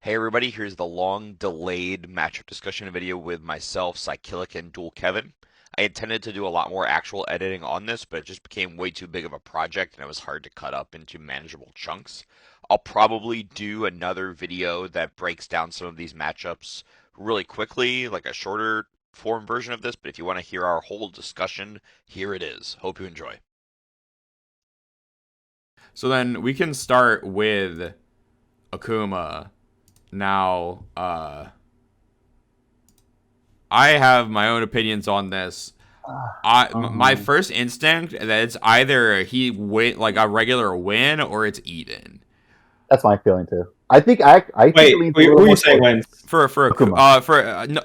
Hey everybody, here's the long delayed matchup discussion video with myself, Sykilik, and Dual Kevin. I intended to do a lot more actual editing on this, but it just became way too big of a project and it was hard to cut up into manageable chunks. I'll probably do another video that breaks down some of these matchups really quickly, like a shorter form version of this, but if you want to hear our whole discussion, here it is. Hope you enjoy. So then we can start with Akuma. Now, I have my own opinions on this. My Um, first instinct that it's either he win like a regular win or it's even. that's my feeling too. I think it Wait, leans a who little are you more saying towards wins? Akuma.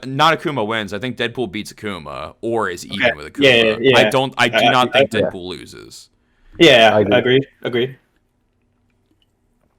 Not Akuma wins. I think Deadpool beats Akuma or is Okay. even with Yeah, yeah, Akuma. yeah. I do not think Yeah, Deadpool loses. I Yeah, agree. agreed.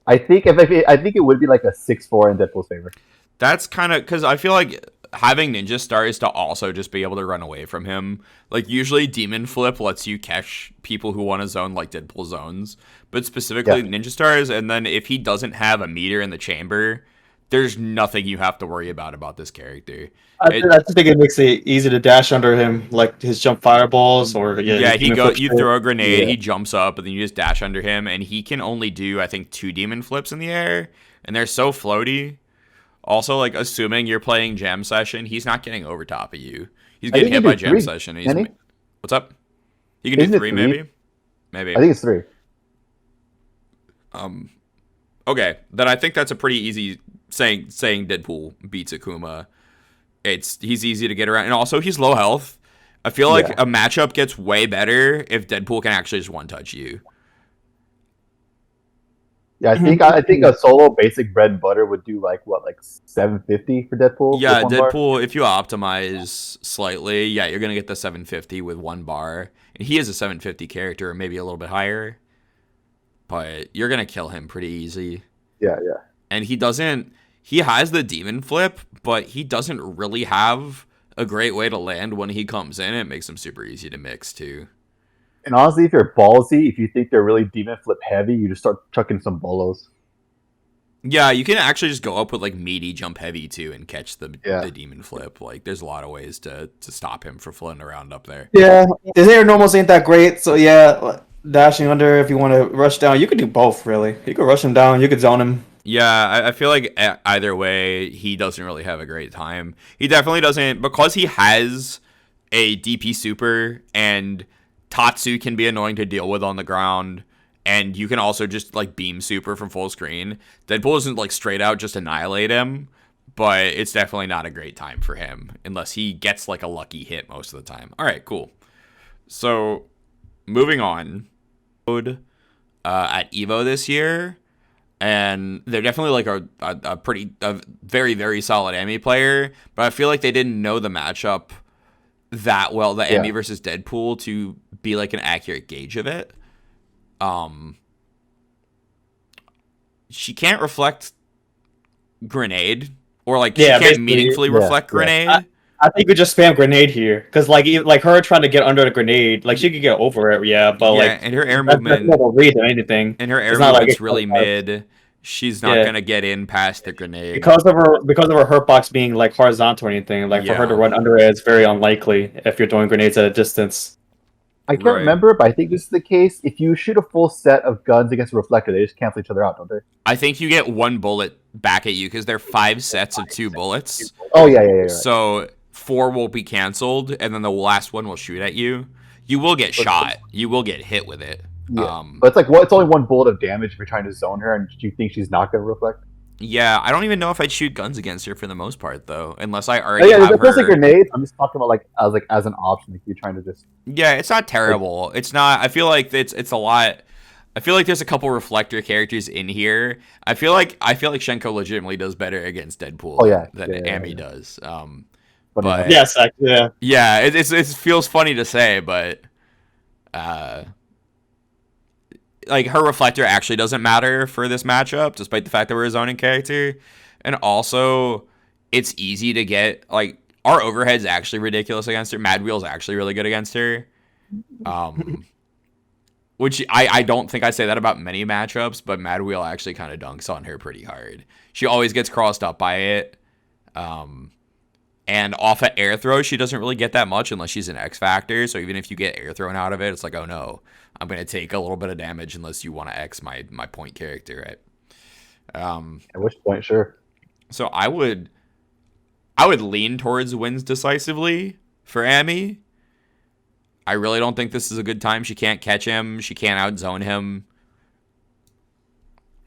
I think it would be like a 6-4 in Deadpool's favor. That's kind of because I feel like having Ninja Star is to also just be able to run away from him. Like usually Demon Flip lets you catch people who want to zone like Deadpool zones, but Yeah, specifically Ninja Stars. And then if he doesn't have a meter in the chamber, there's nothing you have to worry about this character. It I just think it makes it easy to dash under him, like his jump fireballs or Yeah, his he demon go. flip You shit. throw a grenade, yeah. he jumps up, and then you just dash under him, and he can only do I think 2 demon flips in the air, and they're so floaty. Also, like assuming you're playing Jam Session, he's not getting over top of you. He's I getting think he hit can by do Jam three. Session. And Can he? what's up? He can do Isn't it three, three? maybe. I think it's three. Um, okay, then I think that's a pretty easy saying Deadpool beats Akuma. He's easy to get around, and also he's low health. I feel like Yeah, a matchup gets way better if Deadpool can actually just one touch you. yeah. I think a solo basic bread and butter would do like what, like 750 for Deadpool with Yeah, one bar. Deadpool, if you optimize slightly, yeah, you're going to get the 750 with 1 bar. And he is a 750 character, maybe a little bit higher, but you're going to kill him pretty easy. Yeah, yeah. And he has the demon flip, but he doesn't really have a great way to land when he comes in. It makes him super easy to mix too. And honestly, if you're ballsy, if you think they're really demon flip heavy, you just start chucking some bolos. Yeah, you can actually just go up with like meaty jump heavy too and catch Yeah. the demon flip. Like there's a lot of ways to stop him from floating around up there. Yeah, his air normals ain't that great, so yeah, dashing under if you want to rush down, you could do both really. You could rush him down, you could zone him. Yeah, I feel like either way, he doesn't really have a great time. He definitely doesn't, because he has a DP super, and Tatsu can be annoying to deal with on the ground, and you can also just like beam super from full screen. Deadpool doesn't like straight out just annihilate him, but it's definitely not a great time for him unless he gets like a lucky hit most of the time. All right, cool. So moving on, at Evo this year, and they're definitely like a very very solid Emmy player, but I feel like they didn't know the matchup that well, the Yeah. Emmy versus Deadpool, to be like an accurate gauge of it. Um, she can't reflect grenade, or like she Yeah, can't basically, meaningfully Yeah, reflect yeah. grenade. I think we just spam grenade here, because like her trying to get under the grenade, like she could get over it, yeah, but Yeah, like and her air that's not movement a read or anything. and her It's air not like movement's it, really mid. She's not yeah. gonna get in past the grenade. Because of her hurt box being like horizontal or anything, like for her to Yeah, run under it is very unlikely if you're throwing grenades at a distance. I can't right. remember, but I think this is the case. If you shoot a full set of guns against a reflector, they just cancel each other out, don't they? I think you get 1 bullet back at you because they're 5 sets of 2 bullets. Oh yeah, yeah, yeah. Right. So 4 will be canceled, and then the last one will shoot at you. You will get shot. You will get hit with it. Yeah, but it's like what? It's only one bullet of damage if you're trying to zone her, and you think she's not going to reflect. Yeah, I don't even know if I'd shoot guns against her for the most part, though, unless I Oh already yeah, have there's mostly her. grenades. I'm just talking about like as an option, like you're trying to just Yeah, it's not like terrible. It's not. I feel like it's a lot. I feel like there's a couple reflector characters in here. I feel like Shenko legitimately does better against Deadpool oh yeah, than yeah, yeah, Amy yeah. does. Funny enough. But Yes, yeah. yeah, it feels funny to say, but uh, like her reflector actually doesn't matter for this matchup, despite the fact that we're a zoning character, and also it's easy to get like our overhead's actually ridiculous against her. Mad Wheel's actually really good against her. Um, which I don't think I say that about many matchups, but Mad Wheel actually kind of dunks on her pretty hard. She always gets crossed up by it. And off at air throw, she doesn't really get that much unless she's an X Factor. So even if you get air thrown out of it, it's like, oh no, I'm going to take a little bit of damage unless you want to X my point character, right? At which point, sure. So I would lean towards wins decisively for Amy. I really don't think this is a good time. She can't catch him. She can't outzone him.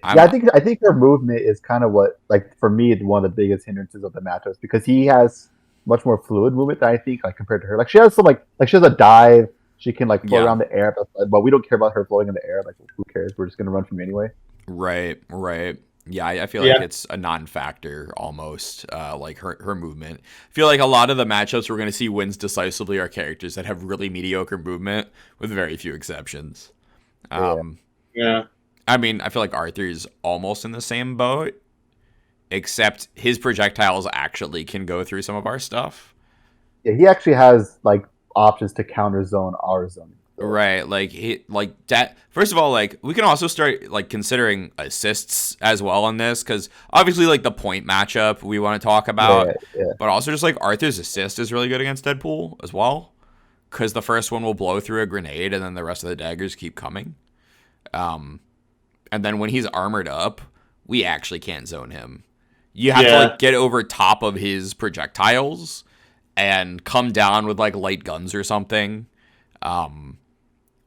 I think her movement is kind of what, like, for me, one of the biggest hindrances of the matchups, because he has much more fluid movement than I think, like, compared to her. Like, she has some, like she has a dive. She can, like, float around the air, but we don't care about her floating in the air. Like, who cares? We're just gonna run from you anyway. Right. Yeah, I feel like it's a non-factor almost, like her movement. I feel like a lot of the matchups we're going to see wins decisively are characters that have really mediocre movement, with very few exceptions. Yeah. I mean, I feel like Arthur's almost in the same boat, except his projectiles actually can go through some of our stuff. Yeah, he actually has, like, options to counter zone our zone. So. Right, like that. First of all, like, we can also start, like, considering assists as well in this, because obviously, like, the point matchup we want to talk about, but also just, like, Arthur's assist is really good against Deadpool as well, because the first one will blow through a grenade and then the rest of the daggers keep coming. And then when he's armored up, we actually can't zone him. You have to, like, get over top of his projectiles and come down with, like, light guns or something.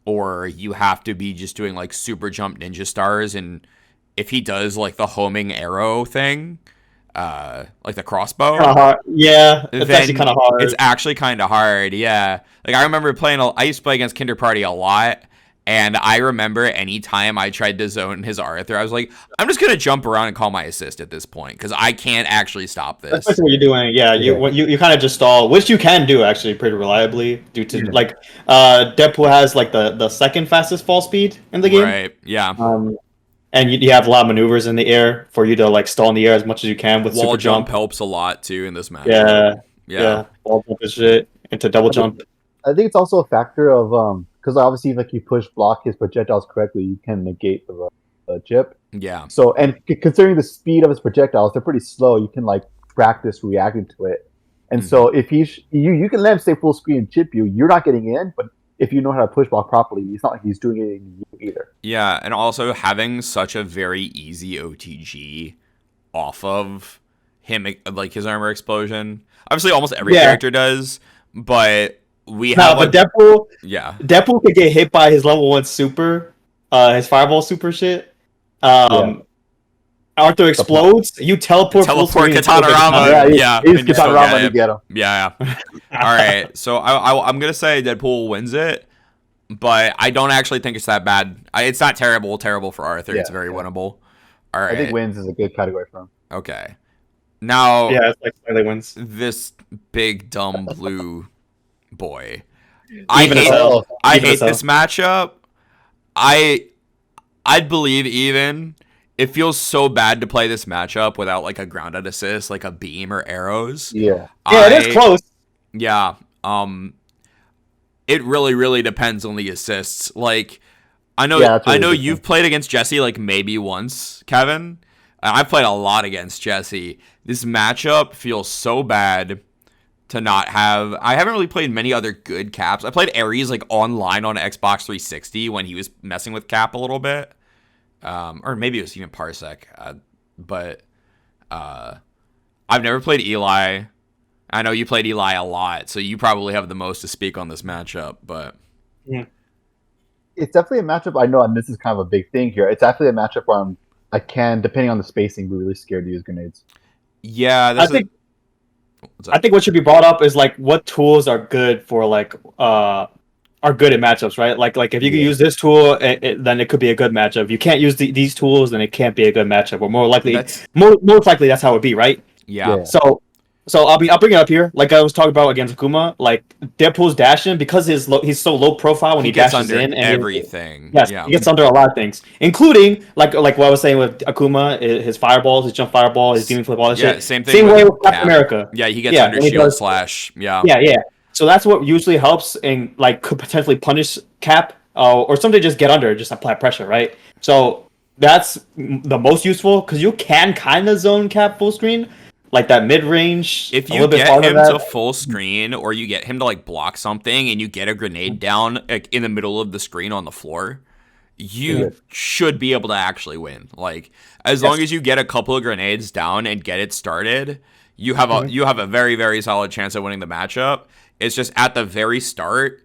Or you have to be just doing, like, super jump ninja stars, and if he does, like, the homing arrow thing, like the crossbow, it's actually kind of hard. It's actually kind of hard, yeah. Like, I remember I used to play against Kinder Party a lot, and I remember anytime I tried to zone his Arthur, I was like, I'm just gonna jump around and call my assist at this point, because I can't actually stop this. That's what you're doing, you kind of just stall, which you can do actually pretty reliably, due to like Deadpool has like the second fastest fall speed in the game, right? Yeah. And you have a lot of maneuvers in the air for you to, like, stall in the air as much as you can with wall super jump. Helps a lot too in this match. Yeah, wall jump and shit into double jump. I think it's also a factor of because obviously, like, you push block his projectiles correctly, you can negate the chip. Yeah. So, and considering the speed of his projectiles, they're pretty slow. You can, like, practice reacting to it. And so, if you can let him stay full screen and chip you, you're not getting in. But if you know how to push block properly, it's not like he's doing it in you either. Yeah, and also having such a very easy OTG off of him, like his armor explosion. Obviously, almost every character does, but but Deadpool could get hit by his level 1 super, his fireball super shit. Arthur explodes. You teleport Katanarama. He's Katanarama to get him. Yeah. All right. So I'm gonna say Deadpool wins it, but I don't actually think it's that bad. It's not terrible for Arthur. It's very winnable. All right. I think wins is a good category for him. Okay. Now, it's like slightly wins. This big dumb blue boy. I hate this matchup. I'd believe even. It feels so bad to play this matchup without, like, a grounded assist, like a beam or arrows. Yeah, it is close. Yeah. It really, really depends on the assists. Like, I know you've played against Jesse, like, maybe once, Kevin. I've played a lot against Jesse. This matchup feels so bad to not have. I haven't really played many other good Caps. I played Ares, like, online on Xbox 360 when he was messing with Cap a little bit. Or maybe it was even Parsec, but I've never played Eli. I know you played Eli a lot, so you probably have the most to speak on this matchup, but... It's definitely a matchup I know, and this is kind of a big thing here. It's actually a matchup where I can, depending on the spacing, be really scared to use grenades. Yeah, I think what should be brought up is, like, what tools are good for, like, are good in matchups, right? Like if you can use this tool, then it could be a good matchup. If you can't use these tools, then it can't be a good matchup. Or most likely that's how it would be, right? Yeah. So I'll bring it up here. Like I was talking about against Akuma, like Deadpool's dashing because he's so low profile when he dashes under in and everything. He gets under a lot of things, including like what I was saying with Akuma, his fireballs, his jump fireball, his demon flip, all that shit. Same way with Captain America. Yeah, he gets under shield slash. Yeah. So that's what usually helps and, like, could potentially punish Cap or something, just get under, just apply pressure, right? So that's the most useful because you can kind of zone cap full screen, like that mid range. If A you little bit get farther him than to that. full screen, or you get him to like block something, and you get a grenade down like in the middle of the screen on the floor, you should be able to actually win. Like as long as you get a couple of grenades down and get it started, you have a very, very solid chance of winning the matchup. It's just at the very start,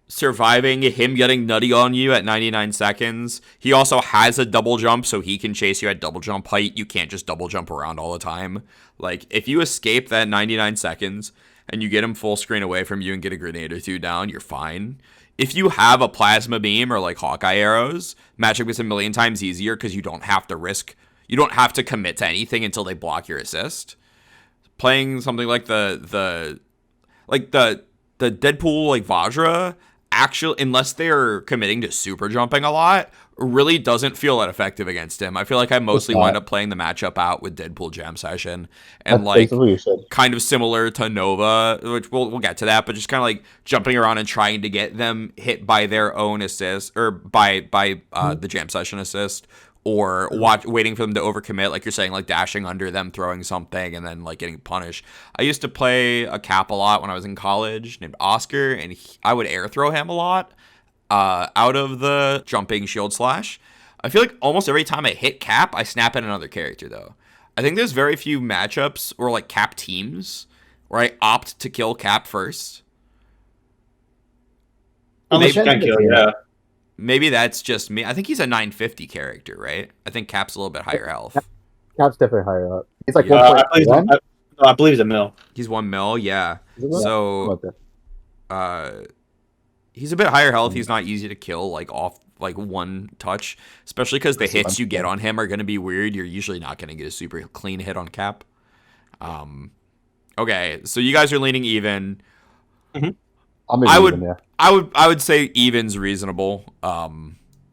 surviving him getting nutty on you at 99 seconds. He also has a double jump, so he can chase you at double jump height. You can't just double jump around all the time. Like, if you escape that 99 seconds and you get him full screen away from you and get a grenade or two down, you're fine. If you have a plasma beam or like Hawkeye arrows, matchup is a million times easier because you don't have to commit to anything until they block your assist. Playing something like the Deadpool like Vajra, actually, unless they're committing to super jumping a lot, really doesn't feel that effective against him. I feel like I mostly wind up playing the matchup out with Deadpool Jam Session, and like kind of similar to Nova, which we'll get to that, but just kind of like jumping around and trying to get them hit by their own assist or by the Jam Session assist, or waiting for them to overcommit, like you're saying, like dashing under them, throwing something, and then like getting punished. I used to play a cap a lot when I was in college named Oscar, and I would air throw him a lot out of the jumping shield slash. I feel like almost every time I hit cap, I snap at another character, though. I think there's very few matchups or like cap teams where I opt to kill cap first. Unless you can kill, yeah. Maybe that's just me. I think he's a 950 character, right? I think Cap's a little bit higher health. Cap's definitely higher up. He's like I believe he's a mil. He's 1 mil, yeah. So, he's a bit higher health. He's not easy to kill, like off like one touch, especially because the hits you get on him are going to be weird. You're usually not going to get a super clean hit on Cap. Okay, so you guys are leaning even. Mm-hmm. I would say even's reasonable,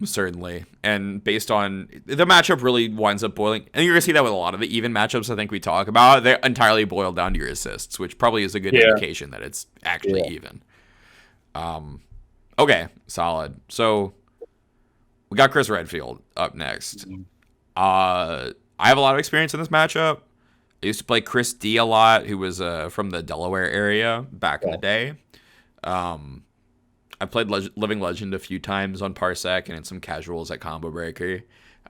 certainly. And based on the matchup really winds up boiling, and you're gonna see that with a lot of the even matchups I think we talk about, they entirely boil down to your assists, which probably is a good indication that it's actually even. Okay, solid. So we got Chris Redfield up next. I have a lot of experience in this matchup. I used to play Chris D a lot, who was from the Delaware area back in the day. I played Living Legend a few times on Parsec and in some casuals at Combo Breaker.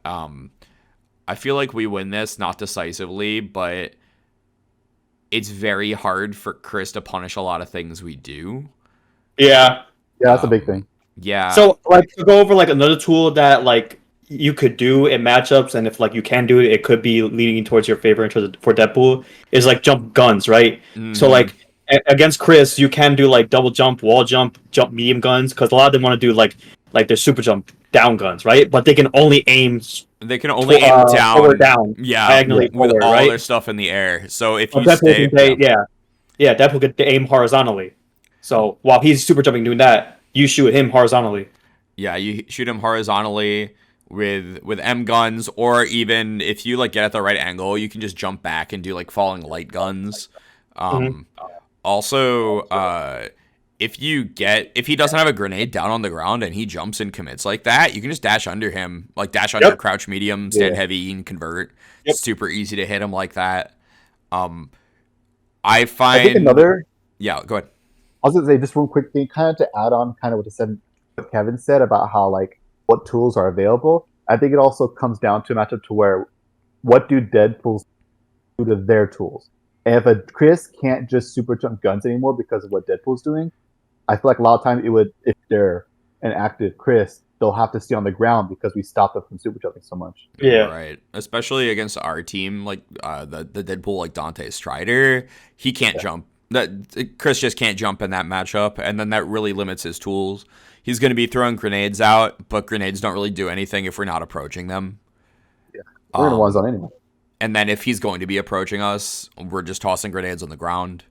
I feel like we win this, not decisively, but it's very hard for Chris to punish a lot of things we do. Yeah. Yeah, that's a big thing. Yeah. So, like, to go over, like, another tool that, like, you could do in matchups, and if, like, you can do it, it could be leaning towards your favor for Deadpool, is, like, jump guns, right? Mm-hmm. So, like, against Chris, you can do like double jump, wall jump, jump medium guns, because a lot of them want to do like their super jump down guns, right? But they can only aim. They can only aim down. Yeah, diagonally with forward, all right? their stuff in the air. So if you Deadpool could aim horizontally. So while he's super jumping doing that, you shoot him horizontally. Yeah, you shoot him horizontally with M guns, or even if you like get at the right angle, you can just jump back and do like falling light guns. Also, if he doesn't have a grenade down on the ground and he jumps and commits like that, you can just dash under him, like dash under, crouch medium, stand heavy, and convert. It's super easy to hit him like that. I think another. Yeah, go ahead. I was gonna say just one quick thing, kind of to add on, kind of what Kevin said about how like what tools are available. I think it also comes down to a matchup to where what do Deadpools do to their tools. And if a Chris can't just super jump guns anymore because of what Deadpool's doing, I feel like a lot of times if they're an active Chris, they'll have to stay on the ground because we stopped them from super jumping so much. Yeah, right. Especially against our team, like the Deadpool, like Dante Strider, he can't jump. Chris just can't jump in that matchup, and then that really limits his tools. He's going to be throwing grenades out, but grenades don't really do anything if we're not approaching them. Yeah, we're in ones on anyone. And then if he's going to be approaching us, we're just tossing grenades on the ground.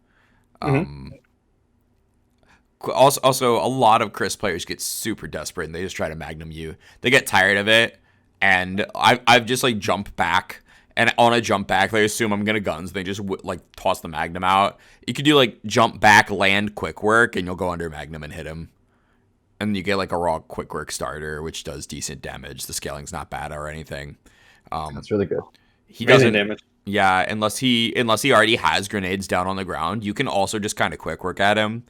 Also, a lot of Chris players get super desperate and they just try to magnum you. They get tired of it, and I've just like jumped back, and on a jump back, they assume I'm gonna guns. They just like toss the magnum out. You could do like jump back, land, quick work, and you'll go under magnum and hit him. And you get like a raw quick work starter, which does decent damage. The scaling's not bad or anything. That's really good. He Amazing doesn't. damage. Yeah, unless he already has grenades down on the ground, you can also just kind of quick work at him.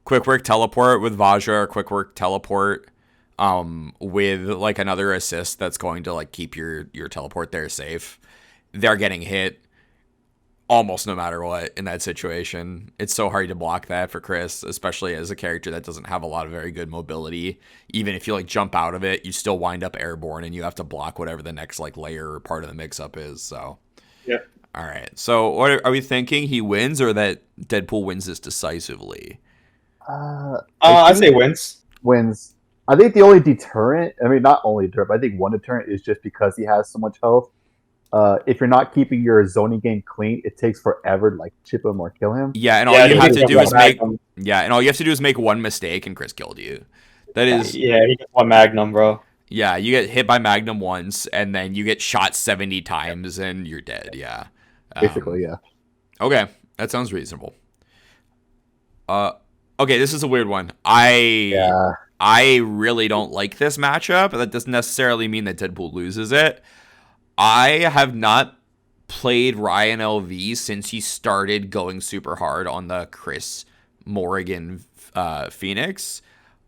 Quick work teleport with Vajra, or quick work teleport with like another assist that's going to like keep your teleport there safe. They're getting hit almost no matter what in that situation. It's so hard to block that for Chris, especially as a character that doesn't have a lot of very good mobility. Even if you like jump out of it, you still wind up airborne and you have to block whatever the next like layer or part of the mix up is. So Yeah. all right. So what are we thinking? He wins or that Deadpool wins this decisively? I say wins. Wins. I think the only deterrent, I mean, not only deterrent, but I think one deterrent is just because he has so much health. If you're not keeping your zoning game clean, it takes forever to like chip him or kill him. Yeah, and all Yeah, you he have gets to do one is make magnum. and all you have to do is make one mistake and Chris killed you. That is Yeah, he gets one magnum, bro. yeah, you get hit by Magnum once and then you get shot 70 times and you're dead. Yeah. Basically, yeah. Okay, that sounds reasonable. Okay, this is a weird one. I really don't like this matchup. That doesn't necessarily mean that Deadpool loses it. I have not played Ryan LV since he started going super hard on the Chris Morrigan Phoenix.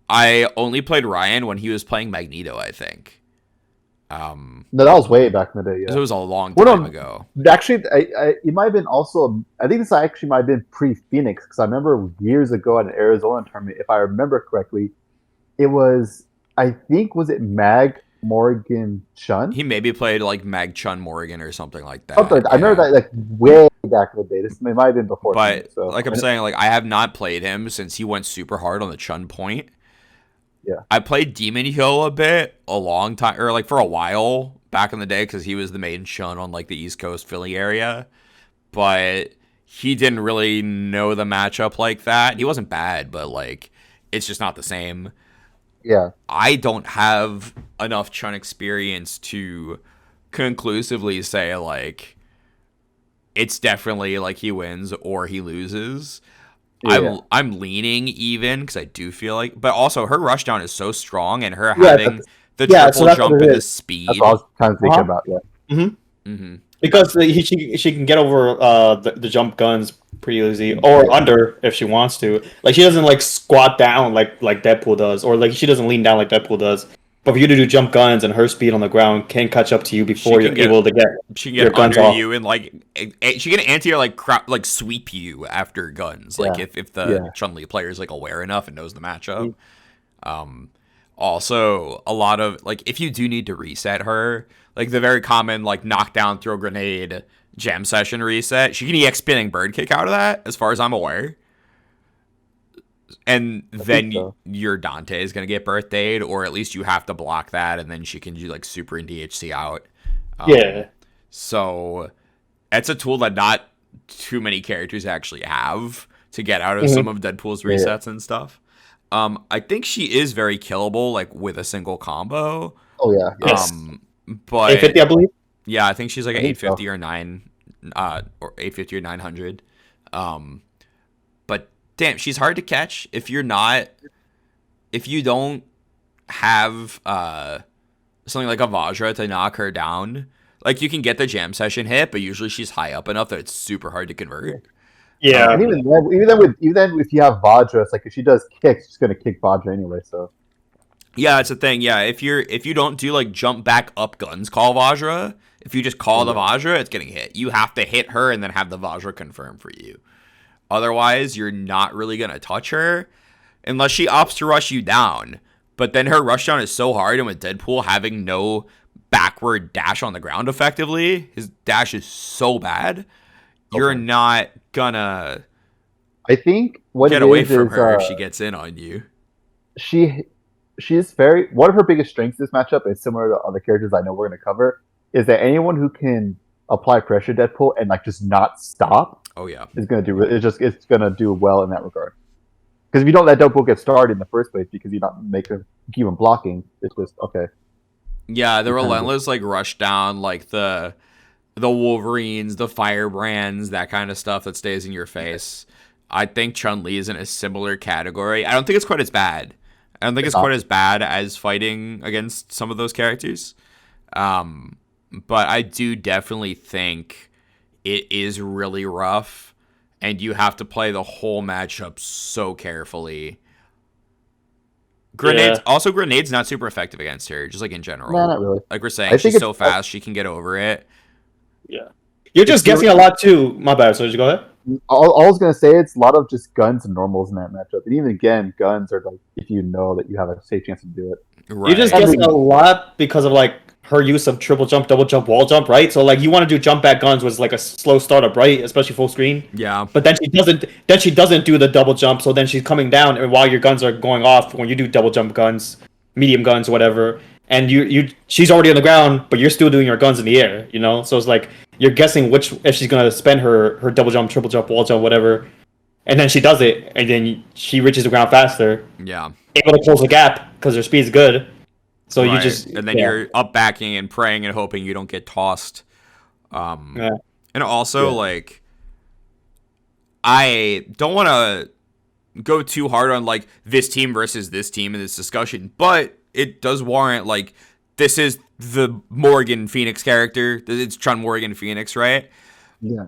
I only played Ryan when he was playing Magneto, I think. No, that was way back in the day. So Yeah. it was a long Well, time no, ago. Actually, it might have been also. I think this actually might have been pre-Phoenix because I remember years ago at an Arizona tournament, if I remember correctly, it was. I think was it Mag Morgan Chun? He maybe played like Mag Chun Morrigan or something like that. Something. I remember that like way back in the day. This might have been before. But Phoenix, so. like I'm saying, like I have not played him since he went super hard on the Chun point. Yeah. I played Demon Hill a bit, a long time, or like for a while back in the day because he was the main Chun on like the East Coast Philly area. But he didn't really know the matchup like that. He wasn't bad, but like it's just not the same. Yeah. I don't have enough Chun experience to conclusively say like it's definitely like he wins or he loses. Yeah. I'm leaning even because I do feel like, but also her rushdown is so strong and her having the triple jump and the speed. That's what I was kind of thinking about. Yeah. Mm-hmm. Because she can get over the jump guns pretty easy or under if she wants to. Like she doesn't like squat down like Deadpool does, or like she doesn't lean down like Deadpool does. But for you to do jump guns and her speed on the ground can catch up to you before you're able to get she can your get guns under off. you and like she can anti or like sweep you after guns. Like if the Chun-Li player is like aware enough and knows the matchup. Also a lot of like if you do need to reset her, like the very common like knockdown, throw grenade, jam session reset, she can EX spinning bird kick out of that, as far as I'm aware. And then your Dante is gonna get birthdayed, or at least you have to block that, and then she can do like super and DHC out. So that's a tool that not too many characters actually have to get out of some of Deadpool's resets and stuff. I think she is very killable, like with a single combo. Oh yeah. Yes. But 850, I believe. Yeah, I think she's like an 850 so. or 850 or 900. But damn, she's hard to catch if you don't have something like a Vajra to knock her down. Like you can get the jam session hit, but usually she's high up enough that it's super hard to convert. Yeah. And even then, if you have Vajra, it's like if she does kick, she's gonna kick Vajra anyway. So. Yeah, that's the thing. Yeah, if you don't do like jump back up guns call Vajra, if you just call the Vajra, it's getting hit. You have to hit her and then have the Vajra confirm for you. Otherwise, you're not really gonna touch her unless she opts to rush you down. But then her rush down is so hard, and with Deadpool having no backward dash on the ground effectively, his dash is so bad, you're not gonna I think what get away from her if she gets in on you. She's very one of her biggest strengths this matchup is similar to other characters I know we're going to cover is that anyone who can apply pressure to Deadpool and like just not stop is going to do it's going to do well in that regard. Because if you don't let Deadpool get started in the first place because you don't make him keep him blocking, it's just okay. Yeah, the relentless like rush down, like the Wolverines, the Firebrands, that kind of stuff that stays in your face. I think Chun-Li is in a similar category. I don't think it's quite as bad. I don't think it's quite as bad as fighting against some of those characters. But I do definitely think it is really rough, and you have to play the whole matchup so carefully. Grenades, also grenades, not super effective against her, just like in general. No, not really. Like we're saying, she's so fast, she can get over it. Yeah. You're just guessing a lot too. My bad, so just go ahead. All I was gonna say, it's a lot of just guns and normals in that matchup, and even again, guns are like if you know that you have a safe chance to do it. Right. You're just guessing a lot because of like her use of triple jump, double jump, wall jump, right? So like you want to do jump back guns was like a slow startup, right? Especially full screen. Yeah. But then she doesn't. Then she doesn't do the double jump. So then she's coming down, and while your guns are going off, when you do double jump guns, medium guns, whatever, and she's already on the ground, but you're still doing your guns in the air. You know, so it's like you're guessing if she's gonna spend her double jump, triple jump, wall jump, whatever, and then she does it, and then she reaches the ground faster. Yeah. Able to close the gap because her speed's good. So right. you just and then you're up backing and praying and hoping you don't get tossed. And also like I don't want to go too hard on like this team versus this team in this discussion, but it does warrant like this is the Morgan Phoenix character. It's Chun Morgan Phoenix, right? Yeah.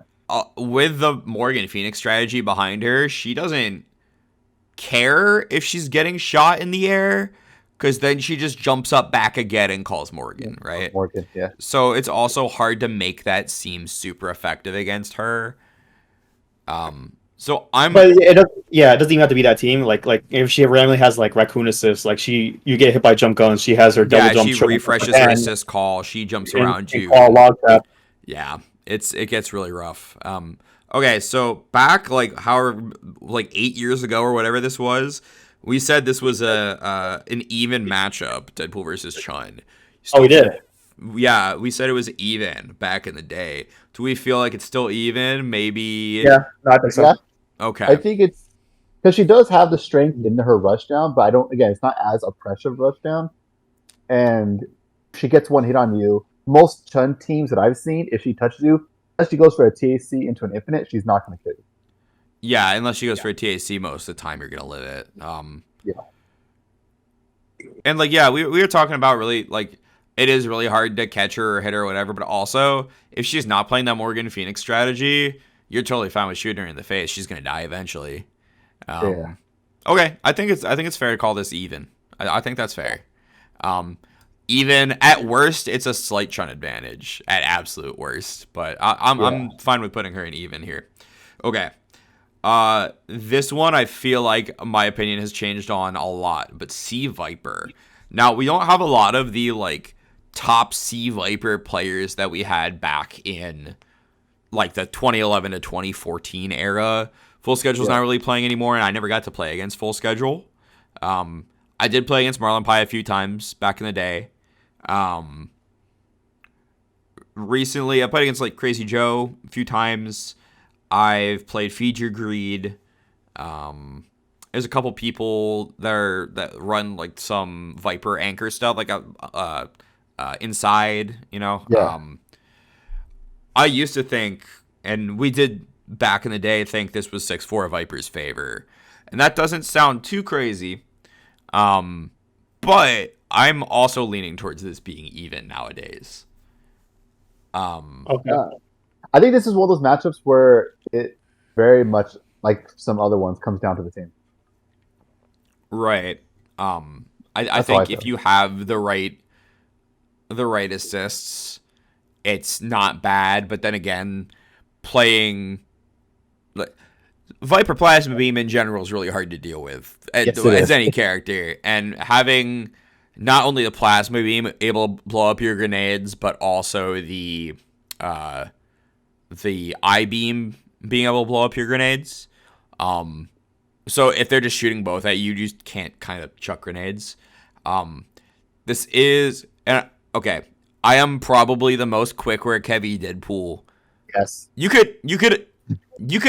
With the Morgan Phoenix strategy behind her, she doesn't care if she's getting shot in the air, because then she just jumps up back again and calls Morgan, right? Morgan, yeah. So it's also hard to make that seem super effective against her. So I'm. But it doesn't even have to be that team. Like if she randomly has like raccoon assist, like you get hit by jump guns, she has her double jump. Yeah, she refreshes her assist call. She jumps around you. Call log tap. Yeah, it gets really rough. Okay, so back like 8 years ago or whatever this was, we said this was an even matchup, Deadpool versus Chun. We did. Yeah, we said it was even back in the day. Do we feel like it's still even? Maybe. Yeah, no, I think so. Yeah. Okay. I think it's because she does have the strength in her rushdown, but I don't. Again, it's not as oppressive rushdown, and she gets one hit on you. Most Chun teams that I've seen, if she touches you, unless she goes for a TAC into an infinite, she's not going to kill you. Yeah, unless she goes for a TAC, most of the time you're going to live it. Yeah. And like, yeah, we were talking about really like it is really hard to catch her or hit her or whatever, but also if she's not playing that Morgan Phoenix strategy, you're totally fine with shooting her in the face. She's going to die eventually. Yeah. Okay, I think it's fair to call this even. I think that's fair. Even at worst, it's a slight Chun advantage at absolute worst, but I'm fine with putting her in even here. Okay. This one I feel like my opinion has changed on a lot, but Sea Viper. Now, we don't have a lot of the like top Sea Viper players that we had back in like the 2011 to 2014 era. Full Schedule's not really playing anymore, and I never got to play against Full Schedule. I did play against Marlon Pie a few times back in the day. Recently, I played against like Crazy Joe a few times. I've played Feed Your Greed. There's a couple people that run like some Viper anchor stuff, like inside, you know. Yeah. I used to think, and we did back in the day, think this was 6-4 Viper's favor, and that doesn't sound too crazy. But I'm also leaning towards this being even nowadays. Okay. I think this is one of those matchups where it very much, like some other ones, comes down to the team. Right. I think if you have the right assists, it's not bad. But then again, playing like Viper Plasma Beam in general is really hard to deal with as any character, and having not only the Plasma Beam able to blow up your grenades, but also the I-Beam being able to blow up your grenades. So if they're just shooting both at you, you just can't kind of chuck grenades. This is... okay, I am probably the most quick work heavy Deadpool. Yes. You could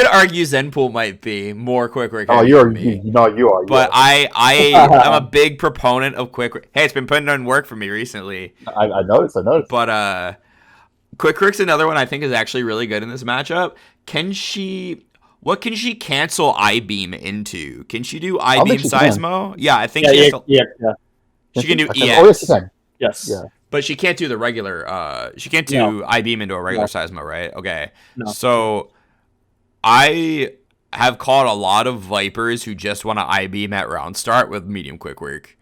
argue Zenpool might be more quick work heavy. Oh, you are. than me. You are. But I am a big proponent of quick work. Hey, it's been putting on work for me recently. I noticed. But Quick Work's another one I think is actually really good in this matchup. What can she cancel I-beam into? Can she do I don't think I-beam she can. Seismo? Yeah, I think Yeah, she has to. yeah. She can do Oh yes, she EX, can. Yes. Yeah. but she can't do the regular. She can't No. do I-beam into a regular No. Seismo, right? Okay. No. So I have caught a lot of Vipers who just want to I-beam at round start with medium quick work.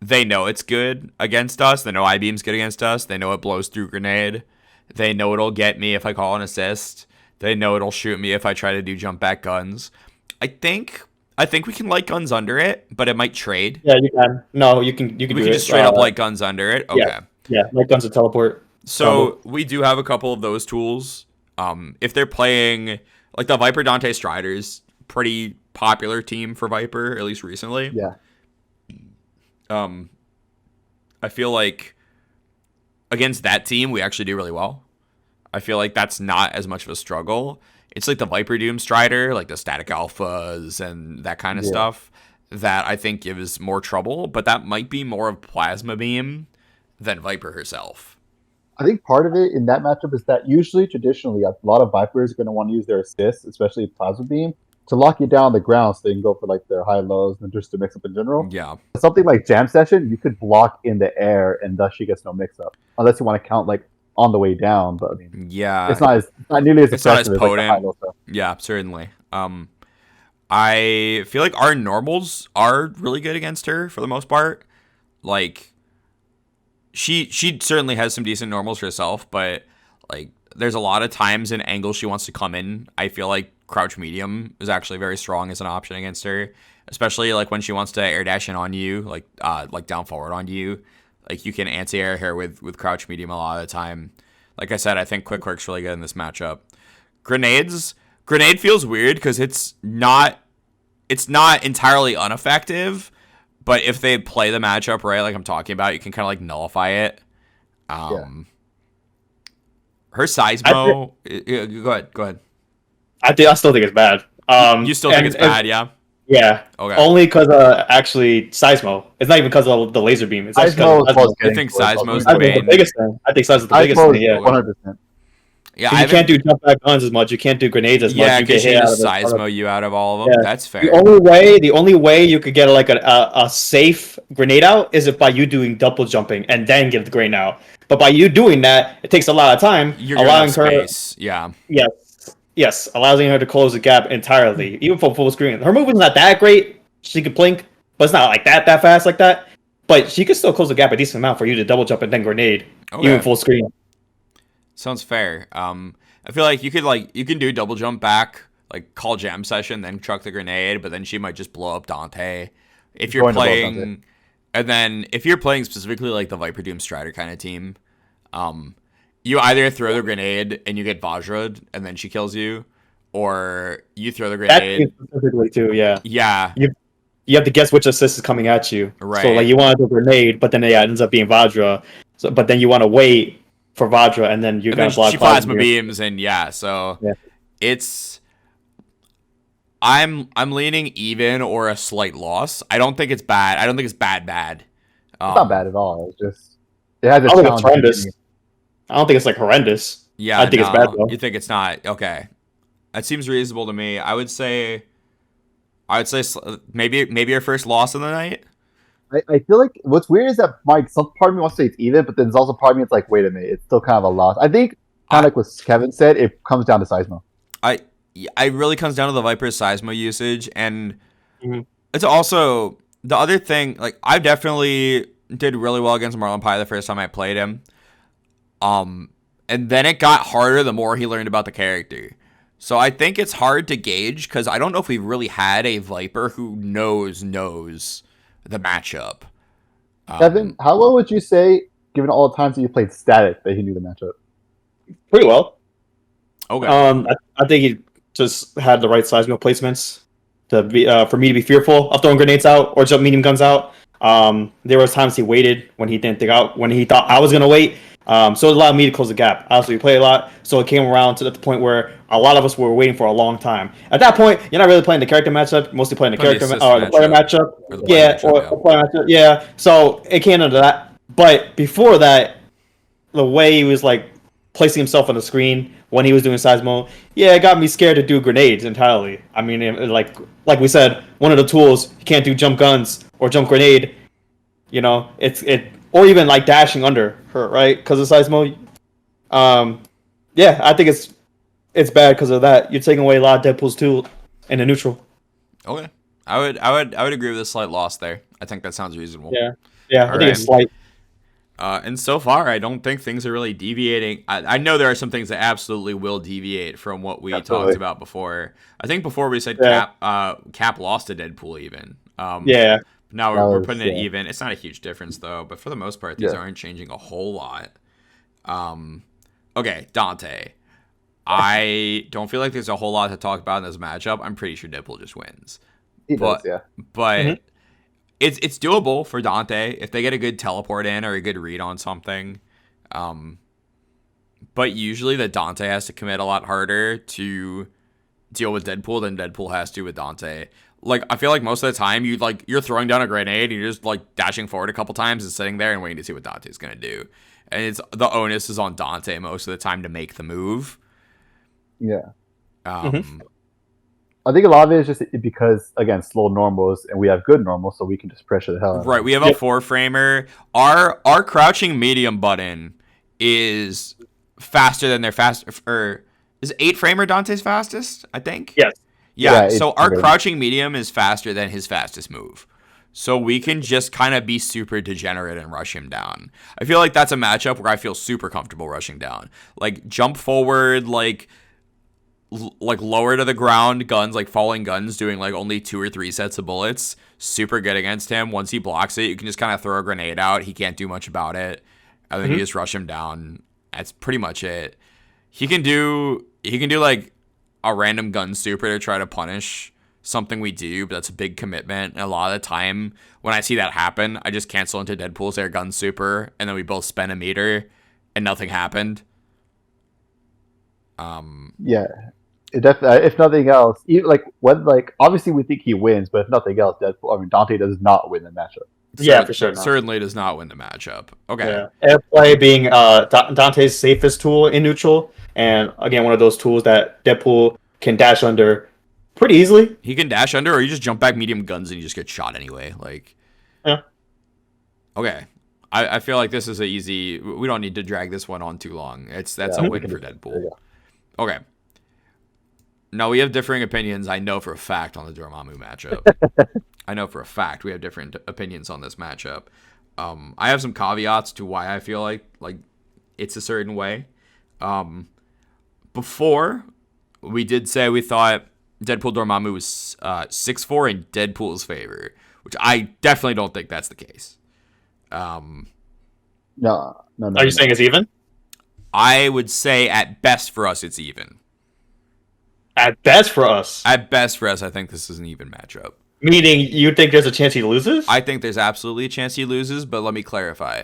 They know it's good against us. They know I-beam's good against us. They know it blows through grenade. They know it'll get me if I call an assist. They know it'll shoot me if I try to do jump back guns. I think we can light guns under it, but it might trade. Yeah, you can. No, you can. You can. We do can it. just straight up light guns under it. Okay. Yeah, light guns to teleport. So we do have a couple of those tools. If they're playing like the Viper Dante Striders, pretty popular team for Viper, at least recently. Yeah. I feel like against that team, we actually do really well. I feel like that's not as much of a struggle. It's like the Viper Doom Strider, like the static alphas and that kind of stuff that I think gives more trouble, but that might be more of Plasma Beam than Viper herself. I think part of it in that matchup is that usually, traditionally, a lot of Vipers are going to want to use their assists, especially Plasma Beam, to lock you down on the ground so they can go for like their high lows and just to mix up in general. Yeah. Something like Jam Session, you could block in the air and thus she gets no mix up. Unless you want to count like on the way down, but I mean, Yeah. it's not nearly as It's not as effective potent. like the high-low stuff. Yeah, certainly. I feel like our normals are really good against her for the most part. Like, she certainly has some decent normals herself, but like, there's a lot of times in angles she wants to come in. I feel like crouch medium is actually very strong as an option against her, especially like when she wants to air dash in on you, like down forward on you. Like, you can anti-air her with crouch medium a lot of the time. Like I said, I think quick work's really good in this matchup. Grenade feels weird because it's not entirely ineffective, but if they play the matchup right, like I'm talking about, you can kind of like nullify it. Her Seismo. Go ahead. I still think it's bad. You still think it's bad, yeah? Yeah. Okay. Only because actually Seismo. It's not even because of the laser beam. It's actually Seismo is because close I think Seismo's the I think the main. biggest thing. I think Seismo's the biggest Seismo thing. is Yeah. 100%. Yeah, 'Cause you can't do jump back guns as much. You can't do grenades as much. Yeah, You get because she hit out of just the Seismo you out of all of them. Yeah. That's fair. The only way you could get like a safe grenade out is if by you doing double jumping and then get the grenade out. But by you doing that, it takes a lot of time, You're gonna allowing have her. space. Yeah. Yes, allowing her to close the gap entirely, even for full screen. Her movement's not that great. She can blink, but it's not like that fast like that. But she can still close the gap a decent amount for you to double jump and then grenade, even full screen. Sounds fair. I feel like you can do double jump back, like call jam session, then chuck the grenade, but then she might just blow up Dante. If you're playing, and then if you're playing specifically like the Viper Doom Strider kind of team, you either throw the grenade and you get Vajra'd and then she kills you, or you throw the grenade. That specifically too, yeah. Yeah. You have to guess which assist is coming at you. Right. So like you want to do a grenade, but then it ends up being Vajra. So but then you want to wait for Vajra, and then you're gonna block. She plasma beams, and it's. I'm leaning even or a slight loss. I don't think it's bad. I don't think it's bad. It's not bad at all. It's just it has a I don't think challenge. it's horrendous. I don't think it's like horrendous. Yeah, I think it's bad though. You think it's not? Okay, that seems reasonable to me. I would say maybe our first loss of the night. I feel like what's weird is that some part of me wants to say it's even, but then there's also part of me it's like, wait a minute, it's still kind of a loss. I think kind of like what Kevin said, it comes down to Seismo. It really comes down to the Viper's Seismo usage, and it's also the other thing. Like, I definitely did really well against Marlon Pie the first time I played him, and then it got harder the more he learned about the character. So I think it's hard to gauge because I don't know if we've really had a Viper who knows the matchup. Kevin, how well would you say, given all the times that you played Static, that he knew the matchup? Pretty well. Okay. I think he just had the right Seismo placements to be for me to be fearful of throwing grenades out or jump medium guns out. There was times he waited when he didn't think out when he thought I was gonna wait. So it allowed me to close the gap. Obviously, we play a lot, so it came around to the point where a lot of us were waiting for a long time. At that point, you're not really playing the character matchup, mostly playing the player matchup. Yeah. So it came into that. But before that, the way he was like placing himself on the screen when he was doing Seismo, yeah, it got me scared to do grenades entirely. I mean, like we said, one of the tools you can't do jump guns or jump grenade. You know, or even like dashing under her, right? Because of Seismo. Yeah, I think it's bad because of that. You're taking away a lot of Deadpool's tool in the neutral. Okay, I would agree with a slight loss there. I think that sounds reasonable. Yeah, All I think it's right. slight. And so far, I don't think things are really deviating. I know there are some things that absolutely will deviate from what we Absolutely. talked about before. I think before we said Yeah. Cap lost to Deadpool even. Yeah, Now That we're was, putting it yeah. even. It's not a huge difference though, but for the most part, these Yeah. aren't changing a whole lot. Okay, Dante. I don't feel like there's a whole lot to talk about in this matchup. I'm pretty sure Deadpool just wins. He does, But yeah. but it's doable for Dante if they get a good teleport in or a good read on something. But usually that Dante has to commit a lot harder to deal with Deadpool than Deadpool has to with Dante. Like I feel like most of the time you're throwing down a grenade and you're just like dashing forward a couple times and sitting there and waiting to see what Dante's gonna do. And it's the onus is on Dante most of the time to make the move. Yeah. Um, I think a lot of it is just because, again, slow normals, and we have good normals, so we can just pressure the hell out of Right, them. we have a four framer. Our crouching medium button is faster than their is 8-framer Dante's fastest, I think? yes. Yeah, Yeah, so it's our very- crouching medium is faster than his fastest move. So we can just kind of be super degenerate and rush him down. I feel like that's a matchup where I feel super comfortable rushing down. Like jump forward, like lower to the ground guns, like falling guns, doing like only 2 or 3 sets of bullets. Super good against him. Once he blocks it, you can just kind of throw a grenade out. He can't do much about it, and then you just rush him down. That's pretty much it. He can do like a random gun super to try to punish something we do, but that's a big commitment. And a lot of the time when I see that happen, I just cancel into Deadpool's air gun super, and then we both spend a meter, and nothing happened. Yeah. It definitely, if nothing else, obviously we think he wins, but if nothing else, Dante does not win the matchup. Yeah, for sure. No. Certainly does not win the matchup. Okay. Yeah. Airplay being Dante's safest tool in neutral, and again one of those tools that Deadpool can dash under pretty easily. He can dash under, or you just jump back medium guns and you just get shot anyway. Like, Yeah. Okay. I feel like this is a easy. We don't need to drag this one on too long. That's a win for Deadpool. Okay. Now we have differing opinions. I know for a fact on the Dormammu matchup. I know for a fact we have different opinions on this matchup. I have some caveats to why I feel like it's a certain way. Before we did say we thought Deadpool Dormammu was 6-4 in Deadpool's favor, which I definitely don't think that's the case. No. Are you saying it's even? I would say at best for us it's even. At best for us. At best for us, I think this is an even matchup. Meaning you think there's a chance he loses? I think there's absolutely a chance he loses, but let me clarify.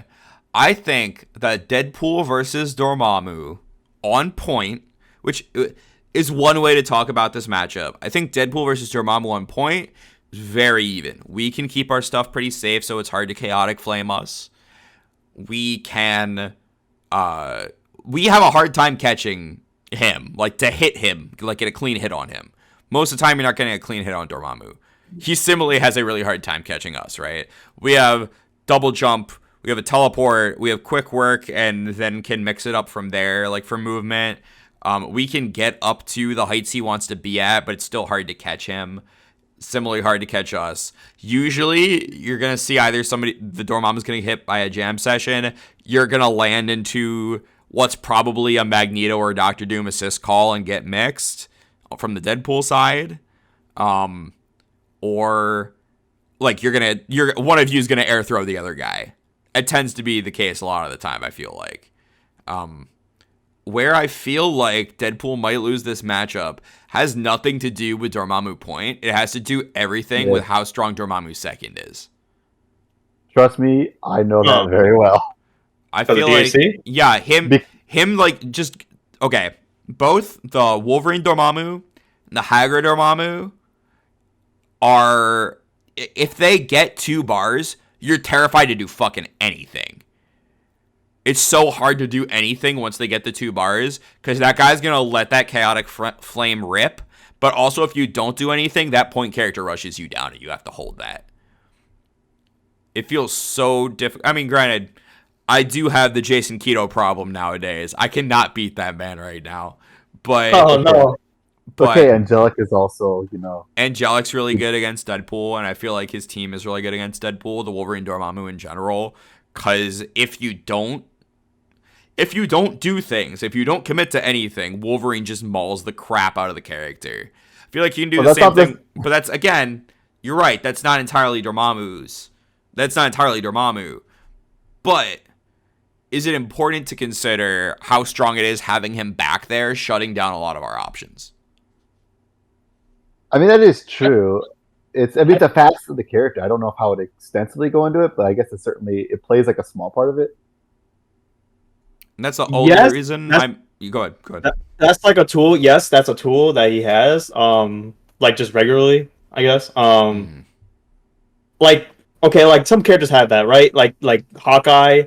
I think that Deadpool versus Dormammu on point, which is one way to talk about this matchup. I think Deadpool versus Dormammu on point is very even. We can keep our stuff pretty safe, so it's hard to chaotic flame us. We can we have a hard time catching him, like to hit him, like get a clean hit on him. Most of the time you're not getting a clean hit on Dormammu. He similarly has a really hard time catching us, right? We have double jump, we have a teleport, we have quick work, and then can mix it up from there, like for movement. We can get up to the heights he wants to be at, but it's still hard to catch him. Similarly hard to catch us. Usually, you're going to see either the Dormammu's going to get hit by a jam session, you're going to land into what's probably a Magneto or Doctor Doom assist call and get mixed from the Deadpool side. Or like one of you is gonna air throw the other guy. It tends to be the case a lot of the time, I feel like. Where I feel like Deadpool might lose this matchup has nothing to do with Dormammu point. It has to do everything with how strong Dormammu's second is. Trust me, I know that very well. I feel like him like just okay. Both the Wolverine Dormammu and the Hagrid Dormammu are, if they get 2 bars, you're terrified to do fucking anything. it's so hard to do anything once they get the 2 bars, because that guy's going to let that chaotic flame rip. But also, if you don't do anything, that point character rushes you down, and you have to hold that. It feels so difficult. I mean, granted, I do have the Jason Keto problem nowadays. I cannot beat that man right now. But Oh no. but Okay, Angelic is also, Angelic's really good against Deadpool, and I feel like his team is really good against Deadpool, the Wolverine Dormammu in general. Because if you don't do things, if you don't commit to anything, Wolverine just mauls the crap out of the character. I feel like you can do the same thing, but that's, again, you're right, that's not entirely Dormammu. But is it important to consider how strong it is having him back there, shutting down a lot of our options? I mean, that is true. It's a facet of the character. I don't know how it would extensively go into it, but I guess it plays like a small part of it. And that's the only reason you go ahead. That's like a tool. Yes, that's a tool that he has. Like just regularly, I guess. Like okay, like some characters have that, right? Like Hawkeye.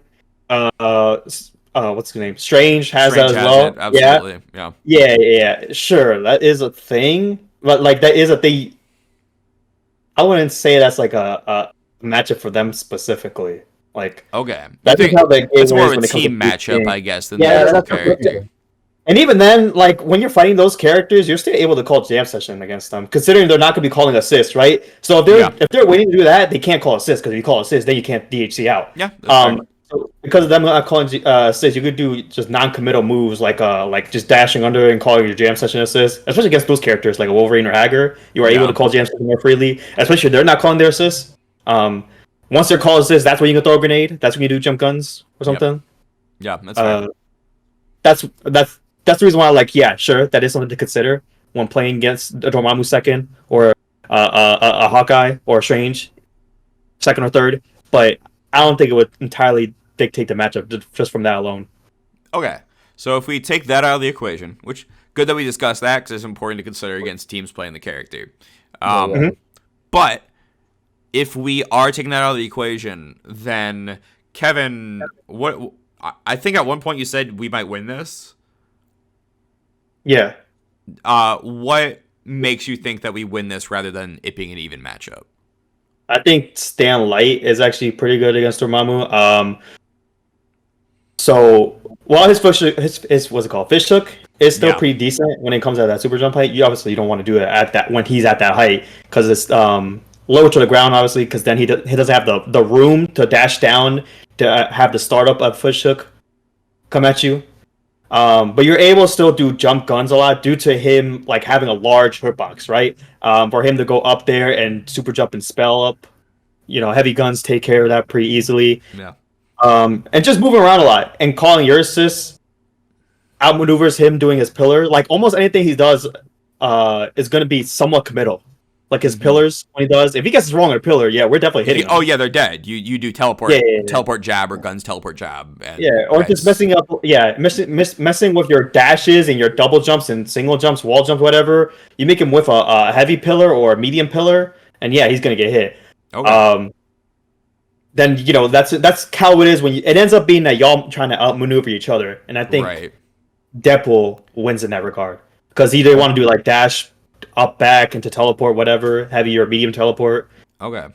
What's his name? Strange has that as well. Absolutely. Yeah. Sure, that is a thing. But like that is a thing. I wouldn't say that's like a matchup for them specifically. Like okay, that's how the game it's more of is a when it comes to team matchup, I guess, than the that's actual character. And even then, like when you're fighting those characters, you're still able to call jam session against them, considering they're not going to be calling assists, right? So if they're waiting to do that, they can't call assists, because if you call assists, then you can't DHC out. Yeah. So because of them not calling assists, you could do just non-committal moves like just dashing under and calling your jam session assist, especially against those characters like a Wolverine or Hager. You are able to call jam session more freely, especially if they're not calling their assists. Once they're called assists, that's when you can throw a grenade. That's when you do jump guns or something. Yep. Yeah, that's right. That's the reason why, sure, that is something to consider when playing against a Dormammu second, or a Hawkeye or a Strange second or third. But I don't think it would entirely dictate the matchup just from that alone. Okay, so if we take that out of the equation, which good that we discussed that, because it's important to consider against teams playing the character. But if we are taking that out of the equation, then Kevin, what I think at one point you said we might win this. Yeah. What makes you think that we win this rather than it being an even matchup? I think Stan Light is actually pretty good against Dormammu. So while his what's it called, fish hook is still pretty decent when it comes at that super jump height. You obviously don't want to do it at that when he's at that height, because it's lower to the ground, obviously, because then he doesn't have the room to dash down to have the startup of fish hook come at you. But you're able to still do jump guns a lot due to him like having a large hitbox, right? For him to go up there and super jump and spell up, heavy guns take care of that pretty easily. Yeah. And just moving around a lot and calling your assists outmaneuvers him doing his pillar. Like almost anything he does is going to be somewhat committal. Like his pillars, when he does, if he gets wrong on a pillar, we're definitely hitting him. Oh yeah, they're dead. You do teleport, teleport jab, or guns teleport jab. And or just messing up. Messing with your dashes and your double jumps and single jumps, wall jumps, whatever. You make him with a heavy pillar or a medium pillar, and he's gonna get hit. Okay. Then that's how it is when it ends up being that y'all trying to outmaneuver each other, and I think Deadpool wins in that regard, because he didn't want to do like dash up back into teleport, whatever, heavy or medium teleport. Okay.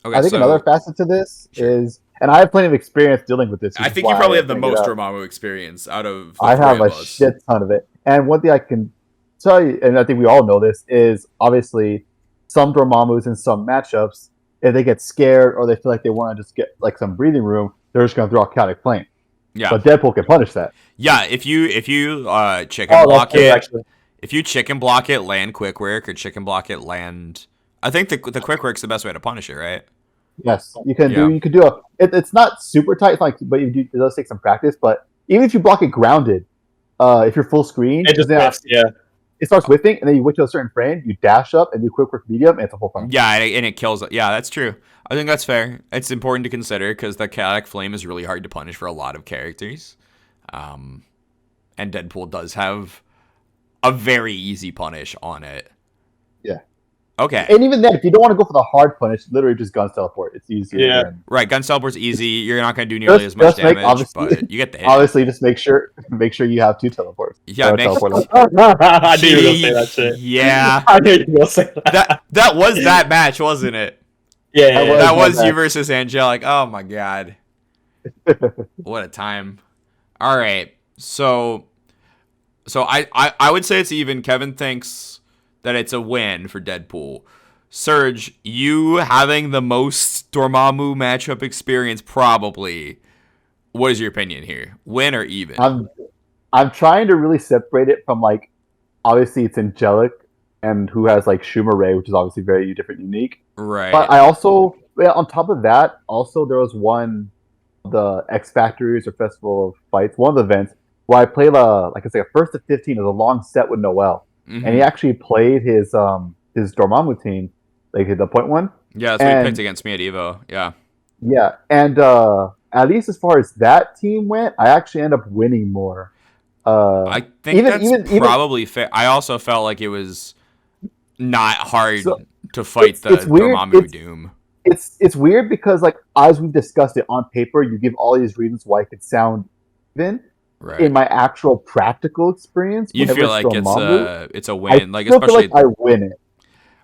I think another facet to this is, and I have plenty of experience dealing with this. I think you probably have the most Dormammu experience out of the I have a shit ton of it. And one thing I can tell you, and I think we all know this, is obviously some Dormammus in some matchups, if they get scared or they feel like they want to just get like some breathing room, they're just going to throw a chaotic flame. Yeah. But Deadpool can punish that. Yeah, if you chicken block it, actually. If you chicken block it, land quick work, or chicken block it, land. I think the quick work's the best way to punish it, right? Yes, you can do. You could do a. It's not super tight, but it does take some practice. But even if you block it grounded, if you're full screen, it just whiffs, it starts whiffing, and then you wait to a certain frame, you dash up and do quick work medium, and it's a full punish. Yeah, and it kills it. Yeah, that's true. I think that's fair. It's important to consider because the chaotic flame is really hard to punish for a lot of characters, and Deadpool does have a very easy punish on it. Yeah. Okay. And even then, if you don't want to go for the hard punish, literally just guns teleport. It's easier. Yeah. Than... Right, gun teleport's easy. You're not going to do nearly as much damage, but you get the hit. Obviously, just make sure you have 2 teleports. Yeah, I knew you were gonna say that shit. Yeah. I knew you were gonna say that. That was that match, wasn't it? Yeah. That was you versus Angelic. Oh my god. What a time. All right. So I would say it's even. Kevin thinks that it's a win for Deadpool. Serge, you having the most Dormammu matchup experience probably. What is your opinion here? Win or even? I'm trying to really separate it from like, obviously it's Angelic and who has like Schumer Ray, which is obviously very different, unique. Right. But I also, on top of that, also there was the X Factories or Festival of Fights, one of the events where I played like I say, a first to 15 is a long set with Noel, and he actually played his Dormammu team, like the point one. Yeah, that's what he picked against me at Evo. Yeah. Yeah, and at least as far as that team went, I actually ended up winning more. I think that's probably fair. I also felt like it was not hard to fight the Dormammu Doom. It's weird because, like, as we've discussed it on paper, you give all these reasons why it could sound even. Right. In my actual practical experience, you feel like it's a win. Like, especially feel like I win it.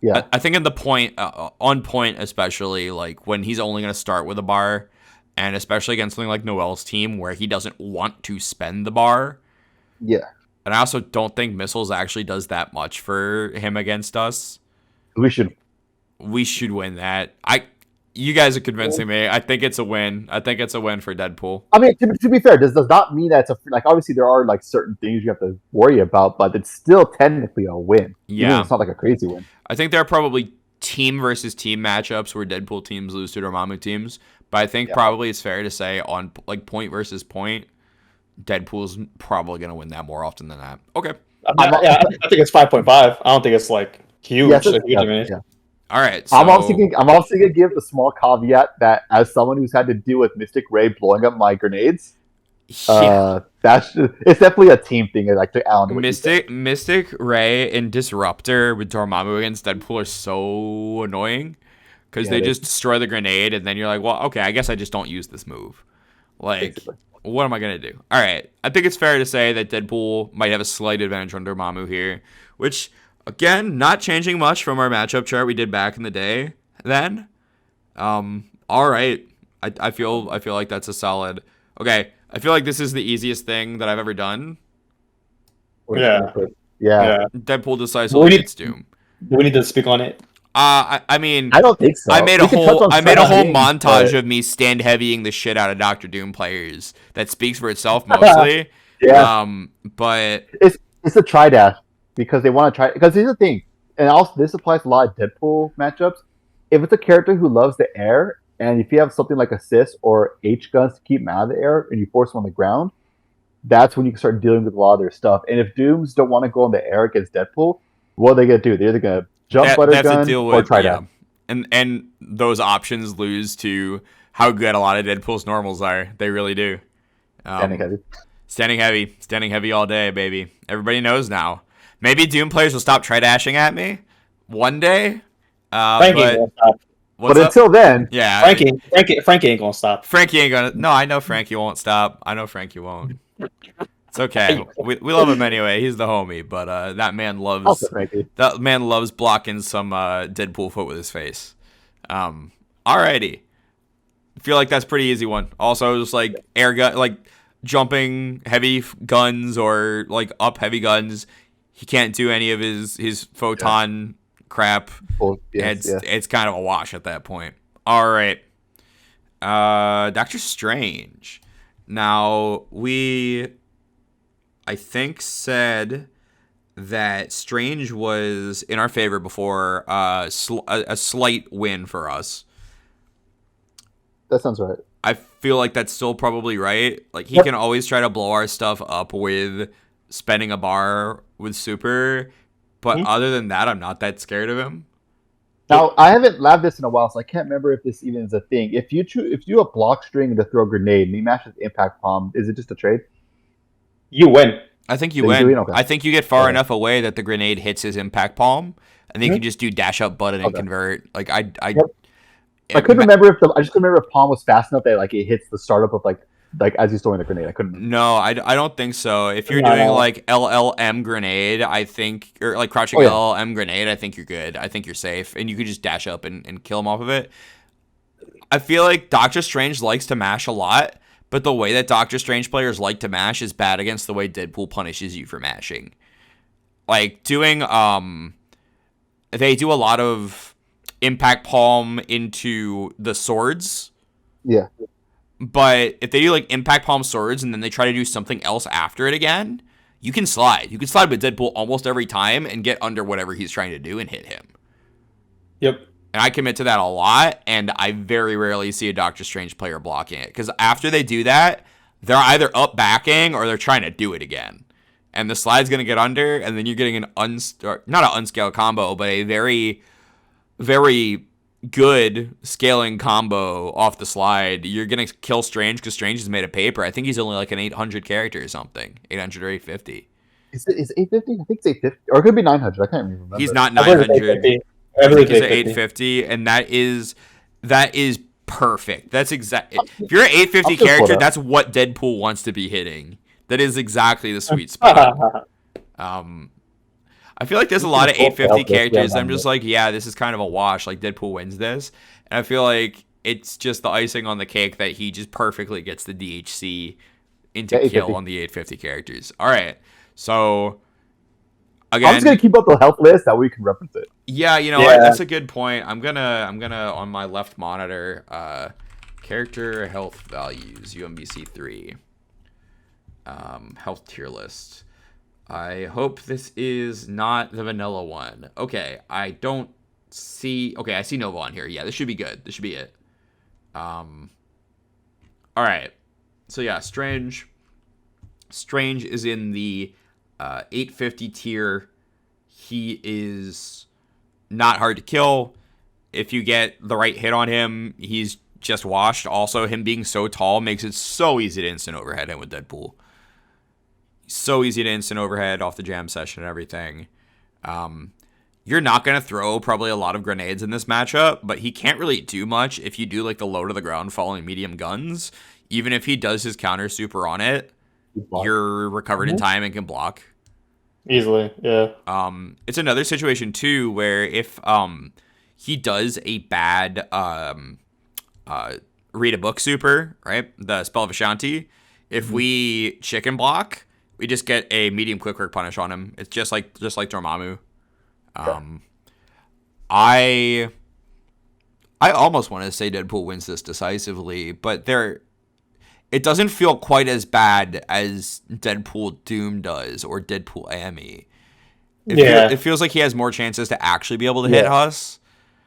Yeah, I think in the point on point, especially like when he's only going to start with a bar, and especially against something like Noel's team where he doesn't want to spend the bar. Yeah, and I also don't think missiles actually does that much for him against us. We should win that. You guys are convincing me. I think it's a win. I think it's a win for Deadpool. I mean, to be fair, this does not mean that it's like, obviously there are like certain things you have to worry about, but it's still technically a win. Yeah, even if it's not like a crazy win. I think there are probably team versus team matchups where Deadpool teams lose to Dormammu teams, but I think probably it's fair to say on like point versus point, Deadpool's probably going to win that more often than that. Okay. I think it's 5.5. I don't think it's like huge. Yeah. All right. So... I'm also gonna give the small caveat that as someone who's had to deal with Mystic Ray blowing up my grenades, it's definitely a team thing. I like to Alan. Mystic Ray and Disruptor with Dormammu against Deadpool are so annoying because they just destroy the grenade, and then you're like, well, okay, I guess I just don't use this move. Like, basically. What am I gonna do? All right. I think it's fair to say that Deadpool might have a slight advantage on Dormammu here, which. Again, not changing much from our matchup chart we did back in the day then. All right. I feel like that's a solid. Okay. I feel like this is the easiest thing that I've ever done. Yeah. Deadpool decisively beats Doom. Do we need to speak on it? I mean, I don't think so. I made a whole montage of me stand heavying the shit out of Dr. Doom players. That speaks for itself mostly. Yeah. But it's a try dash. Because they want to try. Because here's the thing, and also this applies to a lot of Deadpool matchups. If it's a character who loves the air, and if you have something like assist or H guns to keep them out of the air, and you force them on the ground, that's when you can start dealing with a lot of their stuff. And if Dooms don't want to go in the air against Deadpool, what are they gonna do? They're either gonna jump butter gun or try down. And those options lose to how good a lot of Deadpool's normals are. They really do. Standing heavy all day, baby. Everybody knows now. Maybe Doom players will stop try-dashing at me one day. Frankie won't stop. But until then... Yeah. Frankie ain't gonna stop. Frankie ain't gonna... No, I know Frankie won't stop. I know Frankie won't. It's okay. We love him anyway. He's the homie. But that man loves blocking some Deadpool foot with his face. Alrighty. I feel like that's a pretty easy one. Also, just like air gun... Like jumping heavy guns or like up heavy guns... He can't do any of his photon crap. It's kind of a wash at that point. All right. Doctor Strange. Now, I think, said that Strange was in our favor before a slight win for us. That sounds right. I feel like that's still probably right. Like, he can always try to blow our stuff up with spending a bar with super, but other than that, I'm not that scared of him. Now, I haven't labbed this in a while, so I can't remember if this even is a thing. If you do a block string to throw a grenade and he matches impact palm, is it just a trade? You win. I think you So win. okay. I think you get far Yeah. enough away that the grenade hits his impact palm, and then you can just do dash up button and Okay. convert. Like Yep. I couldn't remember if I just couldn't remember if palm was fast enough that like it hits the startup of like as he's throwing the grenade. I couldn't remember. No, I don't think so. If you're No, doing no. like LLM grenade, I think, or like crouching LLM grenade, I think you're good. I think you're safe, and you could just dash up and kill him off of it. I feel like Doctor Strange likes to mash a lot, but the way that Doctor Strange players like to mash is bad against the way Deadpool punishes you for mashing. Like doing, they do a lot of impact palm into the swords. Yeah. But if they do like impact palm swords and then they try to do something else after it again, you can slide. You can slide with Deadpool almost every time and get under whatever he's trying to do and hit him. Yep. And I commit to that a lot, and I very rarely see a Doctor Strange player blocking it. Because after they do that, they're either up backing or they're trying to do it again. And the slide's going to get under, and then you're getting not an unscaled combo, but a very, very good scaling combo off the slide. You're going to kill Strange because Strange is made of paper. I think he's only like an 800 character or something. 800 or 850. Is it 850? I think it's 850. Or it could be 900. I can't remember. He's not I believe it's 900. 850. I think believe he's it's at 850, and that is perfect. That's exact. If you're an 850 I'll just character, pull it up. that's what Deadpool wants to be hitting. That is exactly the sweet spot. I feel like there's a lot of 850 characters. I'm just like, yeah, this is kind of a wash. Like Deadpool wins this, and I feel like it's just the icing on the cake that he just perfectly gets the DHC into kill on the 850 characters. All right, so. Again, I'm just gonna keep up the health list that way we can reference it. Yeah, you know what? That's a good point. I'm gonna on my left monitor, character health values UMBC 3, health tier list. I hope this is not the vanilla one. Okay, I don't see. Okay, I see Nova on here. Yeah, this should be good. This should be it. All right. So yeah, Strange is in the 850 tier. He is not hard to kill. If you get the right hit on him, he's just washed. Also, him being so tall makes it so easy to instant overhead him with Deadpool. So easy to instant overhead off the jam session and everything. You're not going to throw probably a lot of grenades in this matchup, but he can't really do much if you do like the low to the ground falling medium guns. Even if he does his counter super on it, you're recovered in time and can block. Easily, yeah. It's another situation too where if he does a bad read a book super, right? The spell of Ashanti. If we chicken block, we just get a medium quick work punish on him. It's just like Dormammu. I almost want to say Deadpool wins this decisively, but it doesn't feel quite as bad as Deadpool Doom does or Deadpool Amy. It feels like he has more chances to actually be able to hit us.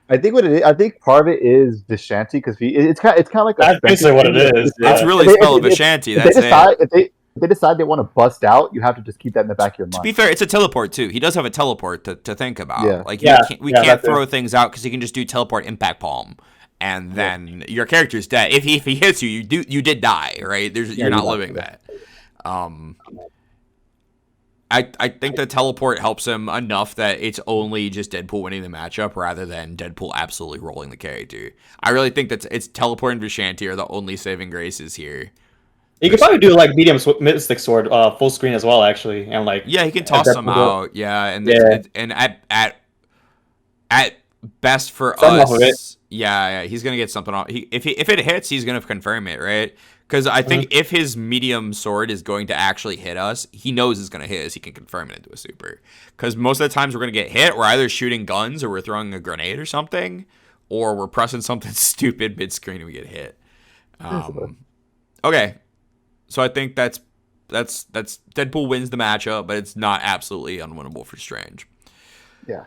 I think what it is. I think part of it is Vishanti because it's kind of like that's basically what it is. It's really spell of Vishanti. If they decide they want to bust out, you have to just keep that in the back of your mind. To be fair, it's a teleport too. He does have a teleport to think about. Yeah. Like we can't throw things out because he can just do teleport impact palm. And then your character's dead. If he hits you, you did die, right? You're not living that. I think the teleport helps him enough that it's only just Deadpool winning the matchup rather than Deadpool absolutely rolling the character. I really think that it's teleport and Vishanti are the only saving graces here. You could probably do like medium mystic sword full screen as well, actually, and like he can toss them out. Yeah, and at best for us. Yeah, he's gonna get something off. If it hits, he's gonna confirm it, right? Because I think if his medium sword is going to actually hit us, he knows it's gonna hit us. He can confirm it into a super. Because most of the times we're gonna get hit, we're either shooting guns or we're throwing a grenade or something, or we're pressing something stupid mid screen and we get hit. Okay, so I think that's Deadpool wins the matchup, but it's not absolutely unwinnable for Strange. Yeah.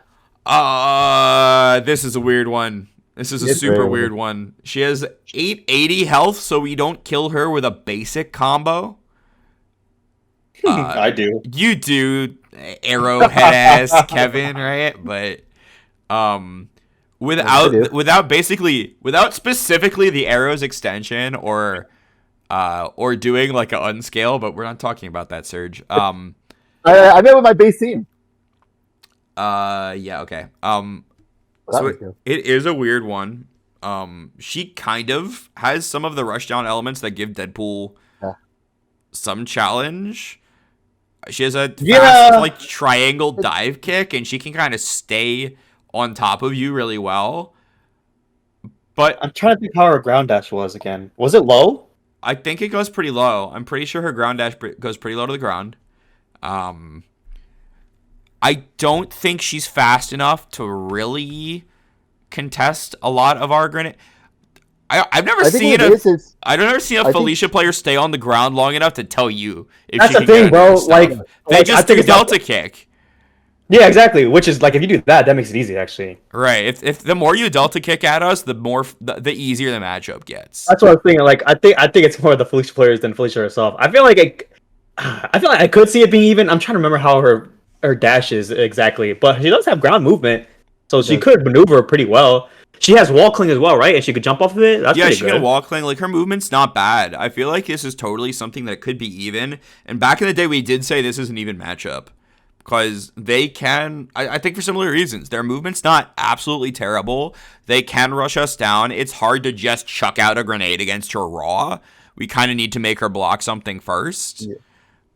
This is a weird one. This is a super weird one. She has 880 health, so we don't kill her with a basic combo. I do. You do, arrowhead ass Kevin, right? But without specifically the arrows extension or doing like an unscale, but we're not talking about that, Serge. I met with my base team. Yeah, okay. Well, So that was good. it is a weird one. She kind of has some of the rushdown elements that give Deadpool Yeah. some challenge. She has a fast, Yeah. like, triangle dive kick, and she can kind of stay on top of you really well. But I'm trying to think how her ground dash was again. Was it low? I think it goes pretty low. I'm pretty sure her ground dash goes pretty low to the ground. Um, I don't think she's fast enough to really contest a lot of our grenade. I've never I think seen what it is I've never seen a I think- Felicia player stay on the ground long enough to tell you if That's she the can thing, get bro. under stuff. Like, They I just think do it's not- Delta kick. Yeah, exactly. Which is like if you do that, that makes it easy actually. Right. If the more you Delta kick at us, the more the easier the matchup gets. That's what I was thinking. Like I think it's more the Felicia players than Felicia herself. I feel like I could see it being even. I'm trying to remember how her dash is exactly, but she does have ground movement, so she could maneuver pretty well. She has wall cling as well, right? And she could jump off of it. That's Yeah, pretty she good. can wall cling. Like, her movement's not bad. I feel like this is totally something that could be even. And back in the day, we did say this is an even matchup. Because they can, I think for similar reasons. Their movement's not absolutely terrible. They can rush us down. It's hard to just chuck out a grenade against her raw. We kind of need to make her block something first. Yeah.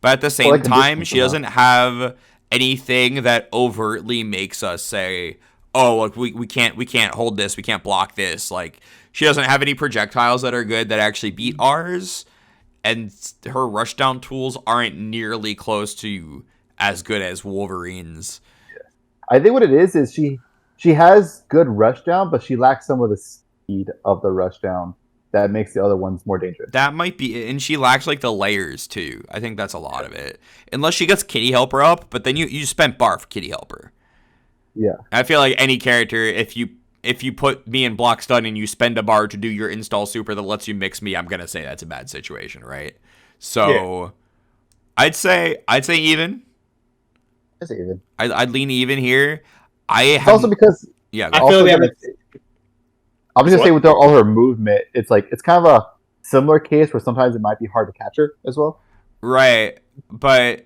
But at the same like time, conditions she doesn't have anything that overtly makes us say, oh, look, we can't hold this, we can't block this. Like, she doesn't have any projectiles that are good that actually beat ours, and her rushdown tools aren't nearly close to as good as Wolverine's. I think what it is she has good rushdown, but she lacks some of the speed of the rushdown that makes the other ones more dangerous. That might be it. And she lacks, like, the layers too. I think that's a lot of it. Unless she gets Kitty Helper up, but then you spent bar for Kitty Helper. Yeah. I feel like any character, if you put me in block stun and you spend a bar to do your install super that lets you mix me, I'm gonna say that's a bad situation, right? So I'd say even. It's even. I'd lean even here. It's also because yeah. I go. feel also we haven't. I was just What? saying with all her movement, it's like it's kind of a similar case where sometimes it might be hard to catch her as well. Right, but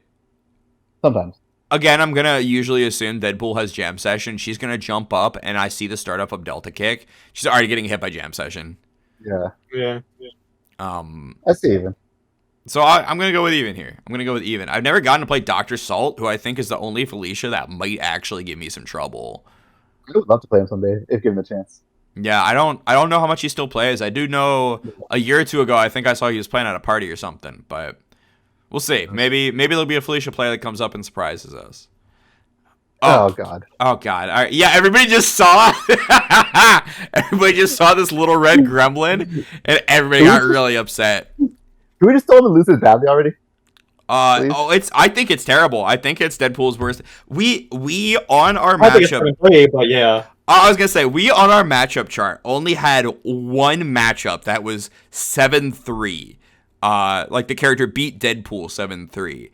Sometimes. again, I'm gonna usually assume Deadpool has jam session. She's gonna jump up, and I see the startup of Delta Kick. She's already getting hit by jam session. Yeah. Yeah. I see even. So I'm going to go with even here. I'm going to go with even. I've never gotten to play Dr. Salt, who I think is the only Felicia that might actually give me some trouble. I would love to play him someday if given a chance. Yeah, I don't know how much he still plays. I do know a year or two ago, I think I saw he was playing at a party or something, but we'll see. Maybe there'll be a Felicia player that comes up and surprises us. Oh God. Oh God! All right. Yeah, everybody just saw. Everybody just saw this little red gremlin, and everybody got really upset. Can we just tell him to lose this badly already? Please? I think it's terrible. I think it's Deadpool's worst. We on our I think it's matchup. 7-3, but yeah. I was gonna say we on our matchup chart only had one matchup that was 7-3. Like the character beat Deadpool 7-3,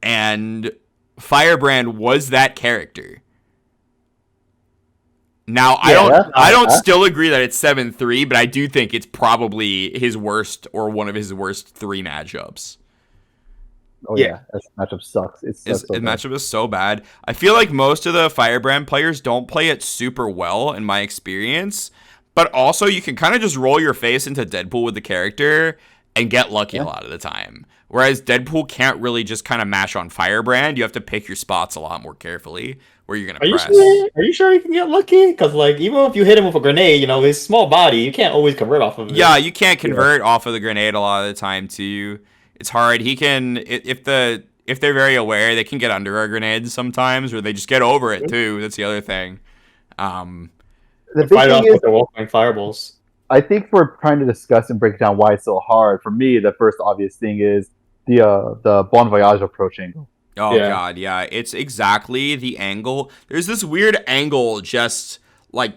and Firebrand was that character. Now I don't still agree that it's 7-3, but I do think it's probably his worst or one of his worst 3 matchups. Oh yeah, this matchup sucks. It's His so bad. matchup is so bad. I feel like most of the Firebrand players don't play it super well in my experience, but also you can kind of just roll your face into Deadpool with the character and get lucky a lot of the time. Whereas Deadpool can't really just kind of mash on Firebrand. You have to pick your spots a lot more carefully where you're going to press. Are you sure you can get lucky? Because like even if you hit him with a grenade, his small body, you can't always convert off of it. Yeah, you can't convert off of the grenade a lot of the time too. It's hard. He can if they're very aware, they can get under our grenades sometimes, or they just get over it too. That's the other thing. The big Fight off thing is, with the wolfing fireballs. I think for trying to discuss and break down why it's so hard, for me, the first obvious thing is the Bon Voyage approach angle. Oh Yeah. God, yeah. It's exactly the angle. There's this weird angle just like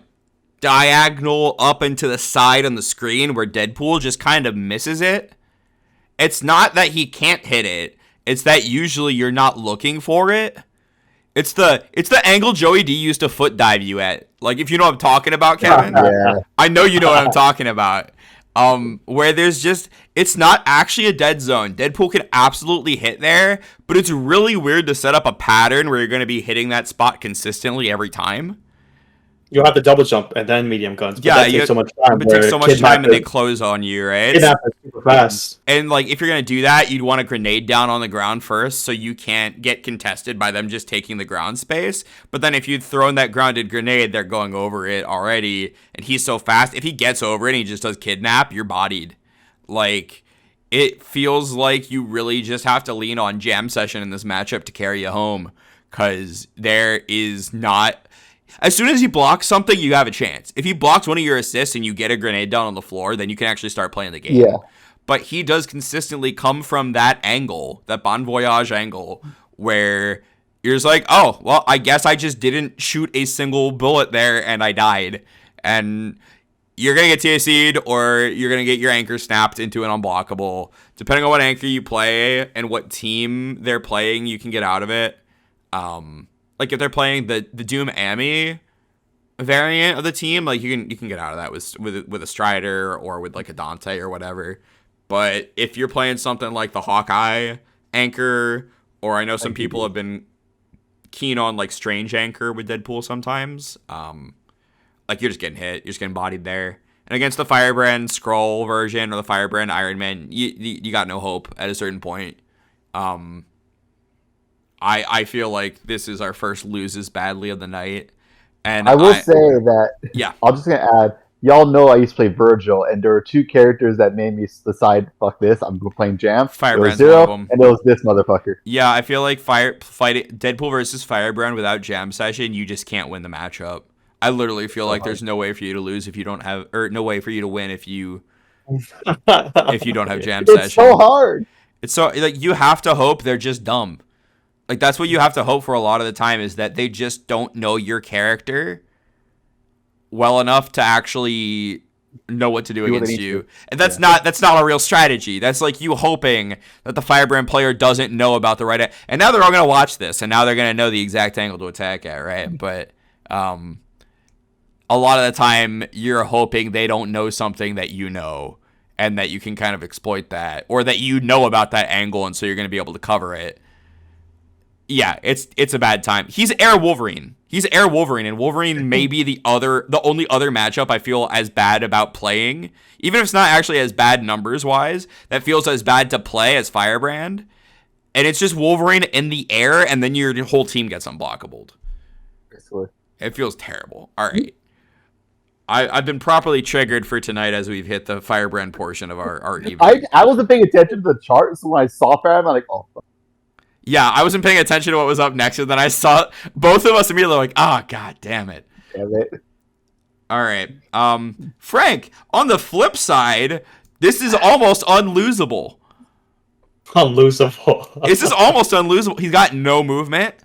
diagonal up and to the side on the screen where Deadpool just kind of misses it. It's not that he can't hit it. It's that usually you're not looking for it. It's the angle Joey D used to foot dive you at. Like, if you know what I'm talking about, Kevin. Yeah. I know you know what I'm talking about. Where there's just, it's not actually a dead zone. Deadpool can absolutely hit there, but it's really weird to set up a pattern where you're going to be hitting that spot consistently every time. You'll have to double jump and then medium guns. But Yeah, that takes so much time. it takes so much time and they close on you, right? Kidnap is super fast. And like, if you're gonna do that, you'd want a grenade down on the ground first, so you can't get contested by them just taking the ground space. But then if you'd thrown that grounded grenade, they're going over it already, and he's so fast. If he gets over it and he just does kidnap, you're bodied. Like, it feels like you really just have to lean on jam session in this matchup to carry you home, because there is not. As soon as he blocks something, you have a chance. If he blocks one of your assists and you get a grenade down on the floor, then you can actually start playing the game. Yeah. But he does consistently come from that angle, that Bon Voyage angle, where you're just like, oh, well, I guess I just didn't shoot a single bullet there and I died. And you're going to get TAC'd or you're going to get your anchor snapped into an unblockable. Depending on what anchor you play and what team they're playing, you can get out of it. Like if they're playing the Doom Ami variant of the team, like you can get out of that with a Strider or with like a Dante or whatever. But if you're playing something like the Hawkeye anchor, or I know some people have been keen on like Strange anchor with Deadpool sometimes, like you're just getting hit, you're just getting bodied there. And against the Firebrand Skrull version or the Firebrand Iron Man, you got no hope at a certain point. I feel like this is our first loses badly of the night. And I will say that, yeah, I'm just going to add, y'all know I used to play Virgil, and there were two characters that made me decide, fuck this, I'm playing Jam. Firebrand's Zero, one of them. and it was this motherfucker. Yeah, I feel like Deadpool versus Firebrand without Jam Session, you just can't win the matchup. I literally feel like there's no way for you to lose if you don't have, or no way for you to win if you don't have Jam Session. It's so hard. It's so, like, you have to hope they're just dumb. Like, that's what you have to hope for a lot of the time, is that they just don't know your character well enough to actually know what to do against you. And that's not a real strategy. That's like you hoping that the Firebrand player doesn't know about the right. And now they're all going to watch this, and now they're going to know the exact angle to attack at, right? But a lot of the time, you're hoping they don't know something that you know, and that you can kind of exploit that, or that you know about that angle, and so you're going to be able to cover it. Yeah, it's a bad time. He's Air Wolverine. And Wolverine may be the only other matchup I feel as bad about playing, even if it's not actually as bad numbers wise, that feels as bad to play as Firebrand. And it's just Wolverine in the air, and then your whole team gets unblockable. It feels terrible. All right. I've been properly triggered for tonight as we've hit the Firebrand portion of our evening. I wasn't paying attention to the chart, so when I saw Firebrand, I'm like, oh, fuck. Yeah, I wasn't paying attention to what was up next, and then I saw both of us immediately like, god damn it. Damn it. All right. Frank, on the flip side, this is almost unlosable. This is almost unlosable. He's got no movement.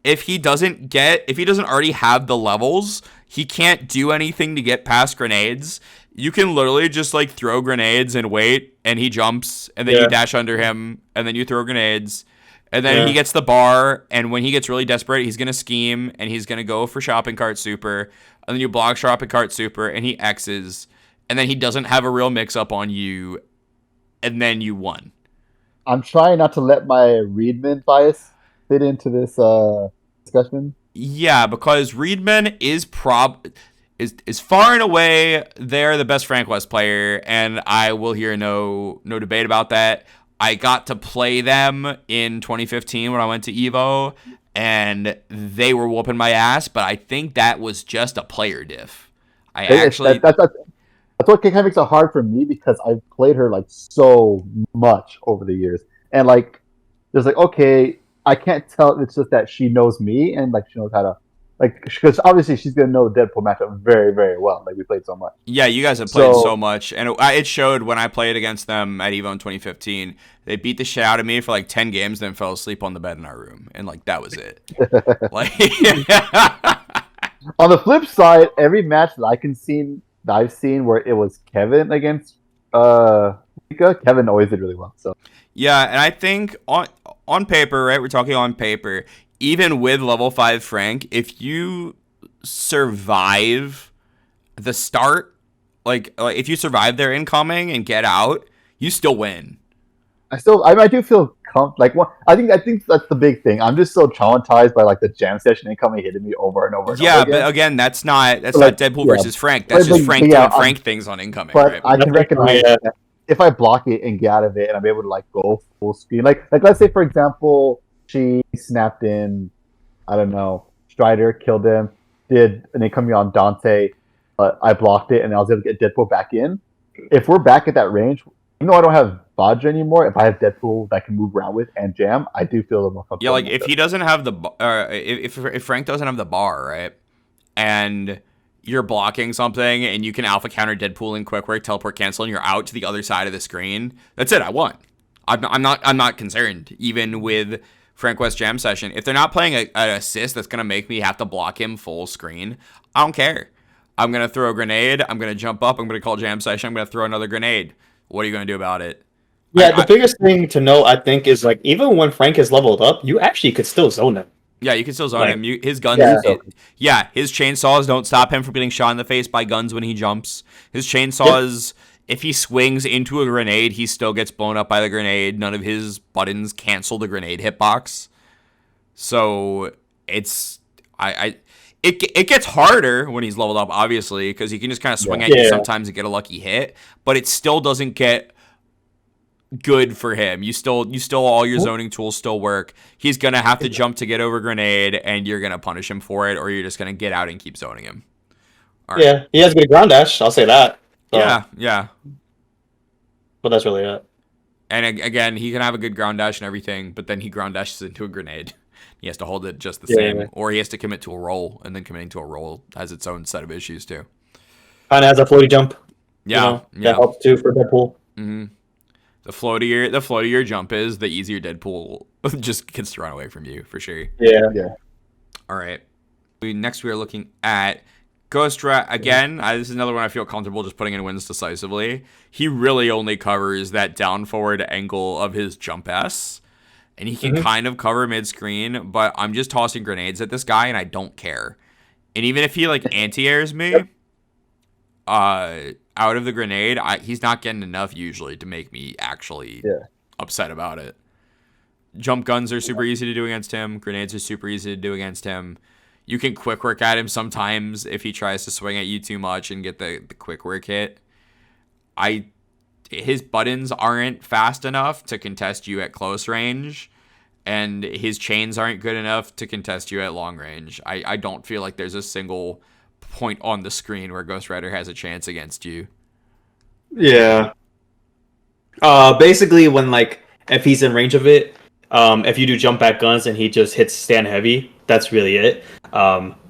If he doesn't already have the levels, he can't do anything to get past grenades. You can literally just like throw grenades and wait, and he jumps, and then you dash under him, and then you throw grenades. And then he gets the bar, and when he gets really desperate, he's going to scheme, and he's going to go for shopping cart super, and then you block shopping cart super, and he X's, and then he doesn't have a real mix-up on you, and then you won. I'm trying not to let my Reedman bias fit into this discussion. Yeah, because Reedman is far and away they're the best Frank West player, and I will hear no debate about that. I got to play them in 2015 when I went to EVO, and they were whooping my ass, but I think that was just a player diff. That's what kind of makes it hard for me, because I've played her like so much over the years, and like there's like, okay, I can't tell. It's just that she knows me, and like she knows how to, like, because obviously she's gonna know the Deadpool matchup very, very well. Like, we played so much. Yeah, you guys have played so much, and it showed when I played against them at EVO in 2015. They beat the shit out of me for like 10 games, then fell asleep on the bed in our room, and like that was it. Like, on the flip side, every match that I've seen where it was Kevin against Mika, Kevin always did really well. So yeah, and I think on paper, right? We're talking on paper. Even with level 5 Frank, if you survive the start like if you survive their incoming and get out, you still win. I do feel I think that's the big thing. I'm just so traumatized by like the jam session incoming hitting me over and over and over Yeah, again. but again, that's not Like, Deadpool yeah, versus Frank. That's just Frank doing Frank things on incoming, but right? I can recognize that if I block it and get out of it, and I'm able to like go full screen, like let's say for example, she snapped in, I don't know, Strider killed him, did an incoming on Dante, but I blocked it and I was able to get Deadpool back in. If we're back at that range, even though I don't have Bodge anymore, if I have Deadpool that I can move around with and jam, I do feel a little more Yeah, comfortable. like if he doesn't have the if Frank doesn't have the bar, right, and you're blocking something and you can alpha counter Deadpool in quick work, teleport cancel, and you're out to the other side of the screen. That's it. I won. I'm not concerned even with Frank West Jam Session. If they're not playing an assist that's gonna make me have to block him full screen, I don't care. I'm gonna throw a grenade. I'm gonna jump up. I'm gonna call Jam Session. I'm gonna throw another grenade. What are you gonna do about it? Yeah, the biggest thing to know, I think, is like even when Frank is leveled up, you actually could still zone him. Yeah, you can still zone him. His guns, his chainsaws don't stop him from getting shot in the face by guns when he jumps. His chainsaws, if he swings into a grenade, he still gets blown up by the grenade. None of his buttons cancel the grenade hitbox. So it gets harder when he's leveled up, obviously, because he can just kind of swing at you sometimes and get a lucky hit. But it still doesn't get good for him. You still all your zoning tools still work. He's gonna have to jump to get over grenade, and you're gonna punish him for it, or you're just gonna get out and keep zoning him. Right. Yeah, he has a good ground dash. I'll say that. So. Yeah. But that's really it. And again, he can have a good ground dash and everything, but then he ground dashes into a grenade. He has to hold it just the same, or he has to commit to a roll, and then committing to a roll has its own set of issues too. Kind of has a floaty jump. Yeah, that helps too for Deadpool. Mm-hmm. The floatier your jump is, the easier Deadpool just gets to run away from you, for sure. Yeah. All right. Next, we are looking at Ghost Rat. Again, this is another one I feel comfortable just putting in wins decisively. He really only covers that down forward angle of his jump S, and he can kind of cover mid-screen, but I'm just tossing grenades at this guy, and I don't care. And even if he, like, anti-airs me out of the grenade, he's not getting enough usually to make me actually upset about it. Jump guns are super easy to do against him. Grenades are super easy to do against him. You can quick work at him sometimes if he tries to swing at you too much and get the quick work hit. His buttons aren't fast enough to contest you at close range, and his chains aren't good enough to contest you at long range. I don't feel like there's a single point on the screen where Ghost Rider has a chance against you. Yeah. Basically, when if he's in range of it, if you do jump back guns and he just hits stand heavy, that's really it.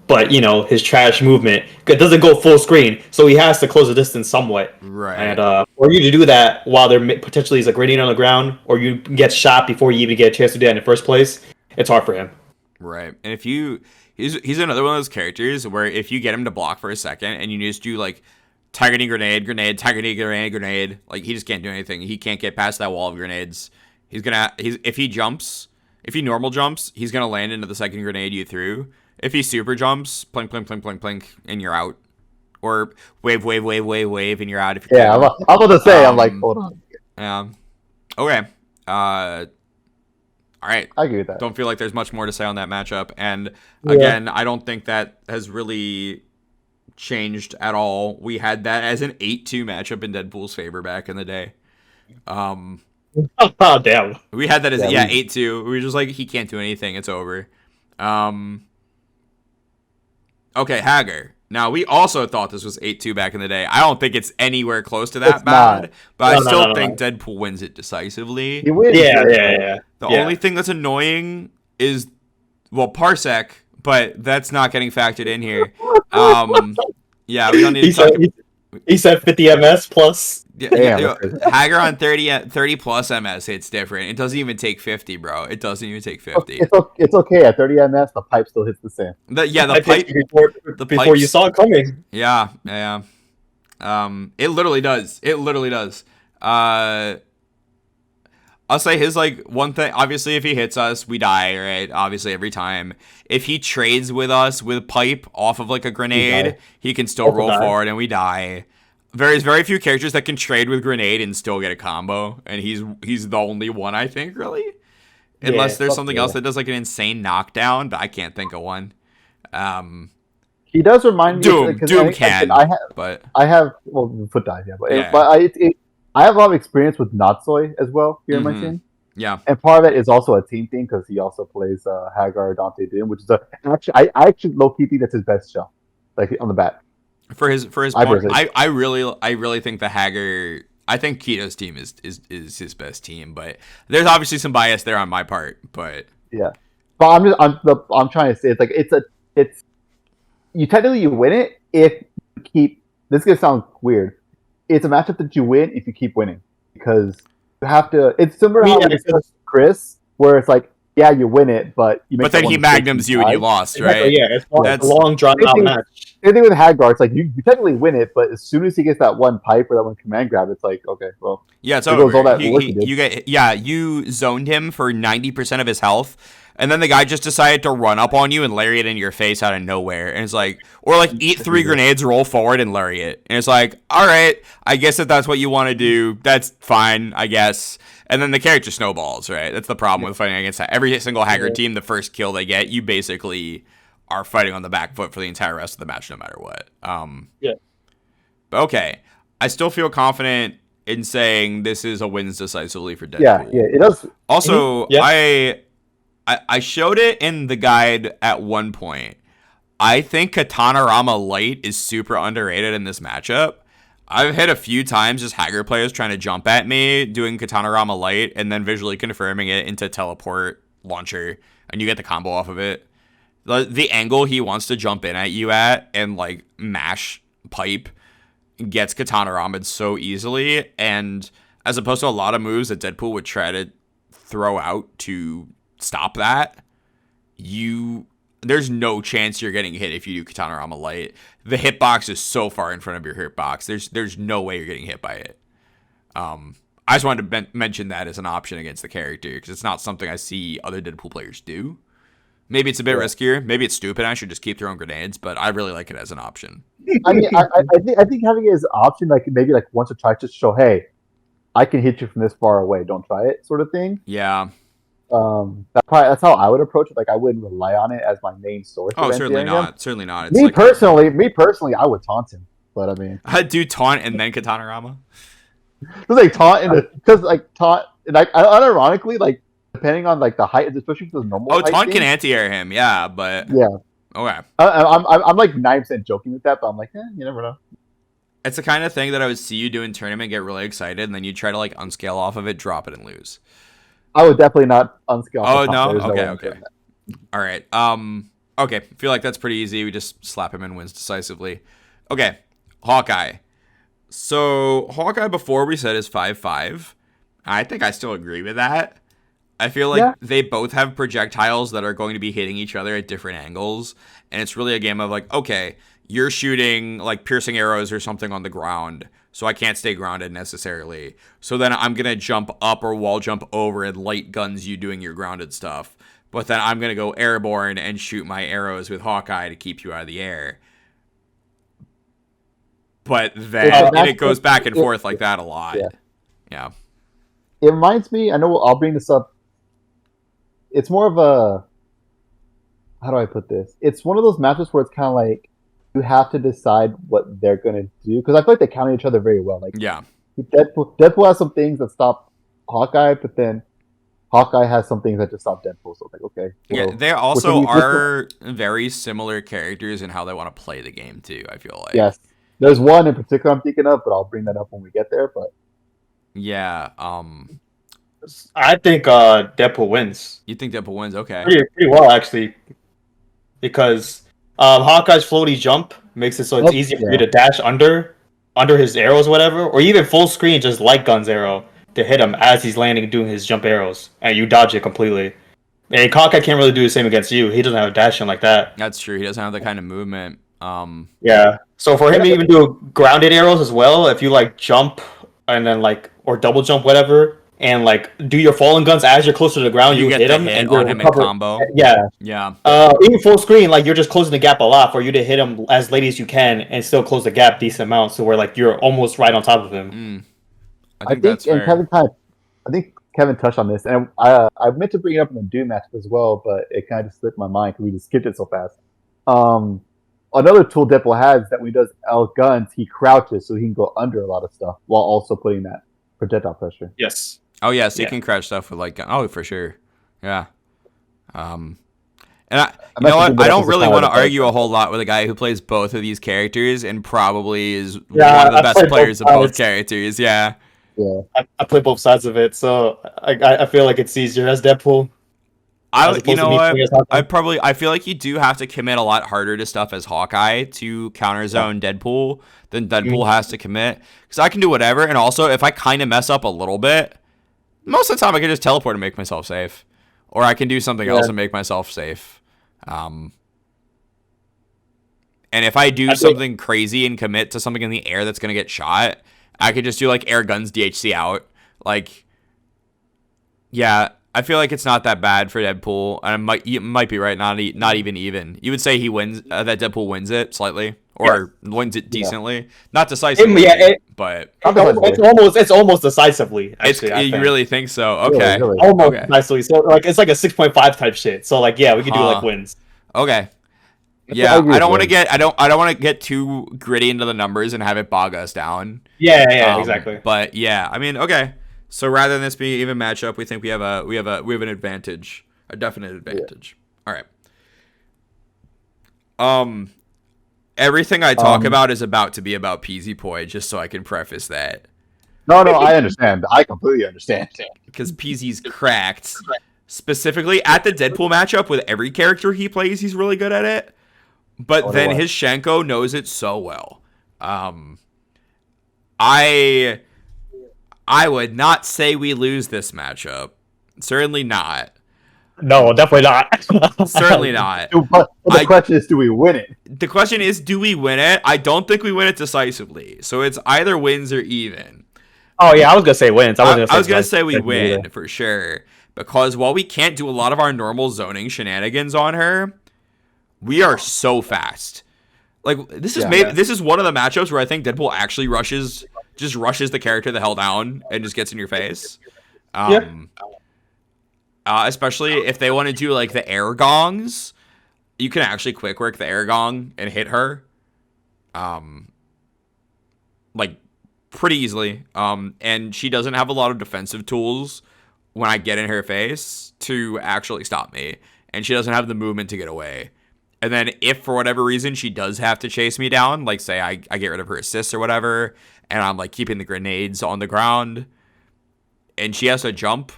But his trash movement, it doesn't go full screen, so he has to close the distance somewhat. Right. And for you to do that while there potentially is a grenade on the ground, or you get shot before you even get a chance to do that in the first place, it's hard for him. Right. And if he's another one of those characters where if you get him to block for a second and you just do targeting grenade, grenade, he just can't do anything. He can't get past that wall of grenades. If he normal jumps, he's gonna land into the second grenade you threw. If he super jumps, plink, plink, plink, plink, plink, and you're out. Or wave, and you're out. If you I'm about to say, hold on. Yeah. Okay. All right. I agree with that. Don't feel like there's much more to say on that matchup. And again, I don't think that has really changed at all. We had that as an 8-2 matchup in Deadpool's favor back in the day. Oh, damn. We had that as 8-2. We were just like, he can't do anything. It's over. Okay, Hager. Now, we also thought this was 8-2 back in the day. I don't think it's anywhere close to that bad, but I still think Deadpool wins it decisively. He wins. Yeah. The only thing that's annoying is, Parsec, but that's not getting factored in here. Yeah, we don't need to talk. He said 50 MS plus. Yeah, Hager on 30 plus MS hits different. It doesn't even take 50, bro. It doesn't even take 50. It's okay. At 30 MS, the pipe still hits the same. The pipe before you saw it coming. Yeah. It literally does. I'll say his one thing. Obviously, if he hits us, we die. Right? Obviously, every time. If he trades with us with pipe off of a grenade, he can still roll forward and we die. very few characters that can trade with grenade and still get a combo, and he's the only one, I think, really. Unless there's something else that does like an insane knockdown, but I can't think of one. He does remind me. Doom can, but I have foot dive, but Yeah. I have a lot of experience with Natsoi as well here in my team. Yeah, and part of it is also a team thing because he also plays Hagar Dante Doom, which is I actually low key think that's his best shell, like on the bat. For his point, I really think the Hagar. I think Keto's team is his best team, but there's obviously some bias there on my part. But yeah, but I'm trying to say it's you technically win it if you keep. This is gonna sound weird. It's a matchup that you win if you keep winning because you have to. It's similar to how we discussed Chris, where it's like, yeah, you win it, but you make. But then he magnums you and you lost, right? Yeah, it's a long drawn out match. Same thing with Hagar. It's like you technically win it, but as soon as he gets that one pipe or that one command grab, it's like, okay, well, yeah, it's over. You zoned him for 90% of his health, and then the guy just decided to run up on you and lariat in your face out of nowhere, and it's like, or like eat 3 grenades, roll forward, and lariat, and it's like, all right, I guess if that's what you want to do, that's fine, I guess. And then the character snowballs, right? That's the problem with fighting against every single Hagar team. The first kill they get, you basically are fighting on the back foot for the entire rest of the match, no matter what. But okay, I still feel confident in saying this is a wins decisively for Deadpool. Yeah, it does. Also, I showed it in the guide at one point. I think Katana Rama Light is super underrated in this matchup. I've hit a few times just Hagar players trying to jump at me, doing Katana Rama Light, and then visually confirming it into teleport launcher, and you get the combo off of it. The angle he wants to jump in at you at and like mash pipe gets Katana Rama'd so easily, and as opposed to a lot of moves that Deadpool would try to throw out to stop that, there's no chance you're getting hit if you do Katana Rama Light. The hitbox is so far in front of your hitbox. There's no way you're getting hit by it. I just wanted to mention that as an option against the character because it's not something I see other Deadpool players do. Maybe it's a bit riskier. Maybe it's stupid. I should just keep throwing grenades, but I really like it as an option. I mean, I think having it as an option, like maybe like once or twice, just show, hey, I can hit you from this far away. Don't try it, sort of thing. Yeah. That's how I would approach it. Like I wouldn't rely on it as my main source. Oh, certainly not. Certainly not. It's me personally, I would taunt him. But I mean, I'd do taunt and then Katana Rama. It's like taunt because like taunt, and like unironically, like depending on like the height, especially for the normal. Oh, taunt can anti-air him, yeah, but yeah. Okay. I'm like 9% joking with that, but I'm like, you never know. It's the kind of thing that I would see you do in tournament, get really excited, and then you try to like unscale off of it, drop it, and lose. I would definitely not unscale. Oh no. Okay. All right. Okay. I feel like that's pretty easy. We just slap him and wins decisively. Okay. Hawkeye. So Hawkeye before we said is 5-5. I think I still agree with that. I feel like they both have projectiles that are going to be hitting each other at different angles. And it's really a game of like, okay, you're shooting like piercing arrows or something on the ground. So I can't stay grounded necessarily. So then I'm going to jump up or wall jump over and light guns you doing your grounded stuff. But then I'm going to go airborne and shoot my arrows with Hawkeye to keep you out of the air. But then it goes back and forth like that a lot. Yeah. It reminds me, I know I'll bring this up. It's more of a, how do I put this? It's one of those matches where it's kind of like, you have to decide what they're going to do. Because I feel like they counter each other very well. Like, Deadpool has some things that stop Hawkeye, but then Hawkeye has some things that just stop Deadpool. So it's like, okay. Well, they also are very similar characters in how they want to play the game, too, I feel like. Yes. There's one in particular I'm thinking of, but I'll bring that up when we get there. But yeah. I think Deadpool wins. You think Deadpool wins? Okay. Pretty well, actually. Because Hawkeye's floaty jump makes it so it's easy for you to dash under his arrows, whatever, or even full screen, just light guns arrow to hit him as he's landing doing his jump arrows, and you dodge it completely. And Hawkeye can't really do the same against you. He doesn't have a dash in like that. That's true. He doesn't have that kind of movement. Yeah. So for him to even do grounded arrows as well, if you like jump and then like or double jump, whatever, and like do your falling guns as you're closer to the ground. You get hit the him hit and on you him in recover. combo. Yeah. Yeah. Even full screen, like you're just closing the gap a lot for you to hit him as late as you can and still close the gap decent amount, so where like you're almost right on top of him. I think that's and fair. I think Kevin touched on this, and I meant to bring it up in the Doom match as well, but it kind of just slipped my mind because we just skipped it so fast. Another tool Deadpool has that when he does L guns, he crouches so he can go under a lot of stuff while also putting that projectile pressure. Yes. Oh yeah, so you can crouch stuff with like for sure. Yeah. And you know what? I don't really want to argue a whole lot with a guy who plays both of these characters and probably is one of the best players of both characters. Yeah. Yeah. I play both sides of it, so I feel like it's easier as Deadpool. You know what? I feel like you do have to commit a lot harder to stuff as Hawkeye to counter zone Deadpool than Deadpool has to commit. Because I can do whatever, and also if I kind of mess up a little bit, most of the time I can just teleport and make myself safe, or I can do something else and make myself safe. And if I do something crazy and commit to something in the air that's gonna get shot, I could just do like air guns DHC out. Like, yeah. I feel like it's not that bad for Deadpool, and you might be right. Not even. You would say he wins. That Deadpool wins it slightly, or wins it decently, not decisively. But it's almost decisively. Actually, you really think so? Okay, really. Almost decisively. So like it's like a 6.5 type shit. So like we could do like wins. Okay. Yeah, I don't want to get too gritty into the numbers and have it bog us down. Yeah, exactly. But yeah, I mean, okay. So rather than this being an even matchup, we think we have an advantage, a definite advantage. Yeah. All right. Everything I talk about is about to be about Peasy Poi, just so I can preface that. No, I understand. I completely understand. Because Peasy's cracked. Specifically at the Deadpool matchup with every character he plays, he's really good at it. But then his Shenko knows it so well. I would not say we lose this matchup. Certainly not. No, definitely not. Certainly not. But the question is, do we win it? The question is, do we win it? I don't think we win it decisively. So it's either wins or even. Oh, yeah, I was going to say wins. I was going to say we win for sure. Because while we can't do a lot of our normal zoning shenanigans on her, we are so fast. Like, this is one of the matchups where I think Deadpool actually rushes the character the hell down and just gets in your face. Especially if they want to do like the air gongs, you can actually quick work the air gong and hit her, like pretty easily. And she doesn't have a lot of defensive tools when I get in her face to actually stop me, and she doesn't have the movement to get away. And then if for whatever reason she does have to chase me down, like say I get rid of her assists or whatever, and I'm like keeping the grenades on the ground, and she has to jump,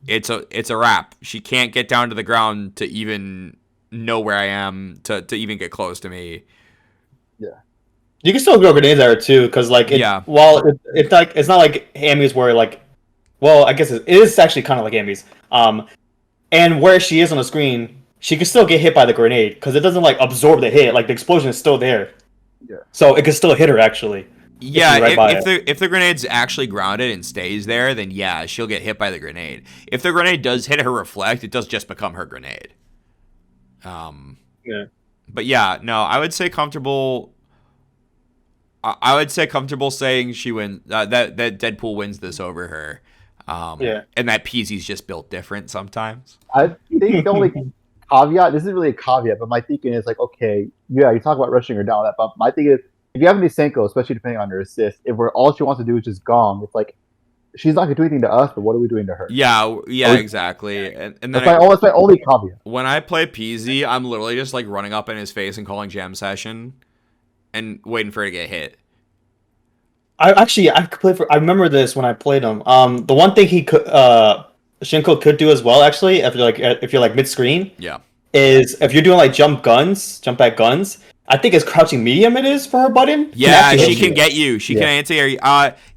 it's a wrap. She can't get down to the ground to even know where I am to even get close to me. Yeah, you can still throw grenades at her too, because like it's like it's not like Amy's where like, well, I guess it is actually kind of like Amy's. And where she is on the screen, she can still get hit by the grenade because it doesn't like absorb the hit. Like the explosion is still there. Yeah. So it can still hit her actually. Yeah, if the grenade's actually grounded and stays there, then yeah, she'll get hit by the grenade. If the grenade does hit her reflect, it does just become her grenade. Yeah. But yeah, no, I would say comfortable. I would say comfortable saying she wins. That Deadpool wins this over her. And that Peasy's just built different sometimes. I think the only caveat, this isn't really a caveat, but my thinking is like, okay, yeah, you talk about rushing her down that bump. My thing is, if you have any Senko, especially depending on her assist, if all she wants to do is just gong, it's like, she's not going to do anything to us, but what are we doing to her? Yeah, exactly. And then that's my only caveat. When I play Peasy, I'm literally just like running up in his face and calling jam session and waiting for her to get hit. I remember this when I played him. The one thing he could, Shinko could do as well, actually, if you're like mid screen, is if you're doing like jump back guns. I think it's crouching medium. It is for her button. Yeah, she can get you. She can anti-air you.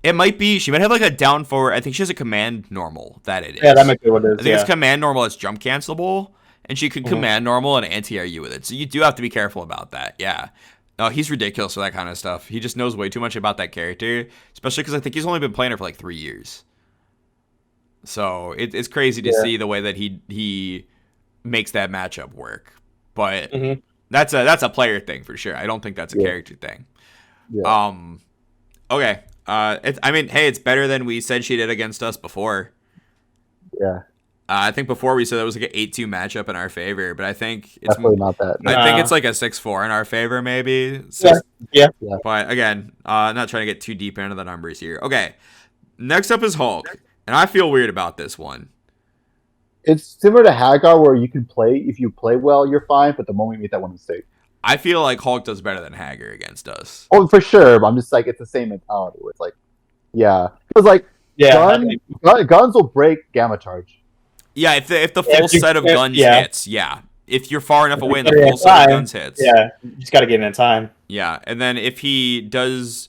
It might be. She might have like a down forward. I think she has a command normal that it is. Yeah, that might be what it is. I think it's command normal. It's jump cancelable, and she could command normal and anti-air you with it. So you do have to be careful about that. Yeah. No, he's ridiculous for that kind of stuff. He just knows way too much about that character, especially because I think he's only been playing her for like 3 years. So it's crazy to see the way that he makes that matchup work. But that's a player thing for sure. I don't think that's a character thing. Yeah. Okay. Hey, it's better than we said she did against us before. Yeah. I think before we said that was like an 8-2 matchup in our favor, but I think it's Definitely not that. I think it's like a 6-4 in our favor, maybe. Yeah. But again, not trying to get too deep into the numbers here. Okay. Next up is Hulk, and I feel weird about this one. It's similar to Hagar, where you can play if you play well, you're fine. But the moment you make that one mistake, I feel like Hulk does better than Hagar against us. oh for sure. But I'm just like it's the same mentality. Where it's like, yeah, because like guns will break gamma charge. Yeah, if the full set of guns hits, yeah. If you're far enough away and the full set of guns hits. Yeah, you just gotta get in time. Yeah, and then if he does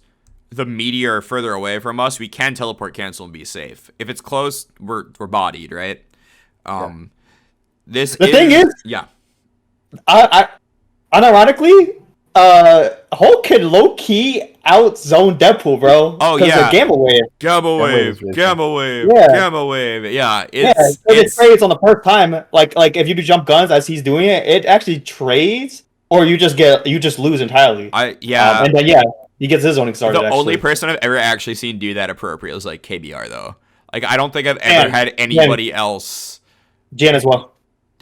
the meteor further away from us, we can teleport cancel and be safe. If it's close, we're bodied, right? The thing is, yeah. I unironically, Hulk can low key outzone Deadpool, bro. Oh yeah, Gamma wave. Gamma wave. Yeah, it trades on the first time. Like if you do jump guns as he's doing it, it actually trades, or you just lose entirely. And then he gets his zoning started. The only person I've ever actually seen do that appropriate was like KBR though. Like I don't think I've ever had anybody else. Jan as well.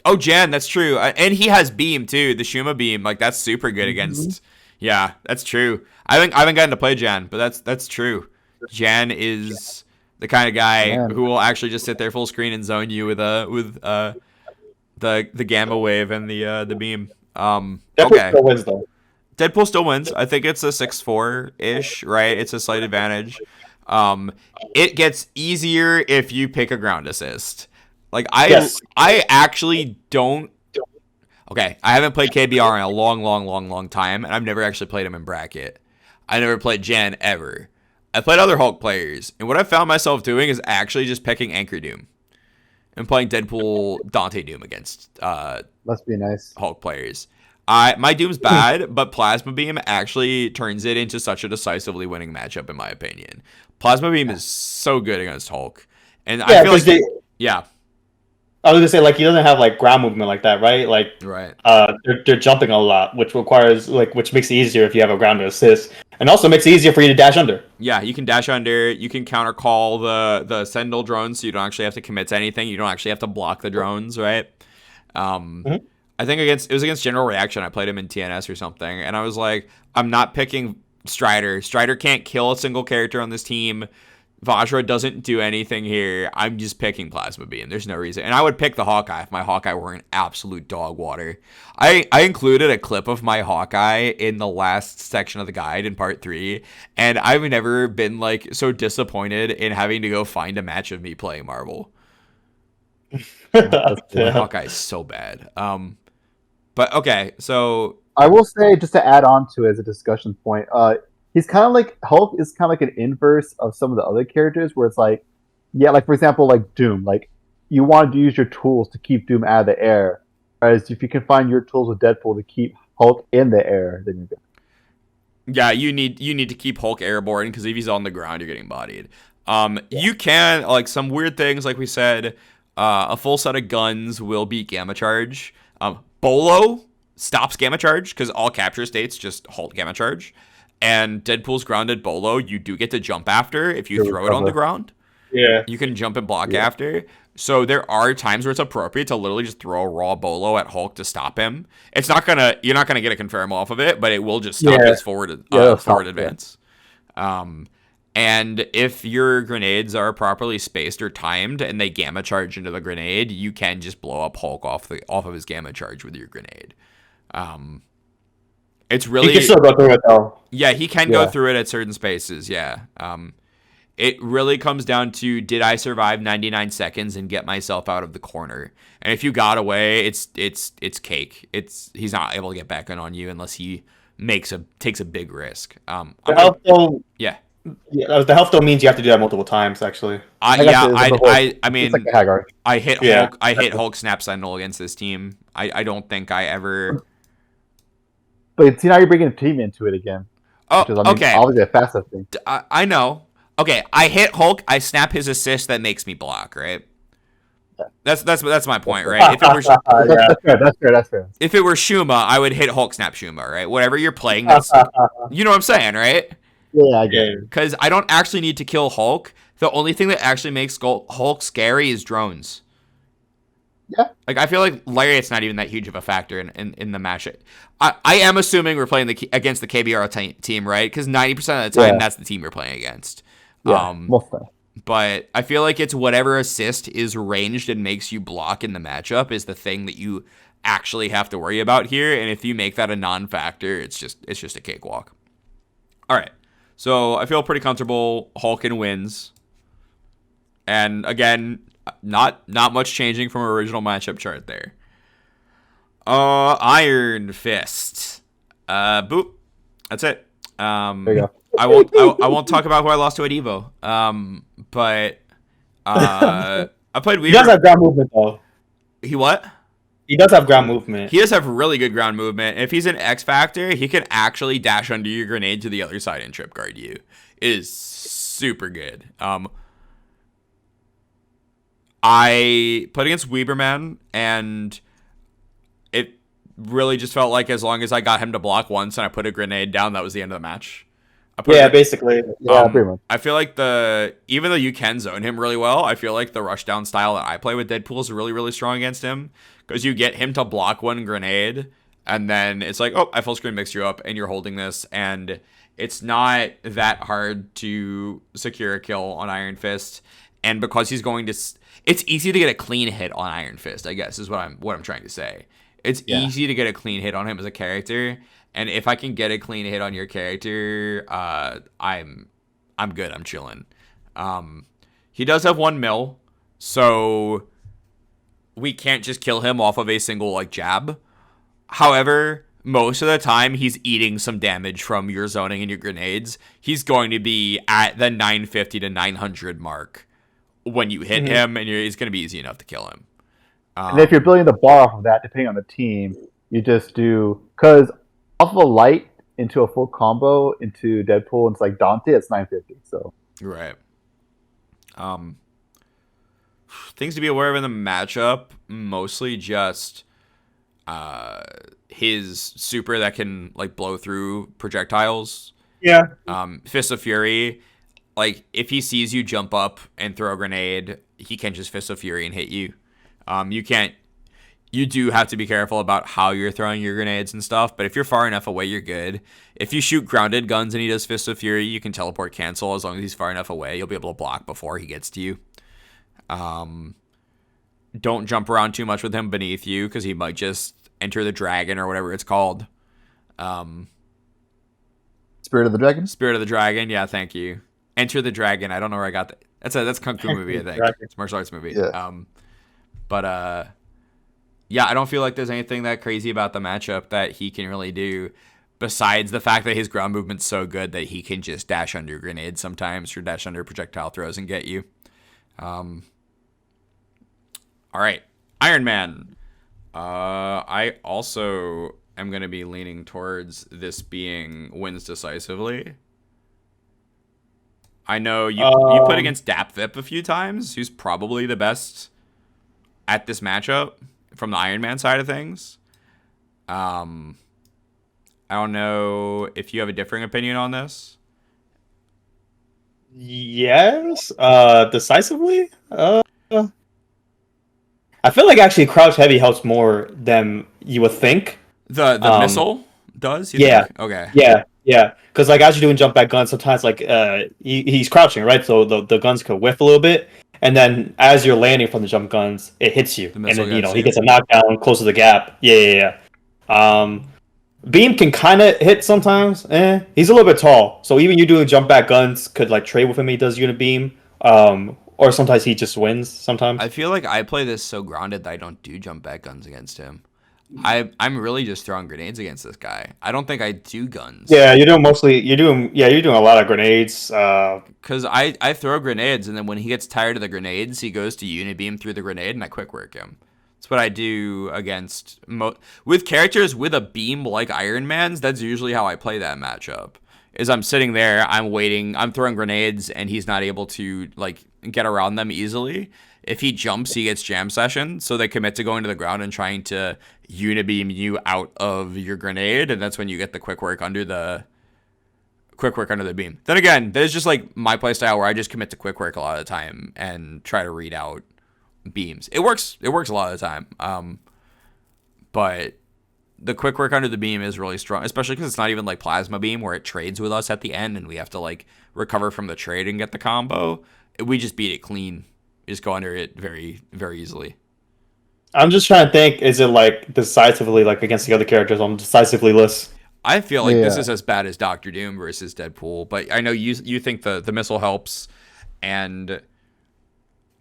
Oh, Jan, that's true. And he has beam too, the Shuma beam. Like that's super good against. Yeah, that's true. I haven't gotten to play Jan, but that's true. Jan is the kind of guy who will actually just sit there full screen and zone you with the gamma wave and the beam. Deadpool still wins though. Deadpool still wins. I think it's a 6-4 ish, right? It's a slight advantage. It gets easier if you pick a ground assist. Like I actually don't. Okay, I haven't played KBR in a long time, and I've never actually played him in bracket. I never played Jan ever. I played other Hulk players, and what I found myself doing is actually just picking Anchor Doom and playing Deadpool Dante Doom against must be nice Hulk players. My Doom's bad, but Plasma Beam actually turns it into such a decisively winning matchup, in my opinion. Plasma Beam is so good against Hulk, and I feel like I was gonna say, like, he doesn't have like ground movement like that, right? Like, right. They're jumping a lot, which makes it easier if you have a ground to assist, and also makes it easier for you to dash under. Yeah, you can dash under. You can counter call the Sentinel drones, so you don't actually have to commit to anything. You don't actually have to block the drones, right? I think it was against General Reaction. I played him in TNS or something, and I was like, I'm not picking Strider. Strider can't kill a single character on this team. Vajra doesn't do anything here. I'm just picking Plasma Beam. There's no reason. And I would pick the Hawkeye if my Hawkeye were an absolute dog water. I included a clip of my Hawkeye in the last section of the guide in part 3, and I've never been like so disappointed in having to go find a match of me playing Marvel. My Hawkeye is so bad. But okay, so I will say, just to add on to it as a discussion point, he's kind of like Hulk is kind of like an inverse of some of the other characters, where it's like, yeah, like for example, like Doom, like you want to use your tools to keep Doom out of the air, whereas if you can find your tools with Deadpool to keep Hulk in the air, then you're good. Yeah, you need to keep Hulk airborne, because if he's on the ground, you're getting bodied. You can, like, some weird things, like we said, a full set of guns will beat Gamma Charge. Bolo stops Gamma Charge, because all capture states just halt Gamma Charge. And Deadpool's grounded Bolo, you do get to jump after if you throw it on the ground. Yeah. You can jump and block after. So there are times where it's appropriate to literally just throw a raw Bolo at Hulk to stop him. You're not gonna get a confirm off of it, but it will just stop his forward advance. And if your grenades are properly spaced or timed and they gamma charge into the grenade, you can just blow up Hulk off of his gamma charge with your grenade. It's really, he can still go through it though. Yeah, he can go through it at certain spaces. Yeah. It really comes down to, did I survive 99 seconds and get myself out of the corner? And if you got away, it's cake. He's not able to get back in on you unless he takes a big risk. The health though means you have to do that multiple times. Actually, I mean, like Hagar. I hit Hulk. I hit Hulk Snap Sentinel against this team. I don't think I ever. But see, now you're bringing a team into it again. Oh, which is, okay. Obviously a facet thing. I know. okay, I hit Hulk, I snap his assist that makes me block, right? That's my point, right? If it were That's fair. if it were Shuma, I would hit Hulk snap Shuma, right? Whatever you're playing, that's you know what I'm saying, right? Yeah, I get it. Because I don't actually need to kill Hulk. The only thing that actually makes Hulk scary is drones. Yeah. Like, I feel like Lariat's not even that huge of a factor in the match. I am assuming we're playing against the KBR team, right? Because 90% of the time, that's the team you're playing against. Yeah, mostly. But I feel like it's whatever assist is ranged and makes you block in the matchup is the thing that you actually have to worry about here. And if you make that a non-factor, it's just a cakewalk. All right. So I feel pretty comfortable. Hulkin wins. And again, not much changing from original matchup chart there. Iron Fist. Boop. That's it. There you go. I won't talk about who I lost to at Evo. But I played Weaver. He does have ground movement though. He what? He does have ground movement. He does have really good ground movement. If he's an X Factor, he can actually dash under your grenade to the other side and trip guard you. It is super good. I played against Weberman, and it really just felt like as long as I got him to block once and I put a grenade down, that was the end of the match. Basically. Yeah, pretty much. I feel like even though you can zone him really well, I feel like the rushdown style that I play with Deadpool is really, really strong against him because you get him to block one grenade, and then it's like, oh, I full screen mixed you up, and you're holding this, and it's not that hard to secure a kill on Iron Fist, and because he's going to, it's easy to get a clean hit on Iron Fist, I guess is what I'm trying to say. It's easy to get a clean hit on him as a character. And if I can get a clean hit on your character, I'm good. I'm chilling. He does have 1 mil, so we can't just kill him off of a single like jab. However, most of the time he's eating some damage from your zoning and your grenades. He's going to be at the 950 to 900 mark when you hit him, and it's going to be easy enough to kill him. And if you're building the bar off of that, depending on the team, you just do because off of a light into a full combo into Deadpool and it's like Dante, it's 950. So right. Things to be aware of in the matchup, mostly just his super that can like blow through projectiles. Yeah. Fist of Fury, like if he sees you jump up and throw a grenade, he can just Fist of Fury and hit you. You do have to be careful about how you're throwing your grenades and stuff, but if you're far enough away, you're good. If you shoot grounded guns and he does Fist of Fury, you can teleport cancel as long as he's far enough away. You'll be able to block before he gets to you. Don't jump around too much with him beneath you because he might just enter the dragon or whatever it's called. Spirit of the Dragon? Spirit of the Dragon, yeah, thank you. Enter the Dragon, I don't know where I got that. That's a Kung Fu movie, I think. It's a martial arts movie. Yeah. Yeah, I don't feel like there's anything that crazy about the matchup that he can really do besides the fact that his ground movement's so good that he can just dash under grenades sometimes or dash under projectile throws and get you. All right, Iron Man. I also am going to be leaning towards this being wins decisively. I know you put against DapVip a few times, who's probably the best at this matchup from the Iron Man side of things. I don't know if you have a differing opinion on this. Yes. Decisively? I feel like actually crouch heavy helps more than you would think. The missile does? Yeah. Think? Okay. Yeah. Because like as you're doing jump back guns, sometimes like he's crouching, right? So the guns could whiff a little bit. And then as you're landing from the jump guns, it hits you. And then, he gets a knockdown close to the gap. Yeah. Beam can kind of hit sometimes. He's a little bit tall. So even you doing jump back guns could like trade with him. He does unit beam. Or sometimes he just wins sometimes. I feel like I play this so grounded that I don't do jump back guns against him. I'm really just throwing grenades against this guy. I don't think I do guns. Yeah, you're doing a lot of grenades. Because I throw grenades, and then when he gets tired of the grenades, he goes to unit beam through the grenade, and I quick work him. That's what I do against with characters with a beam like Iron Man's. That's usually how I play that matchup. is I'm sitting there, I'm waiting, I'm throwing grenades, and he's not able to like get around them easily. If he jumps, he gets jam session, so they commit to going to the ground and trying to unibeam you out of your grenade, and that's when you get the quick work under the beam. Then again, there's just like my playstyle where I just commit to quick work a lot of the time and try to read out beams. It works a lot of the time. But the quick work under the beam is really strong, especially because it's not even like plasma beam where it trades with us at the end and we have to like recover from the trade and get the combo. We just beat it clean. We just go under it very, very easily. I'm just trying to think, is it like decisively like against the other characters on decisively list? I feel like this is as bad as Doctor Doom versus Deadpool, but I know you think the missile helps, and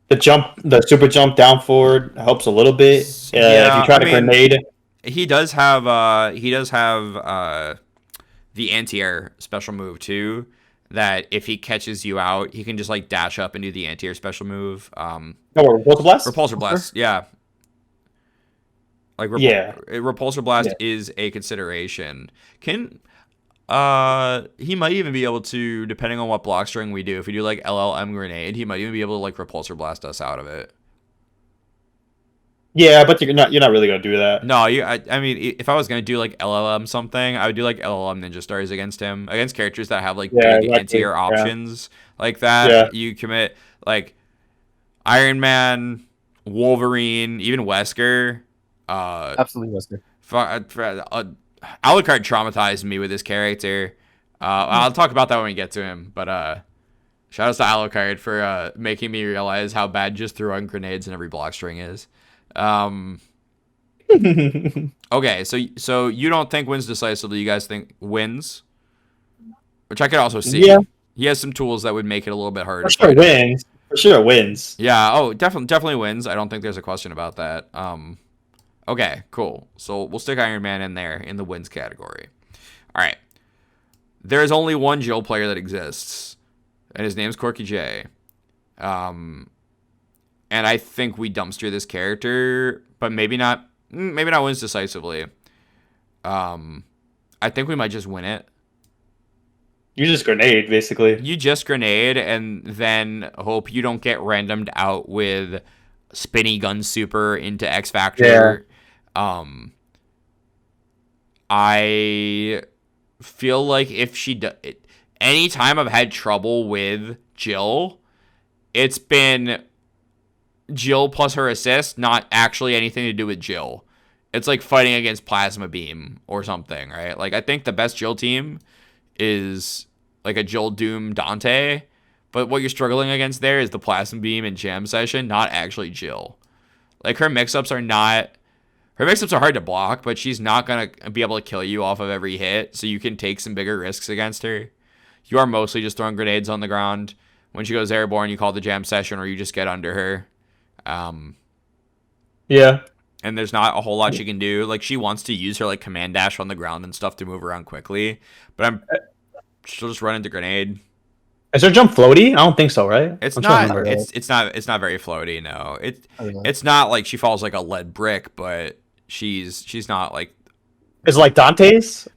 the super jump down forward helps a little bit. If you try to grenade, he does have the anti-air special move too. That if he catches you out, he can just like dash up and do the anti-air special move. Repulsor Blast. Repulsor Blast, yeah. Like Repulsor Blast is a consideration. He might even be able to, depending on what block string we do. If we do like LLM grenade, he might even be able to like Repulsor Blast us out of it. Yeah, but you're not really gonna do that. No, I mean, if I was gonna do like LLM something, I would do like LLM Ninja Stars against him, against characters that have like big anti-air options like that. Yeah. You commit like Iron Man, Wolverine, even Wesker. Absolutely, Wesker. Alucard traumatized me with this character. I'll talk about that when we get to him. But shout out to Alucard for making me realize how bad just throwing grenades in every block string is. Okay, so you don't think wins decisively. You guys think wins, which I could also see. Yeah, he has some tools that would make it a little bit harder. For sure wins. Yeah. Oh, definitely wins. I don't think there's a question about that. Okay, cool. So we'll stick Iron Man in there in the wins category. All right. There's only one Jill player that exists, and his name's Corky J. And I think we dumpster this character, but maybe not wins decisively. I think we might just win it. You just grenade, basically. You just grenade, and then hope you don't get randomed out with Spinny Gun Super into X Factor. Yeah. I feel like if she anytime I've had trouble with Jill, it's been Jill plus her assist, not actually anything to do with Jill. It's like fighting against Plasma Beam or something, right? Like, I think the best Jill team is like a Jill Doom Dante, but what you're struggling against there is the Plasma Beam and Jam Session, not actually Jill. Like, her mix-ups are hard to block, but she's not going to be able to kill you off of every hit, so you can take some bigger risks against her. You are mostly just throwing grenades on the ground. When she goes airborne, you call the Jam Session, or you just get under her. Yeah. And there's not a whole lot she can do. Like, she wants to use her like command dash on the ground and stuff to move around quickly, but she'll just run into grenade. Is her jump floaty? I don't think so, right? It's not very floaty. No, it's not like she falls like a lead brick, but she's not like. Is it like Dante's?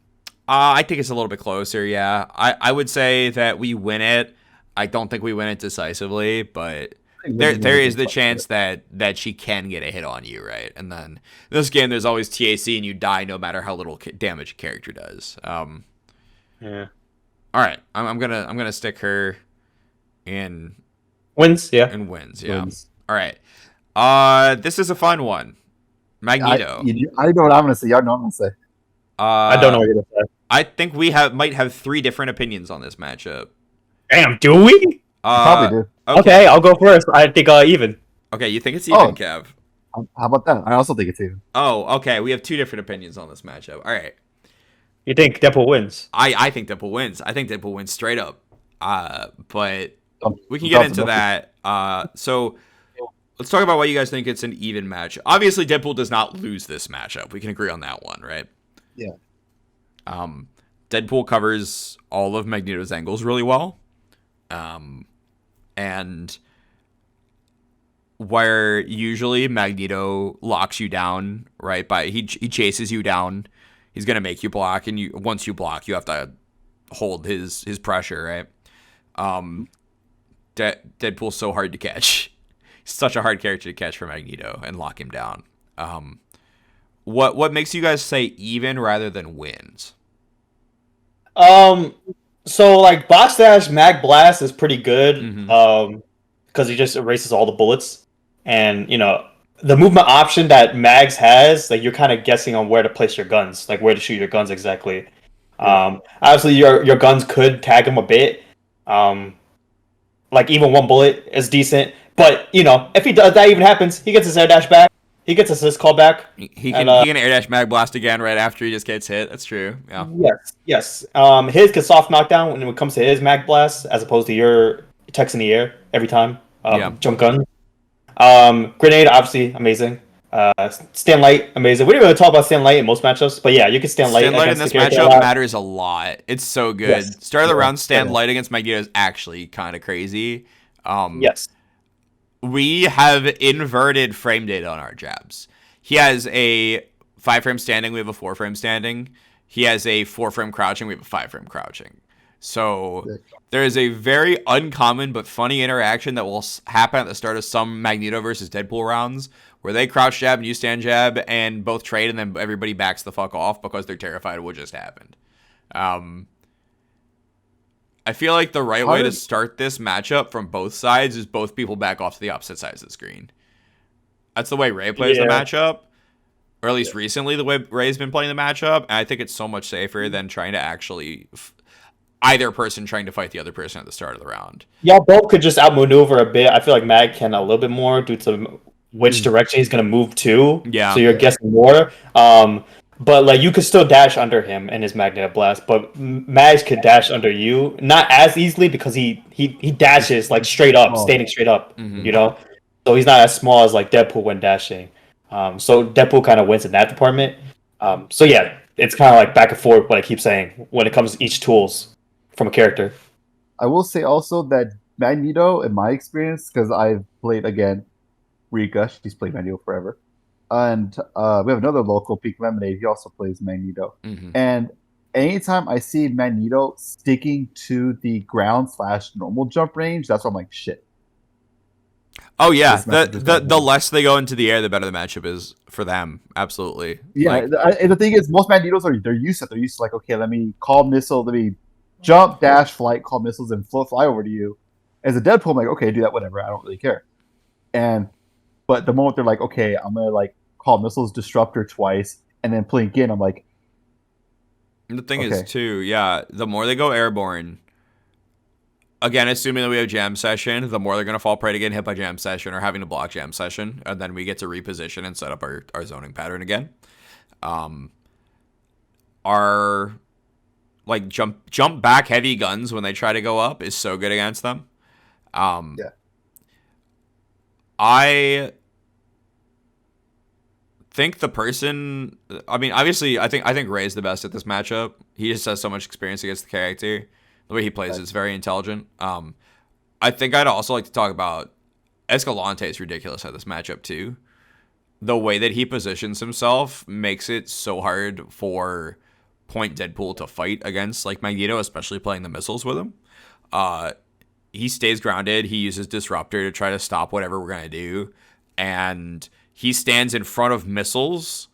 I think it's a little bit closer. Yeah, I would say that we win it. I don't think we win it decisively, but there is the chance that she can get a hit on you, right? And then in this game, there's always TAC, and you die no matter how little damage a character does. Yeah. All right, I'm gonna stick her in wins. Yeah. And wins. Yeah. Wins. All right. This is a fun one. Magneto. I know what I'm gonna say. Y'all know what I'm gonna say. I don't know what you're gonna say. I think we might have 3 different opinions on this matchup. Damn, do we? Probably do. Okay, I'll go first. I think even. Okay, you think it's even, Kev? How about that? I also think it's even. Oh, okay. We have 2 different opinions on this matchup. All right. You think Deadpool wins? I think Deadpool wins. I think Deadpool wins straight up. But we can get into that. So let's talk about why you guys think it's an even match. Obviously, Deadpool does not lose this matchup. We can agree on that one, right? Yeah. Deadpool covers all of Magneto's angles really well. And where usually Magneto locks you down, right? He chases you down. He's gonna make you block, and once you block, you have to hold his pressure, right? Deadpool's so hard to catch. He's such a hard character to catch for Magneto and lock him down. What makes you guys say even rather than wins? So like Box Dash Mag Blast is pretty good. Because he just erases all the bullets, and the movement option that Mags has, like you're kind of guessing on where to place your guns, like where to shoot your guns exactly. Obviously your guns could tag him a bit. Like even one bullet is decent, but if that even happens, he gets his air dash back. He gets assist call back. He can air dash mag blast again right after he just gets hit. That's true. Yeah. Yes. His can soft knockdown when it comes to his mag blast, as opposed to your text in the air every time. Jump gun. Grenade, obviously amazing. Stand light, amazing. We didn't really talk about stand light in most matchups, but yeah, you can stand light. Stand light in this matchup matters a lot. It's so good. Yes. Start of the round, stand light against Magneto is actually kind of crazy. Yes. We have inverted frame data on our jabs. He has a 5-frame standing, we have a 4-frame standing. He has a 4-frame crouching, we have a 5-frame crouching. So there is a very uncommon but funny interaction that will happen at the start of some Magneto versus Deadpool rounds where they crouch jab and you stand jab and both trade and then everybody backs the fuck off because they're terrified of what just happened. I feel like the right way to start this matchup from both sides is both people back off to the opposite sides of the screen. That's the way Ray plays the matchup. Or at least recently the way Ray's been playing the matchup. And I think it's so much safer than trying to actually... either person trying to fight the other person at the start of the round. Y'all both could just outmaneuver a bit. I feel like Mag can a little bit more due to which direction he's going to move to. Yeah. So you're guessing more. But like you could still dash under him in his Magnetic Blast, but Mags could dash under you. Not as easily because he dashes like straight up, standing straight up, So he's not as small as like Deadpool when dashing. So Deadpool kind of wins in that department. So yeah, it's kind of like back and forth what I keep saying when it comes to each tools from a character. I will say also that Magneto, in my experience, because I've played again Rika, she's played Magneto forever, and we have another local Peak Lemonade. He also plays Magneto, and anytime I see Magneto sticking to the ground / normal jump range, that's when I'm like, shit. Oh yeah, the less they go into the air, the better the matchup is for them. Absolutely. Yeah, and the thing is, most Magnetos they're used to like, okay, let me call missile, let me jump, dash, flight, call missiles, and fly over to you. As a Deadpool, I'm like, okay, do that, whatever. I don't really care. But the moment they're like, okay, I'm gonna like call missiles, disruptor twice, and then blink in, I'm like. The thing is too, the more they go airborne, again, assuming that we have jam session, the more they're gonna fall prey to getting hit by jam session or having to block jam session, and then we get to reposition and set up our zoning pattern again. Our like jump back heavy guns when they try to go up is so good against them. I think the person, I mean, obviously, I think Ray's the best at this matchup. He just has so much experience against the character. The way he plays is very intelligent. I think I'd also like to talk about Escalante is ridiculous at this matchup too. The way that he positions himself makes it so hard for Point Deadpool to fight against like Magneto, especially playing the missiles with him. He stays grounded. He uses Disruptor to try to stop whatever we're going to do. And he stands in front of missiles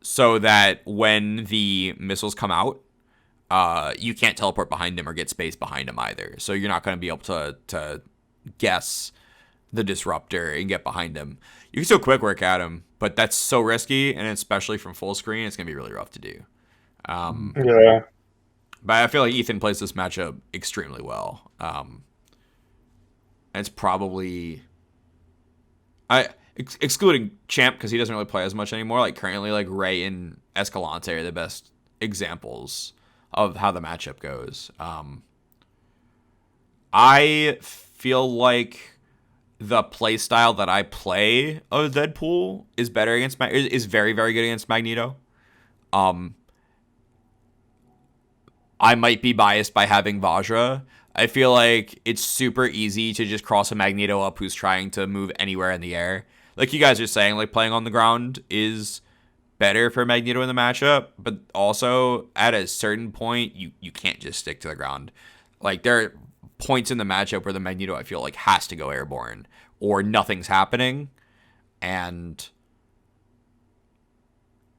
so that when the missiles come out, you can't teleport behind him or get space behind him either. So you're not going to be able to guess the Disruptor and get behind him. You can still quick work at him, but that's so risky, and especially from full screen, it's going to be really rough to do. But I feel like Ethan plays this matchup extremely well. And it's probably... excluding Champ, because he doesn't really play as much anymore, like currently like Ray and Escalante are the best examples of how the matchup goes. I feel like the play style that I play of Deadpool is better against is very, very good against Magneto. I might be biased by having Vajra. I feel like it's super easy to just cross a Magneto up who's trying to move anywhere in the air. Like you guys are saying, like playing on the ground is better for Magneto in the matchup, but also at a certain point, you can't just stick to the ground. Like, there are points in the matchup where the Magneto, I feel like, has to go airborne or nothing's happening. And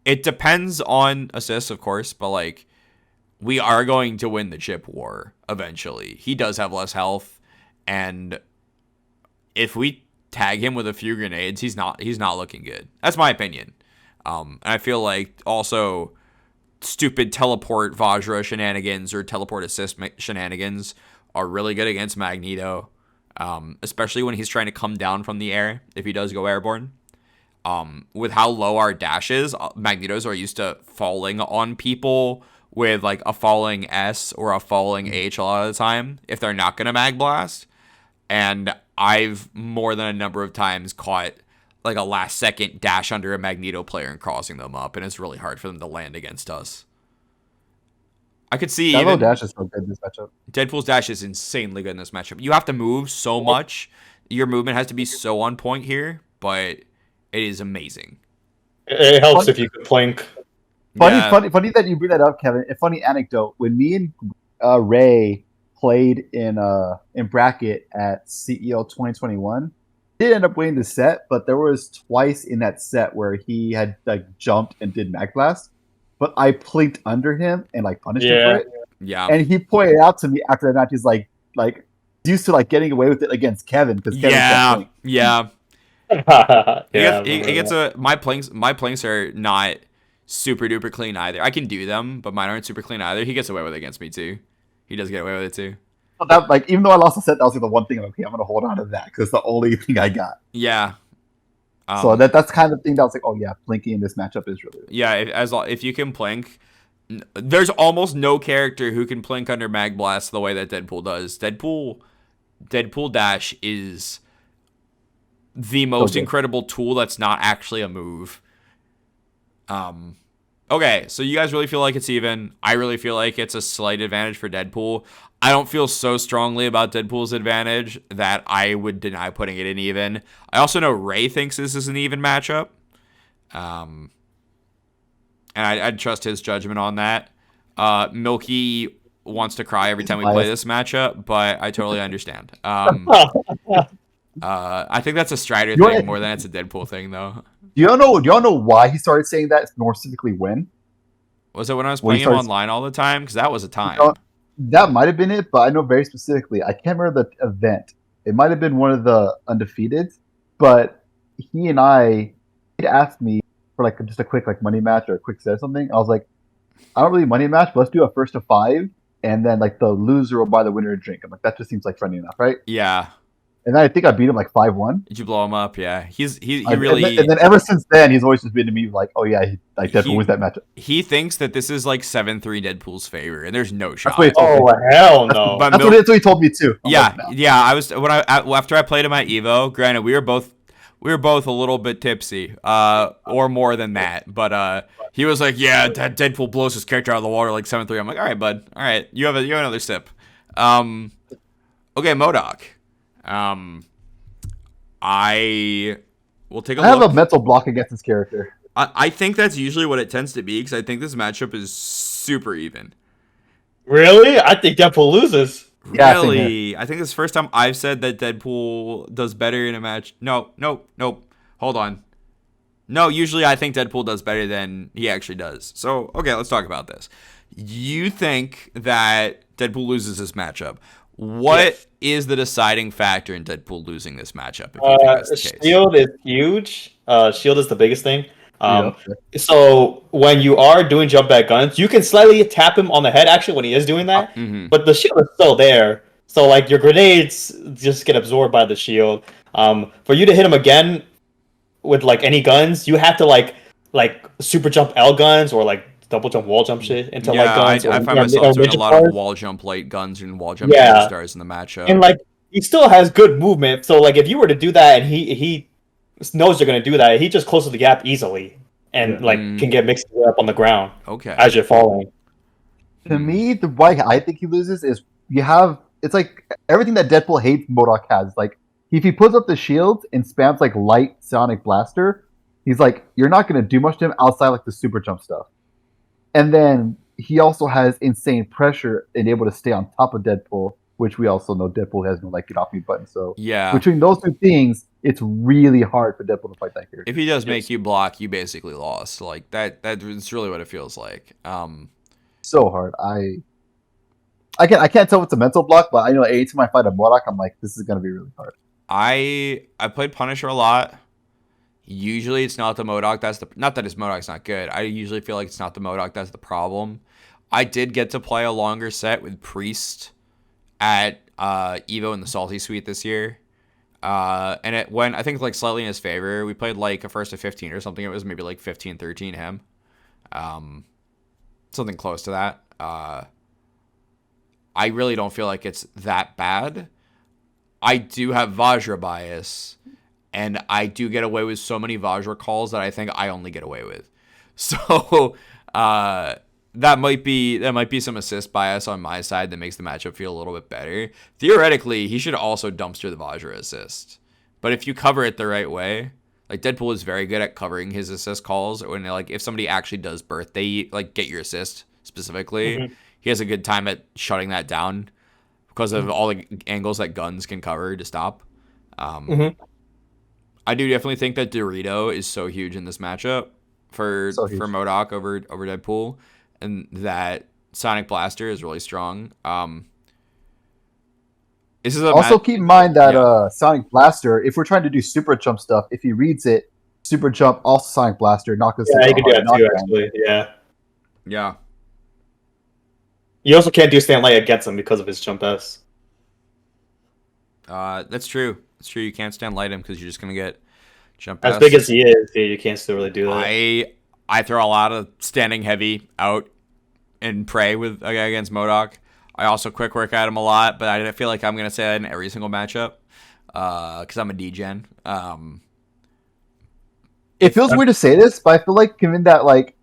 it depends on assists, of course, but like, we are going to win the chip war eventually. He does have less health, and if we tag him with a few grenades, he's not looking good. That's my opinion. And I feel like also stupid teleport Vajra shenanigans or teleport assist shenanigans are really good against Magneto, especially when he's trying to come down from the air if he does go airborne. With how low our dash is, Magnetos are used to falling on people with like a falling S or a falling H a lot of the time if they're not going to mag blast. And I've more than a number of times caught like a last second dash under a Magneto player and crossing them up, and it's really hard for them to land against us. I could see Deadpool dash is so good in this matchup. Deadpool's dash is insanely good in this matchup. You have to move so much. Your movement has to be so on point here, but it is amazing. It helps if you can plank. Funny that you bring that up, Kevin. A funny anecdote: when me and Ray played in bracket at CEO 2021, he did end up winning the set, but there was twice in that set where he had like jumped and did mag blast, but I plinked under him and like punished him for it. Yeah, and he pointed out to me after the match, he's like used to like getting away with it against Kevin because Kevin can't plink. Yeah. Yeah, he gets my planks are not super duper clean either. I can do them, but mine aren't super clean either. He gets away with it against me too. He does get away with it too. So that, like, even though I lost the set, that was like the one thing I'm okay, I'm gonna hold on to that because it's the only thing I got. Yeah. So that's kind of thing that I was like, oh yeah, plinking in this matchup is really good. Yeah. If you can plink, there's almost no character who can plink under mag blast the way that Deadpool does. Deadpool dash is the most incredible tool that's not actually a move. Okay, so you guys really feel like it's even. I really feel like it's a slight advantage for Deadpool. I don't feel so strongly about Deadpool's advantage that I would deny putting it in even. I also know Ray thinks this is an even matchup. And I'd trust his judgment on that. Milky wants to cry every time we play this matchup, but I totally understand. I think that's a Strider thing more than it's a Deadpool thing, though. Do y'all know why he started saying that? More specifically, when? Was it when I was playing him online all the time? Because that was a time. That might have been it, but I know very specifically. I can't remember the event. It might have been one of the undefeated, but he and I, he'd asked me for like just a quick like money match or a quick set or something. I was like, I don't really money match, but let's do a first to 5, and then like the loser will buy the winner a drink. I'm like, that just seems like friendly enough, right? Yeah. And then I think I beat him like 5-1. Did you blow him up? Yeah. He really. And then ever since then, he's always just been to me like, oh yeah, Deadpool wins that matchup. He thinks that this is like 7-3 Deadpool's favor, and there's no shot. Oh hell no! That's what he told me too. Yeah, yeah. I was after I played him at Evo. Granted, we were both a little bit tipsy, or more than that. But he was like, yeah, Deadpool blows his character out of the water like 7-3. I'm like, all right, bud. All right, you have another sip. Okay, MODOK. I will take a look. I have a mental block against this character. I think that's usually what it tends to be because I think this matchup is super even. Really? I think Deadpool loses. Really? I think this is the first time I've said that Deadpool does better in a match. Nope. Hold on. No, usually I think Deadpool does better than he actually does. So, okay, let's talk about this. You think that Deadpool loses this matchup. What is the deciding factor in Deadpool losing this matchup? If you think that's the case? Shield is huge. Shield is the biggest thing. So when you are doing jump back guns, you can slightly tap him on the head actually when he is doing that, but the shield is still there. So like your grenades just get absorbed by the shield. For you to hit him again with like any guns, you have to like super jump L guns or like double jump, wall jump shit into like guns. I find myself doing a lot of wall jump late guns and wall jump stars in the matchup. And like he still has good movement, so like if you were to do that and he knows you're gonna do that, he just closes the gap easily and can get mixed up on the ground. Okay. As you're falling. To me, the why I think he loses is it's like everything that Deadpool hates MODOK has. Like if he puts up the shields and spams like light sonic blaster, he's like, you're not going to do much to him outside like the super jump stuff. And then he also has insane pressure and able to stay on top of Deadpool, which we also know Deadpool has no like get off me button. So Yeah. between those two things, it's really hard for Deadpool to fight that character. If he does make you block, you basically lost. Like that's really what it feels like. So hard. I can't tell if it's a mental block, but I know anytime I fight a Modok, I'm like, this is gonna be really hard. I played Punisher a lot. Usually it's not the Modok. Not that his Modok's not good. I usually feel like it's not the Modok that's the problem. I did get to play a longer set with Priest at Evo in the Salty Suite this year. And it went, I think, like slightly in his favor. We played like a first to 15 or something. It was maybe like 15-13 him. Something close to that. I really don't feel like it's that bad. I do have Vajra bias, and I do get away with so many Vajra calls that I think I only get away with. So that might be some assist bias on my side that makes the matchup feel a little bit better. Theoretically, he should also dumpster the Vajra assist. But if you cover it the right way, like Deadpool is very good at covering his assist calls. When like if somebody actually does birthday, like get your assist specifically, he has a good time at shutting that down because of all the angles that guns can cover to stop. I do definitely think that Dorito is so huge in this matchup for Modok over Deadpool, and that Sonic Blaster is really strong. This is also keep in mind that Sonic Blaster, if we're trying to do super jump stuff, if he reads it, super jump, also Sonic Blaster, knock us. Yeah, you can do that too, actually. Yeah. You also can't do stand light against him because of his jump S. That's true. It's true. You can't stand light him because you're just gonna get jump as S. big as he is. You can't still really do that. I throw a lot of standing heavy out and pray with against Modok. I also quick work at him a lot, but I feel like I'm gonna say that in every single matchup because I'm a degen. It feels weird to say this, but I feel like given that like.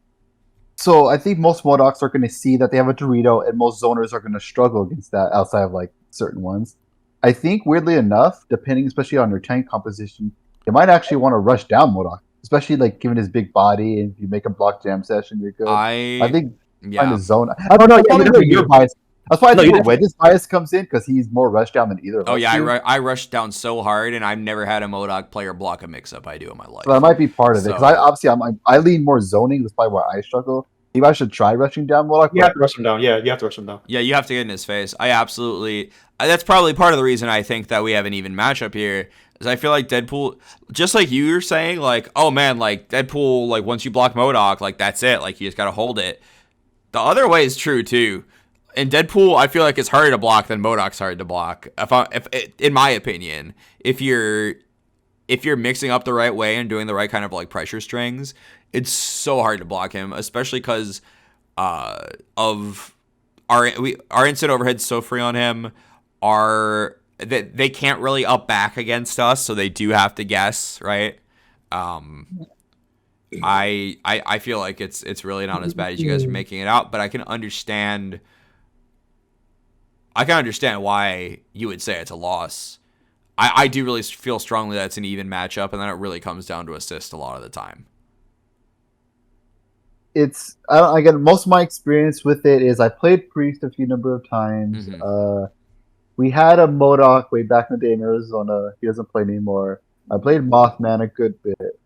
So I think most Modocs are going to see that they have a Dorito, and most zoners are going to struggle against that outside of like certain ones. I think weirdly enough, depending especially on your tank composition, they might actually want to rush down Modok, especially like given his big body, and if you make a block jam session, you're good. I think trying to zone. I don't know. Your bias. That's why I think Wedge's bias comes in because he's more rushed down than either of us. Oh yeah, I rush down so hard, and I've never had a Modok player block a mix-up I do in my life. So that might be part of it because I lean more zoning. That's probably where I struggle. Maybe I should try rushing down Modok. You have to rush him down. Yeah, you have to rush him down. Yeah, you have to get in his face. That's probably part of the reason I think that we have an even matchup here. Is I feel like Deadpool, just like you were saying, like, oh man, like Deadpool, like once you block Modok, like that's it, like you just gotta hold it. The other way is true too. In Deadpool, I feel like it's harder to block than Modok's hard to block. If in my opinion, if you're mixing up the right way and doing the right kind of like pressure strings, it's so hard to block him, especially because of our instant overhead's so free on him. They can't really up back against us, so they do have to guess, right? I feel like it's really not as bad as you guys are making it out, but I can understand why you would say it's a loss. I do really feel strongly that it's an even matchup, and then it really comes down to assist a lot of the time. Again, most of my experience with it is I played Priest a few number of times. We had a Modok way back in the day in Arizona. He doesn't play anymore. I played Mothman a good bit.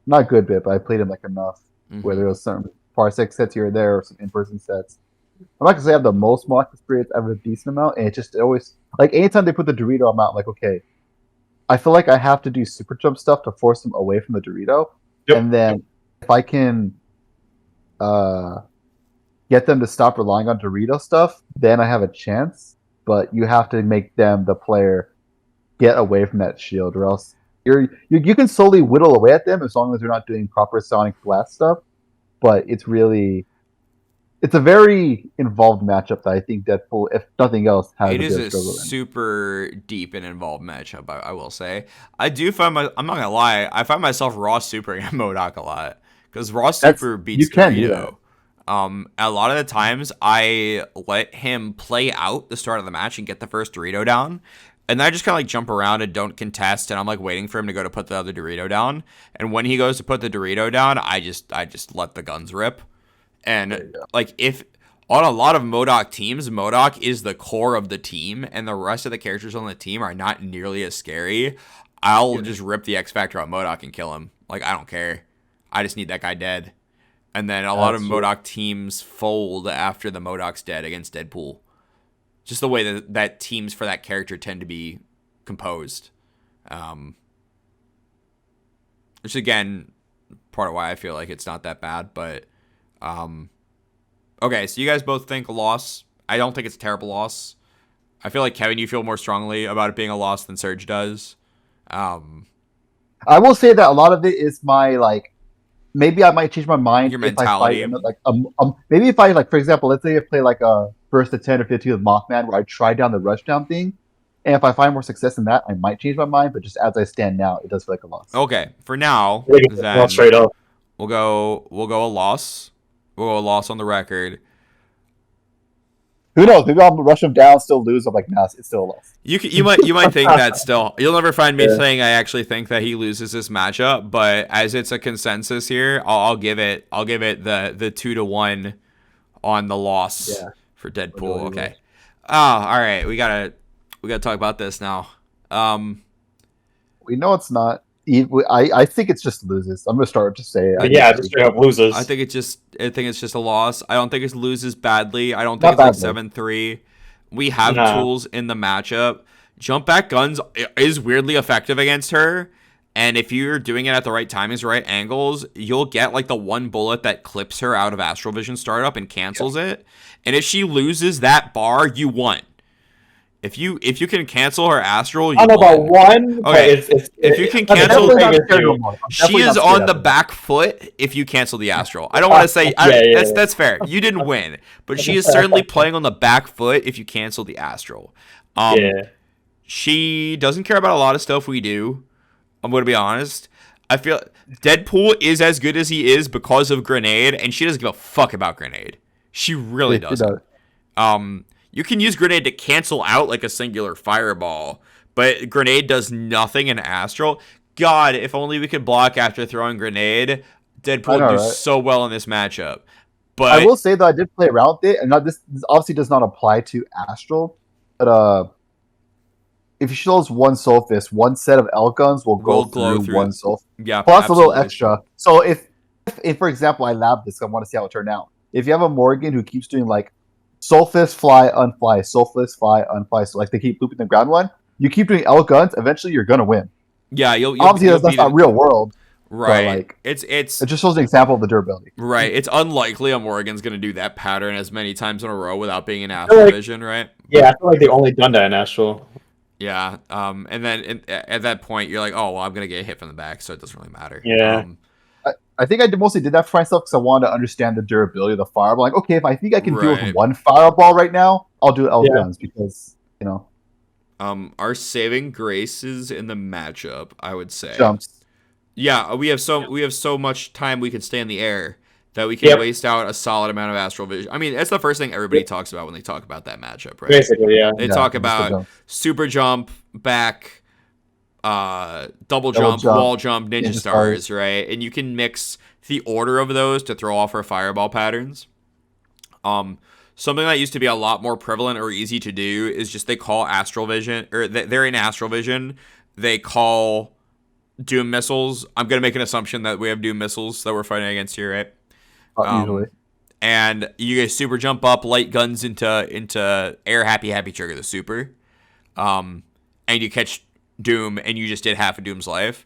Not a good bit, but I played him like enough where there was some Parsec sets here or there or some in-person sets. I'm not going to say I have the most Modok experience. I have a decent amount, and it always... Like, anytime they put the Dorito, I'm out like, okay, I feel like I have to do super jump stuff to force them away from the Dorito. And then if I can get them to stop relying on Dorito stuff, then I have a chance. But you have to make them, the player, get away from that shield, or else you can slowly whittle away at them as long as they're not doing proper Sonic Blast stuff. But it's a very involved matchup that I think Deadpool, if nothing else, has it is a super deep and involved matchup, I will say. I'm not going to lie, I find myself raw supering at Modok a lot. Because raw super beats Dorito. A lot of the times, I let him play out the start of the match and get the first Dorito down. And I just kind of like jump around and don't contest, and I'm like waiting for him to go to put the other Dorito down. And when he goes to put the Dorito down, I just let the guns rip. And like if on a lot of MODOK teams, MODOK is the core of the team, and the rest of the characters on the team are not nearly as scary. I'll just rip the X Factor on MODOK and kill him. Like, I don't care. I just need that guy dead. And then a lot of MODOK teams fold after the MODOK's dead against Deadpool. Just the way that teams for that character tend to be composed. Which, again, part of why I feel like it's not that bad. But, okay, so you guys both think a loss. I don't think it's a terrible loss. I feel like, Kevin, you feel more strongly about it being a loss than Serge does. I will say that a lot of it is my like. Maybe I might change my mind. Your mentality. If I fight, maybe if I like, for example, let's say I play like a first to 10 or 15 with Mothman, where I try down the rush down thing, and if I find more success in that, I might change my mind. But just as I stand now, it does feel like a loss. Okay, for now, then straight up, we'll go a loss. We'll go a loss on the record. Who knows? Maybe I'll rush them down, still lose. I'm like, nah, it's still a loss. You might think that still. You'll never find me saying I actually think that he loses this matchup, but as it's a consensus here, I'll give it the 2-1 on the loss for Deadpool. Okay. Oh, all right. We gotta talk about this now. We know it's not. I think it's just loses. I'm gonna start to say. Just straight up loses. I think it's just a loss. I don't think it loses badly. I don't think it's like 7-3. We have tools in the matchup. Jump back guns is weirdly effective against her, and if you're doing it at the right timings, right angles, you'll get like the one bullet that clips her out of Astral Vision startup and cancels it. And if she loses that bar, you won. If you can cancel her astral, you I don't know about one. Okay, if you can cancel, she is on the back foot. If you cancel the astral, I don't want to say that's fair. You didn't win, but she is certainly playing on the back foot. If you cancel the astral, she doesn't care about a lot of stuff we do. I'm going to be honest. I feel Deadpool is as good as he is because of Grenade, and she doesn't give a fuck about Grenade. She really doesn't. You can use Grenade to cancel out like a singular fireball, but Grenade does nothing in Astral. God, if only we could block after throwing Grenade, Deadpool would do so well in this matchup. But I will say that I did play around with it, and this obviously does not apply to Astral, but if she shows one Soul Fist, one set of L guns will go through one Soul Fist. Yeah, plus absolutely. A little extra. So if for example, I lab this, I want to see how it turned out. If you have a Morgan who keeps doing like Soul Fist, fly, unfly, Soul Fist, fly, unfly. So like they keep looping the ground one. You keep doing L guns, eventually you're gonna win. Yeah, you'll obviously that's not real world, right? Like it just shows an example of the durability. Right. It's unlikely a Morgan's gonna do that pattern as many times in a row without being in Astral Vision, right? Yeah, I feel like they've only done that in Astral. Yeah. And then at that point you're like, oh well, I'm gonna get hit from the back, so it doesn't really matter. Yeah. I think I mostly did that for myself because I wanted to understand the durability of the fireball. Like, okay, if I think I can deal with one fireball right now, I'll do L guns because our saving graces in the matchup, I would say. Jumps. Yeah, we have so much time we can stay in the air that we can waste out a solid amount of Astral Vision. I mean, that's the first thing everybody talks about when they talk about that matchup, right? Basically, yeah. They talk about super jump, back, double jump, wall jump, ninja stars, right? And you can mix the order of those to throw off our fireball patterns. Something that used to be a lot more prevalent or easy to do is just they call Astral Vision, or they're in Astral Vision. They call Doom missiles. I'm gonna make an assumption that we have Doom missiles that we're fighting against here, right? Usually. And you guys super jump up, light guns into air, happy trigger the super, and you catch Doom, and you just did half of Doom's life.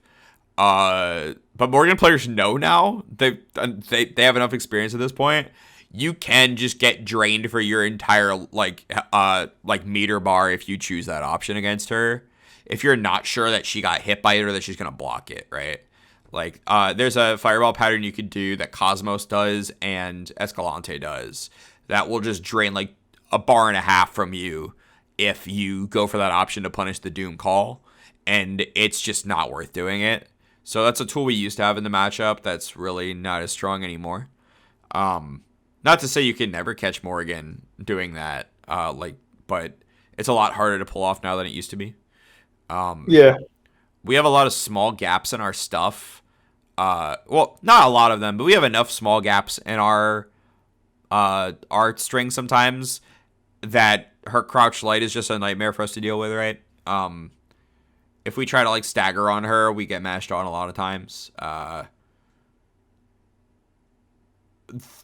But Morgan players know now they have enough experience at this point. You can just get drained for your entire like meter bar if you choose that option against her. If you're not sure that she got hit by it or that she's gonna block it, right? Like there's a fireball pattern you could do that Cosmos does and Escalante does that will just drain like a bar and a half from you if you go for that option to punish the Doom call. And it's just not worth doing it. So that's a tool we used to have in the matchup that's really not as strong anymore. Not to say you can never catch Morgan doing that, but it's a lot harder to pull off now than it used to be. Yeah. We have a lot of small gaps in our stuff. Well, not a lot of them, but we have enough small gaps in our string sometimes that her crouch light is just a nightmare for us to deal with, right? If we try to like stagger on her, we get mashed on a lot of times.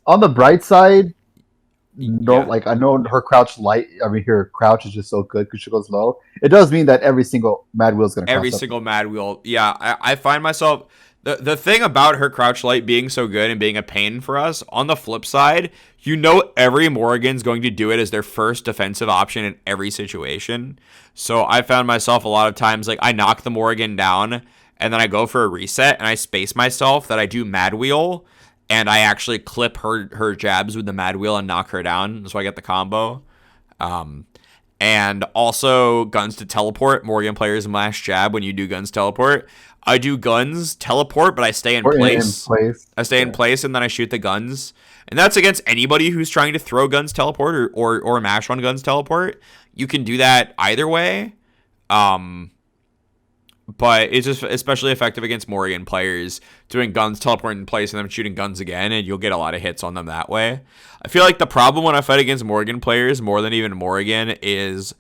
On the bright side, no, Yeah. like I know her crouch light. I mean, her crouch is just so good because she goes low. It does mean that every single mad wheel is going to Every cross up. single mad wheel. Yeah, I find myself the thing about her crouch light being so good and being a pain for us, on the flip side, you know every Morrigan's going to do it as their first defensive option in every situation. So I found myself a lot of times like I knock the Morrigan down and then I go for a reset and I space myself that I do mad wheel and I actually clip her jabs with the mad wheel and knock her down so I get the combo. And also guns to teleport. Morgan players mash jab when you do guns teleport. I do guns teleport, but I stay in place. I stay in place and then I shoot the guns. And that's against anybody who's trying to throw guns teleport or mash on guns teleport. You can do that either way. But it's just especially effective against Morrigan players, doing guns teleport in place and then shooting guns again, and you'll get a lot of hits on them that way. I feel like the problem when I fight against Morrigan players, more than even Morrigan, is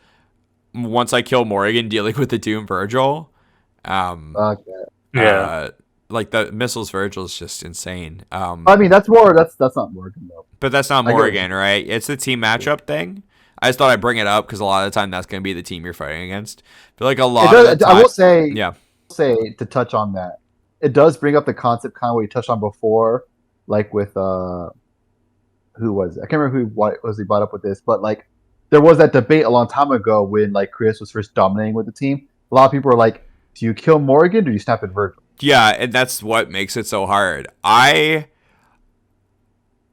once I kill Morrigan, dealing with the Doom Virgil. Okay. Yeah. Like the missiles Virgil is just insane. I mean, that's not Morgan though. But that's not Morrigan, right? It's the team matchup thing. I just thought I'd bring it up because a lot of the time that's going to be the team you're fighting against. I feel like a lot of the time, I will say, yeah. To touch on that, it does bring up the concept kind of what you touched on before, like with who was it? I can't remember what was he brought up with this, but like there was that debate a long time ago when like Chris was first dominating with the team. A lot of people were like, "Do you kill Morgan or do you snap at Virgil?" Yeah, and that's what makes it so hard. All right,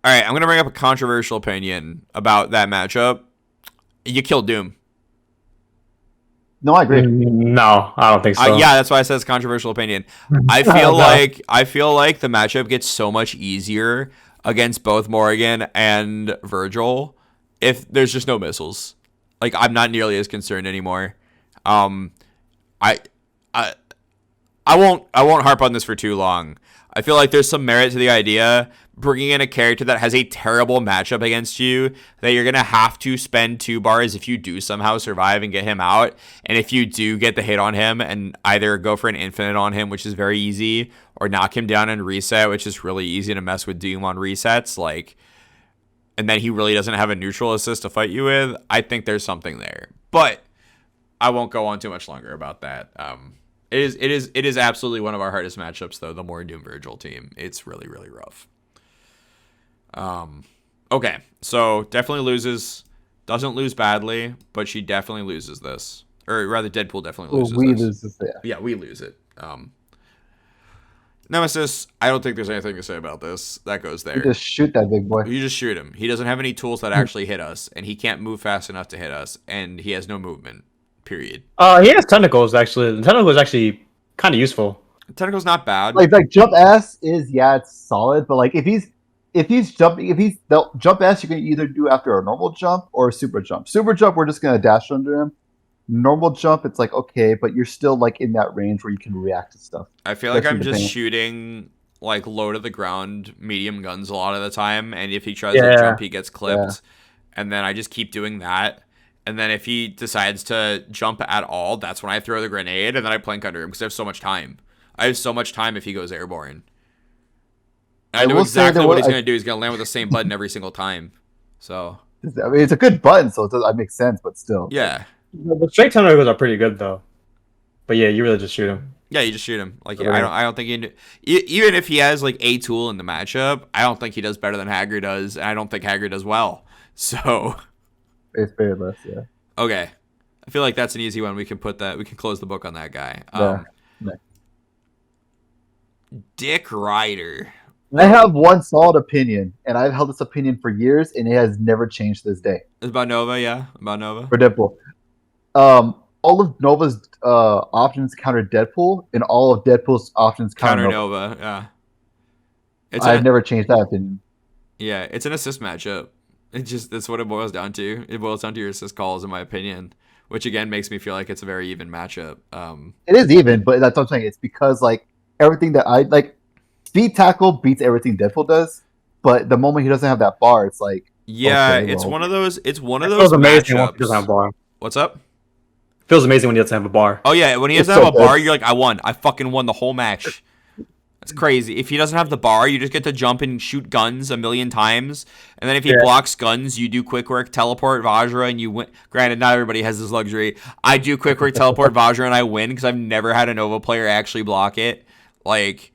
I'm going to bring up a controversial opinion about that matchup. You kill Doom. No, I agree. No, I don't think so. Yeah, that's why I said it's controversial opinion. I feel like the matchup gets so much easier against both Morrigan and Virgil if there's just no missiles. Like I'm not nearly as concerned anymore. I won't harp on this for too long. I feel like there's some merit to the idea bringing in a character that has a terrible matchup against you that you're going to have to spend 2 bars if you do somehow survive and get him out. And if you do get the hit on him and either go for an infinite on him, which is very easy, or knock him down and reset, which is really easy to mess with Doom on resets, like, and then he really doesn't have a neutral assist to fight you with, I think there's something there. But I won't go on too much longer about that. It is absolutely one of our hardest matchups, though, the more Doom Virgil team. It's really, really rough. Okay, so definitely loses. Doesn't lose badly, but she definitely loses this. Or rather, Deadpool definitely loses we this. lose this. Yeah, we lose it. Nemesis, I don't think there's anything to say about this. That goes there. You just shoot that big boy. You just shoot him. He doesn't have any tools that actually hit us, and he can't move fast enough to hit us, and he has no movement. Period. He has tentacles actually. The tentacle is actually kind of useful. Tentacle's not bad. Like jump S is it's solid, but like if the jump S you can either do after a normal jump or a super jump. Super jump we're just gonna dash under him. Normal jump it's like okay, but you're still like in that range where you can react to stuff. I feel like I'm just shooting like low to the ground medium guns a lot of the time, and if he tries to jump he gets clipped, and then I just keep doing that. And then if he decides to jump at all, that's when I throw the grenade, and then I plank under him because I have so much time. I have so much time if he goes airborne. And I know exactly what he's going to do. He's going to land with the same button every single time. So I mean, it's a good button, so it makes sense, but still. Yeah. The straight tentacles are pretty good, though. But yeah, you really just shoot him. Yeah, you just shoot him. Like I don't think even if he has like a tool in the matchup, I don't think he does better than Hagrid does, and I don't think Hagrid does well. So it's very less, yeah. Okay. I feel like that's an easy one. We can close the book on that guy. Dick Ryder. I have one solid opinion, and I've held this opinion for years, and it has never changed to this day. It's about Nova, yeah? About Nova? For Deadpool. All of Nova's options counter Deadpool, and all of Deadpool's options counter Nova. Yeah. I've never changed that opinion. Yeah, it's an assist matchup. That's what it boils down to. It boils down to your assist calls, in my opinion. which again makes me feel like it's a very even matchup. It is even, but that's what I'm saying. It's because like everything that I like, speed tackle beats everything Deadpool does. But the moment he doesn't have that bar, it's like Yeah, okay, it's well, one of those. It's one of It those feels amazing once he doesn't have a matchups. bar. What's up? It feels amazing when he doesn't have a bar. Oh yeah, when he it's doesn't so have a good. bar, you're like, I won. I fucking won the whole match. That's crazy. If he doesn't have the bar, you just get to jump and shoot guns a million times. And then if he Yeah. blocks guns, you do quick work, teleport, Vajra, and you win. Granted, not everybody has this luxury. I do quick work, teleport, Vajra, and I win because I've never had a Nova player actually block it. Like,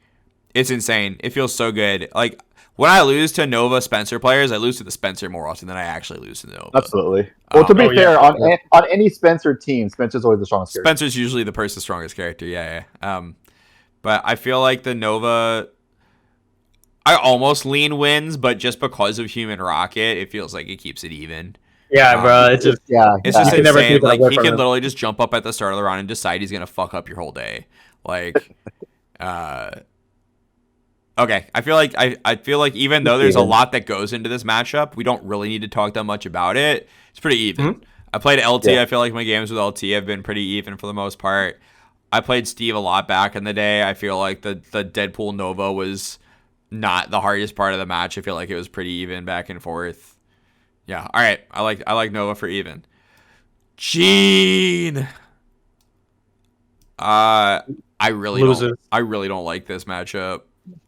it's insane. It feels so good. Like, when I lose to Nova Spencer players, I lose to the Spencer more often than I actually lose to Nova. Absolutely. Well, to be Oh, fair, yeah. on any Spencer team, Spencer's always the strongest character. Spencer's usually the person's strongest character, yeah. But I feel like the Nova, I almost lean wins, but just because of Human Rocket, it feels like it keeps it even. Yeah, bro. It's just Yeah, It's yeah. just You can never insane. take that Like, away he from can him. literally just jump up at the start of the round and decide he's gonna fuck up your whole day. Like, okay. I feel like even though there's a lot that goes into this matchup, we don't really need to talk that much about it. It's pretty even. I played LT. Yeah. I feel like my games with LT have been pretty even for the most part. I played Steve a lot back in the day. I feel like the Deadpool Nova was not the hardest part of the match. I feel like it was pretty even back and forth. Yeah. All right. I like Nova for even. Gene. I really Loses. don't like this matchup.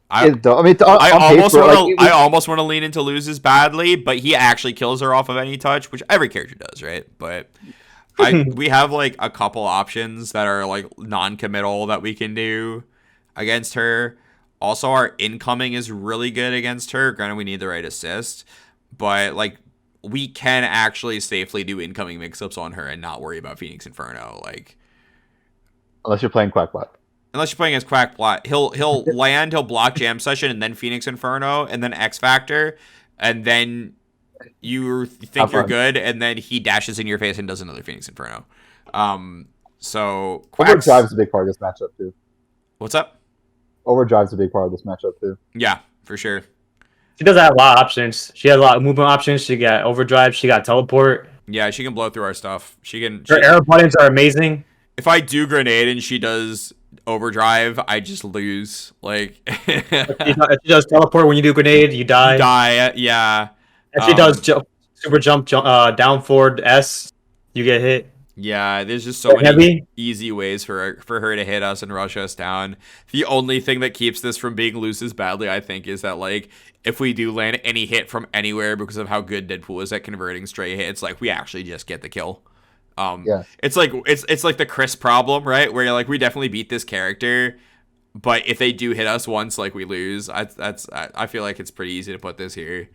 I mean, I on almost paper, want to. like, I almost want to lean into loses badly, but he actually kills her off of any touch, which every character does, right? But we have like a couple options that are like non-committal that we can do against her. Also, our incoming is really good against her. Granted, we need the right assist, but like we can actually safely do incoming mix-ups on her and not worry about Phoenix Inferno. Like, unless you're playing Quackbot. unless you're playing as Quackbot, he'll land, he'll block Jam Session, and then Phoenix Inferno, and then X Factor, and then you think you're good, and then he dashes in your face and does another Phoenix Inferno. So Quacks, Overdrive's a big part of this matchup too. what's up? Overdrive's a big part of this matchup too. Yeah, for sure. She does have a lot of options. She has a lot of movement options. She got overdrive. She got teleport. Yeah, she can blow through our stuff. Her arrow buttons are amazing. If I do grenade and she does overdrive, I just lose. Like, If she does teleport when you do grenade, you die. yeah. If she does super jump down forward S, you get hit. Yeah, there's just so many Heavy. easy ways for her to hit us and rush us down. The only thing that keeps this from being loses badly, I think, is that like if we do land any hit from anywhere because of how good Deadpool is at converting stray hits, like we actually just get the kill. Yeah. It's like the Chris problem, right? Where you're like, we definitely beat this character, but if they do hit us once, like we lose. I feel like it's pretty easy to put this here.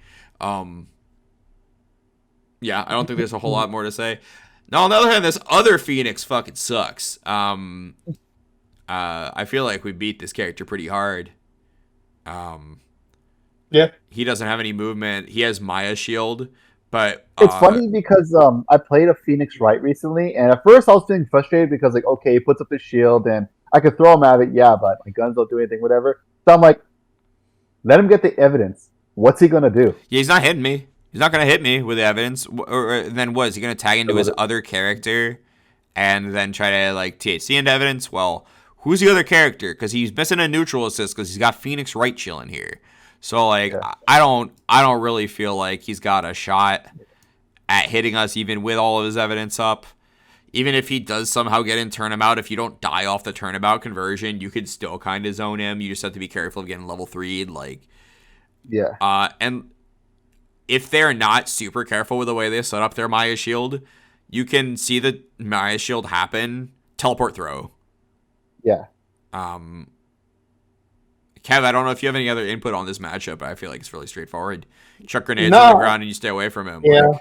Yeah, I don't think there's a whole lot more to say. Now, on the other hand, this other Phoenix fucking sucks. I feel like we beat this character pretty hard. Yeah. He doesn't have any movement. He has Maya Shield, but It's funny because I played a Phoenix right recently, and at first I was feeling frustrated because like, okay, he puts up his shield and I could throw him at it, yeah, but my guns don't do anything, whatever. So I'm like, let him get the evidence. What's he gonna do? Yeah, he's not hitting me. He's not gonna hit me with the evidence. Or then what? Is he gonna tag into his other character and then try to like THC into evidence? Well, who's the other character? Because he's missing a neutral assist because he's got Phoenix right chilling here. So like, Yeah. I don't really feel like he's got a shot at hitting us even with all of his evidence up. Even if he does somehow get in turnabout, if you don't die off the turnabout conversion, you could still kind of zone him. You just have to be careful of getting level 3. Like, Yeah. and if they're not super careful with the way they set up their Maya Shield, you can see the Maya Shield happen, teleport throw. Yeah. Kev, I don't know if you have any other input on this matchup, but I feel like it's really straightforward. Chuck grenades on the ground and you stay away from him. Yeah. Like,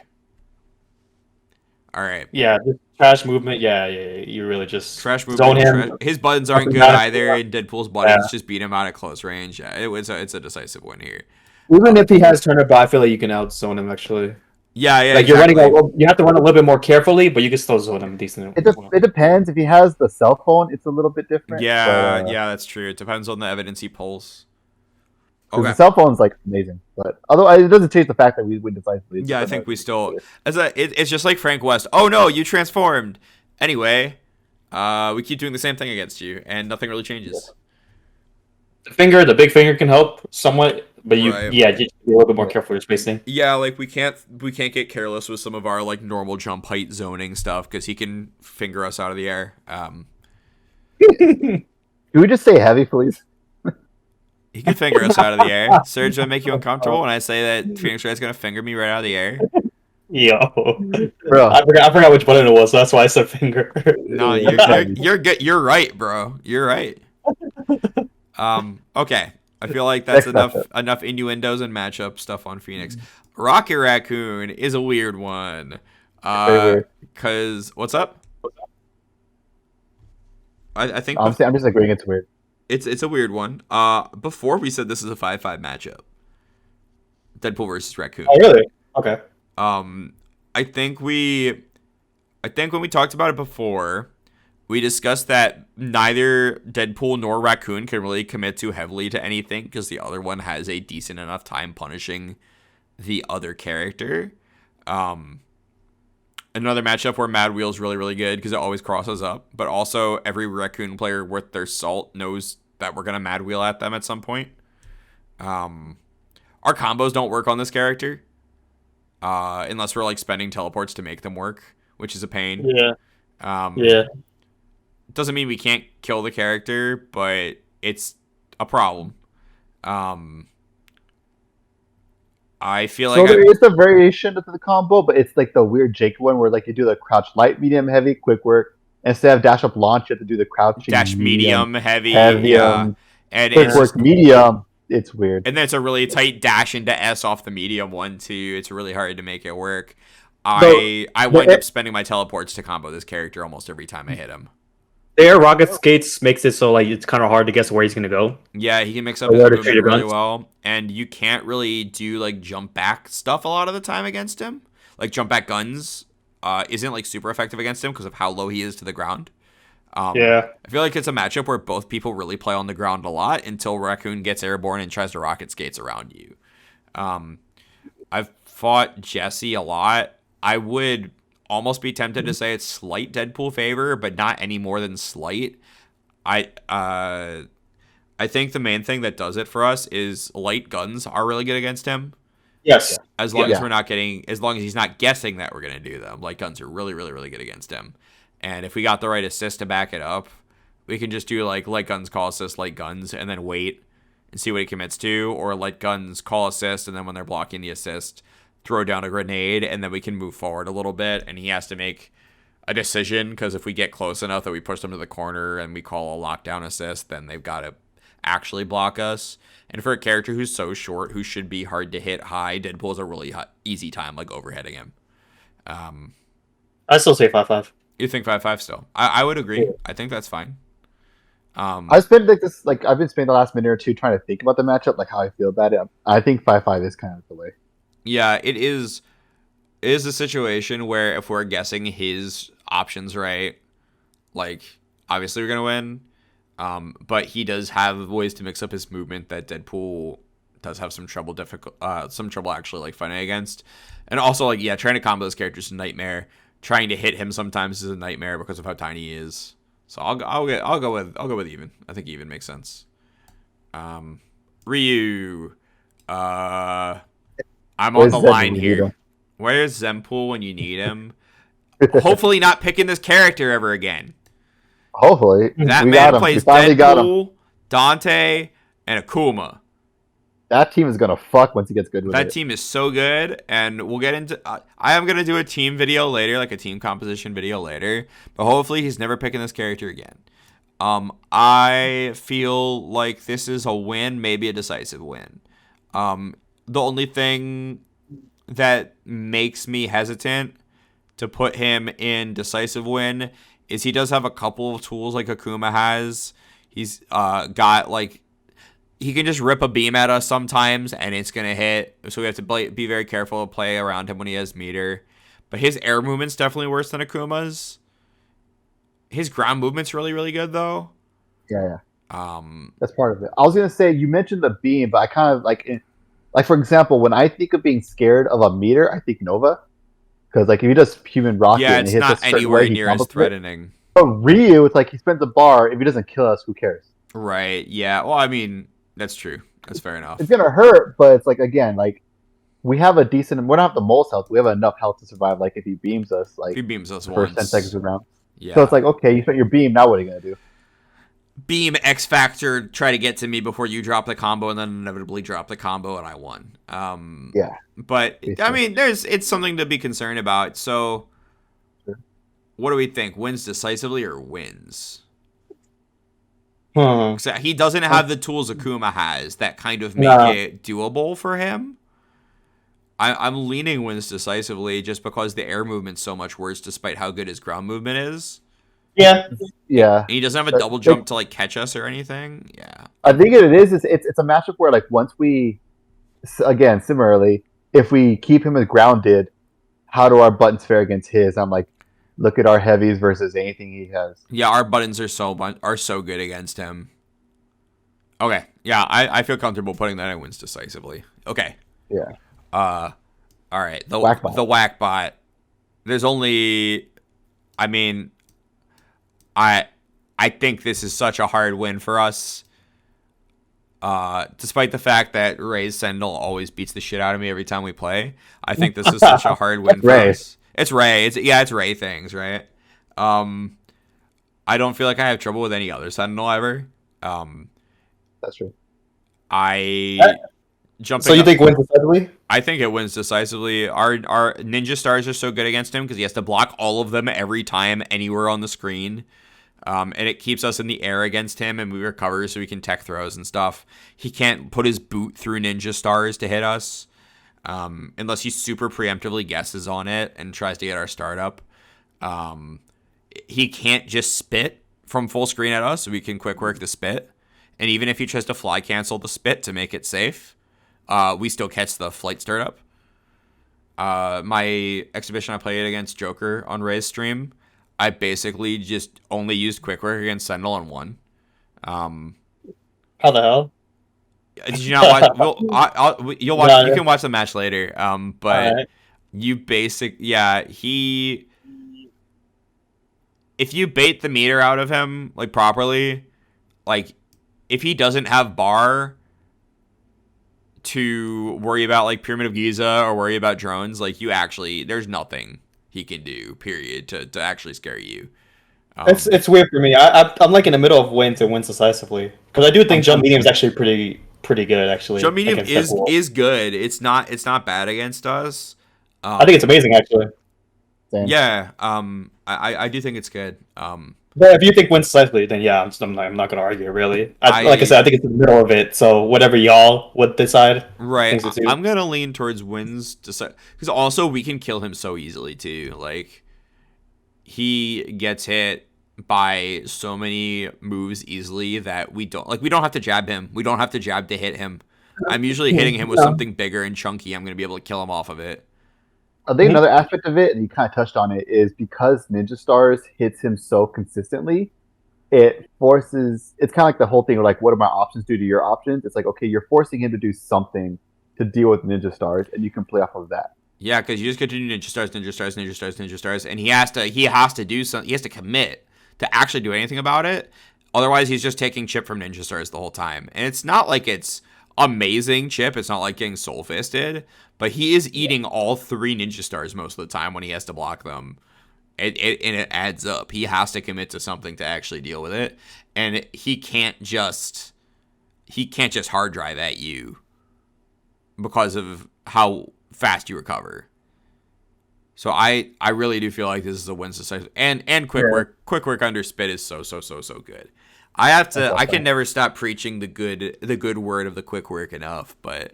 all right. Yeah, just trash movement. Yeah. You really just Trash zone movement. him. His buttons aren't good either, and Deadpool's buttons just beat him out at close range. Yeah, it's a decisive win here. Even if he has turnabout, I feel like you can outzone him actually. Yeah, Like exactly. you're running, you have to run a little bit more carefully, but you can still zone him decently. It depends. If he has the cell phone, it's a little bit different. Yeah, but, yeah, that's true. It depends on the evidence he pulls. Because Okay. the cell phone's like amazing, but although it doesn't change the fact that we win decisively. Yeah, I think we still. It's just like Frank West. Oh no, you transformed. Anyway, we keep doing the same thing against you, and nothing really changes. The big finger can help somewhat, but Right. just be a little bit more careful with your spacing. Yeah, like we can't get careless with some of our like normal jump height zoning stuff because he can finger us out of the air. Can we just say heavy, please? He can finger us out of the air. Serge, would make you uncomfortable when I say that Phoenix Wright's gonna finger me right out of the air? Yo, Bro. I forgot which button it was, so that's why I said finger. No, you're good. You're right, bro. You're right. Okay. I feel like that's enough innuendos and matchup stuff on Phoenix. Rocket Raccoon is a weird one. Very weird. Cause what's up? I think I'm just agreeing it's weird. it's a weird one. Before we said this is a 5-5 matchup. Deadpool versus Raccoon. Oh, really? Okay. I think when we talked about it before, we discussed that neither Deadpool nor Raccoon can really commit too heavily to anything because the other one has a decent enough time punishing the other character. Another matchup where Mad Wheel's really, really good because it always crosses up, but also every Raccoon player worth their salt knows that we're going to Mad Wheel at them at some point. Our combos don't work on this character unless we're like spending teleports to make them work, which is a pain. Yeah. Yeah. Doesn't mean we can't kill the character, but it's a problem. I feel like there is a variation to the combo, but it's like the weird Jake one where like you do the crouch light, medium, heavy, quick work. Instead of dash up launch, you have to do the crouching dash medium, heavy, yeah. And quick work medium. It's weird. And then it's a really tight dash into S off the medium one too. It's really hard to make it work. I wind up spending my teleports to combo this character almost every time I hit him. The air rocket skates makes it so like it's kind of hard to guess where he's gonna go. Yeah, he can mix up his movement really well, and you can't really do like jump back stuff a lot of the time against him. Like jump back guns isn't like super effective against him because of how low he is to the ground. Yeah, I feel like it's a matchup where both people really play on the ground a lot until Raccoon gets airborne and tries to rocket skates around you. I've fought Jesse a lot. I would almost be tempted to say it's slight Deadpool favor, but not any more than slight. I think the main thing that does it for us is light guns are really good against him. Yes. As long as as long as he's not guessing that we're gonna do them, light guns are really, really, really good against him. And if we got the right assist to back it up, we can just do like light guns, call assist, light guns, and then wait and see what he commits to, or light guns, call assist, and then when they're blocking the assist, throw down a grenade, and then we can move forward a little bit, and he has to make a decision, because if we get close enough that we push them to the corner and we call a lockdown assist, then they've got to actually block us. And for a character who's so short, who should be hard to hit high, Deadpool is a really easy time, like, overheading him. I still say 5-5. You think 5-5 still? I would agree. Yeah. I think that's fine. I spent I've been spending the last minute or two trying to think about the matchup, like how I feel about it. I think 5-5 is kind of the way. Yeah, it is a situation where if we're guessing his options right, like obviously we're gonna win. But he does have ways to mix up his movement that Deadpool does have some trouble actually like fighting against. And also like trying to combo this character is a nightmare. Trying to hit him sometimes is a nightmare because of how tiny he is. So I'll go with even. I think even makes sense. Ryu, I'm on the line here. Where's Zempool when you need him? Hopefully not picking this character ever again. Hopefully. That man plays Deadpool, Dante, and Akuma. That team is going to fuck once he gets good with it. That team is so good, and we'll get into... I am going to do a team video later, like a team composition video later, but hopefully he's never picking this character again. I feel like this is a win, maybe a decisive win. The only thing that makes me hesitant to put him in decisive win is he does have a couple of tools like Akuma has. He's got like he can just rip a beam at us sometimes and it's gonna hit, so we have to be very careful to play around him when he has meter. But his air movement's definitely worse than Akuma's. His ground movement's really, really good though. Yeah. That's part of it. I was gonna say you mentioned the beam, but I kind of like for example, when I think of being scared of a meter, I think Nova because like if he does human rocket Yeah, and it it's hits a not certain way, anywhere he near as combos with it. threatening. But Ryu, it's like he spends a bar. If he doesn't kill us, who cares? Right. Yeah. Well, I mean, that's true. That's fair It's enough. gonna hurt, but it's like again, like we have a decent. We don't have the most health. We have enough health to survive. Like if he beams us, If like he beams us the first 10 seconds once, of the round. So it's yeah. like okay, you spent your beam. Now what are you gonna do? Beam X Factor try to get to me before you drop the combo, and then inevitably drop the combo, and I won. Yeah, But I basically. mean, it's something to be concerned about. So, Sure. what do we think? Wins decisively or wins? Hmm. 'Cause he doesn't have the tools Akuma has that kind of make Nah. it doable for him. I'm leaning wins decisively just because the air movement's so much worse, despite how good his ground movement is. Yeah. And Yeah. he doesn't have a But double jump to like catch us or anything. Yeah. I think it is. It's a matchup where like once we again similarly, if we keep him as grounded, how do our buttons fare against his? I'm like, look at our heavies versus anything he has. Yeah, our buttons are so good against him. Okay. Yeah, I feel comfortable putting that in wins decisively. Okay. Yeah. All right. Whackbot. The whack bot. There's only I mean I think this is such a hard win for us. Despite the fact that Ray's Sendal always beats the shit out of me every time we play, I think this is such a hard win for Ray. us. It's Ray. It's Ray things, right? I don't feel like I have trouble with any other Sentinel ever. That's true. I jumping. So you think wins decisively? I think it wins decisively. Our ninja stars are so good against him because he has to block all of them every time anywhere on the screen. And it keeps us in the air against him, and we recover so we can tech throws and stuff. He can't put his boot through ninja stars to hit us, unless he super preemptively guesses on it and tries to get our startup. He can't just spit from full screen at us, so we can quick work the spit. And even if he tries to fly cancel the spit to make it safe, we still catch the flight startup. My exhibition I played against Joker on Ray's stream, I basically just only used quick work against Sentinel and won. How the hell? Did you not watch? You'll watch. Yeah, You can watch the match later. But Alright. if you bait the meter out of him like properly, like if he doesn't have bar to worry about like Pyramid of Giza or worry about drones, like there's nothing he can do. Period to actually scare you. It's weird for me. I'm like in the middle of wins and wins decisively because I do think jump medium is actually pretty good actually. Jump medium against Deadpool. is good. It's not bad against us. I think it's amazing actually. Same. Yeah. I do think it's good. But if you think wins decisively, then yeah, I'm not gonna argue really. Like I said, I think it's in the middle of it. So whatever y'all would decide. Right. So too. I'm gonna lean towards wins because also we can kill him so easily too. Like he gets hit by so many moves easily that we don't have to jab him. We don't have to jab to hit him. I'm usually hitting him with something bigger and chunky. I'm gonna be able to kill him off of it. I think another aspect of it, and you kind of touched on it, is because Ninja Stars hits him so consistently, it forces. It's kind of like the whole thing of like, what do my options do to your options? It's like, okay, you're forcing him to do something to deal with Ninja Stars, and you can play off of that. Yeah, because you just get to do ninja stars, and he has to do something. He has to commit to actually do anything about it. Otherwise, he's just taking chip from ninja stars the whole time, and it's not like it's amazing chip. It's not like getting soul fisted, but he is eating all 3 ninja stars most of the time when he has to block them. And it adds up. He has to commit to something to actually deal with it, and he can't just hard drive at you because of how fast you recover. So I really do feel like this is a win decisive, and quick work under spit is so good. I can never stop preaching the good word of the quick work enough, but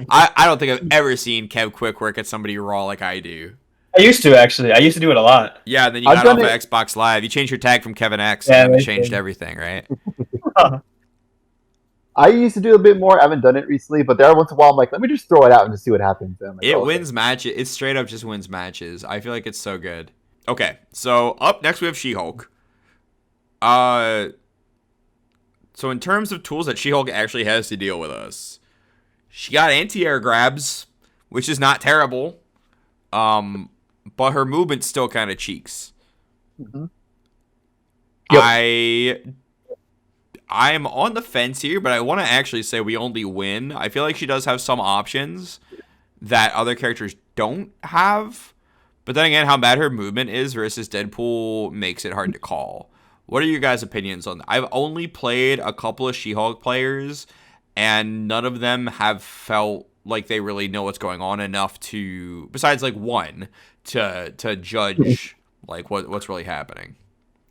I don't think I've ever seen Kev quick work at somebody raw like I do. I used to actually. I used to do it a lot. Yeah, and then you got off of Xbox Live. You changed your tag from Kevin X, and it changed everything, right? I used to do a bit more. I haven't done it recently, but there once in a while I'm like, let me just throw it out and just see what happens. And I'm like, It oh, wins matches. It straight up just wins matches. I feel like it's so good. Okay, so up next we have She-Hulk. So in terms of tools that She-Hulk actually has to deal with us, she got anti-air grabs, which is not terrible. But her movement's still kind of cheeks. Mm-hmm. Yep. I'm on the fence here, but I want to actually say we only win. I feel like she does have some options that other characters don't have. But then again, how bad her movement is versus Deadpool makes it hard to call. What are your guys' opinions on that? I've only played a couple of She-Hulk players, and none of them have felt like they really know what's going on enough to, besides like one, to judge like what's really happening.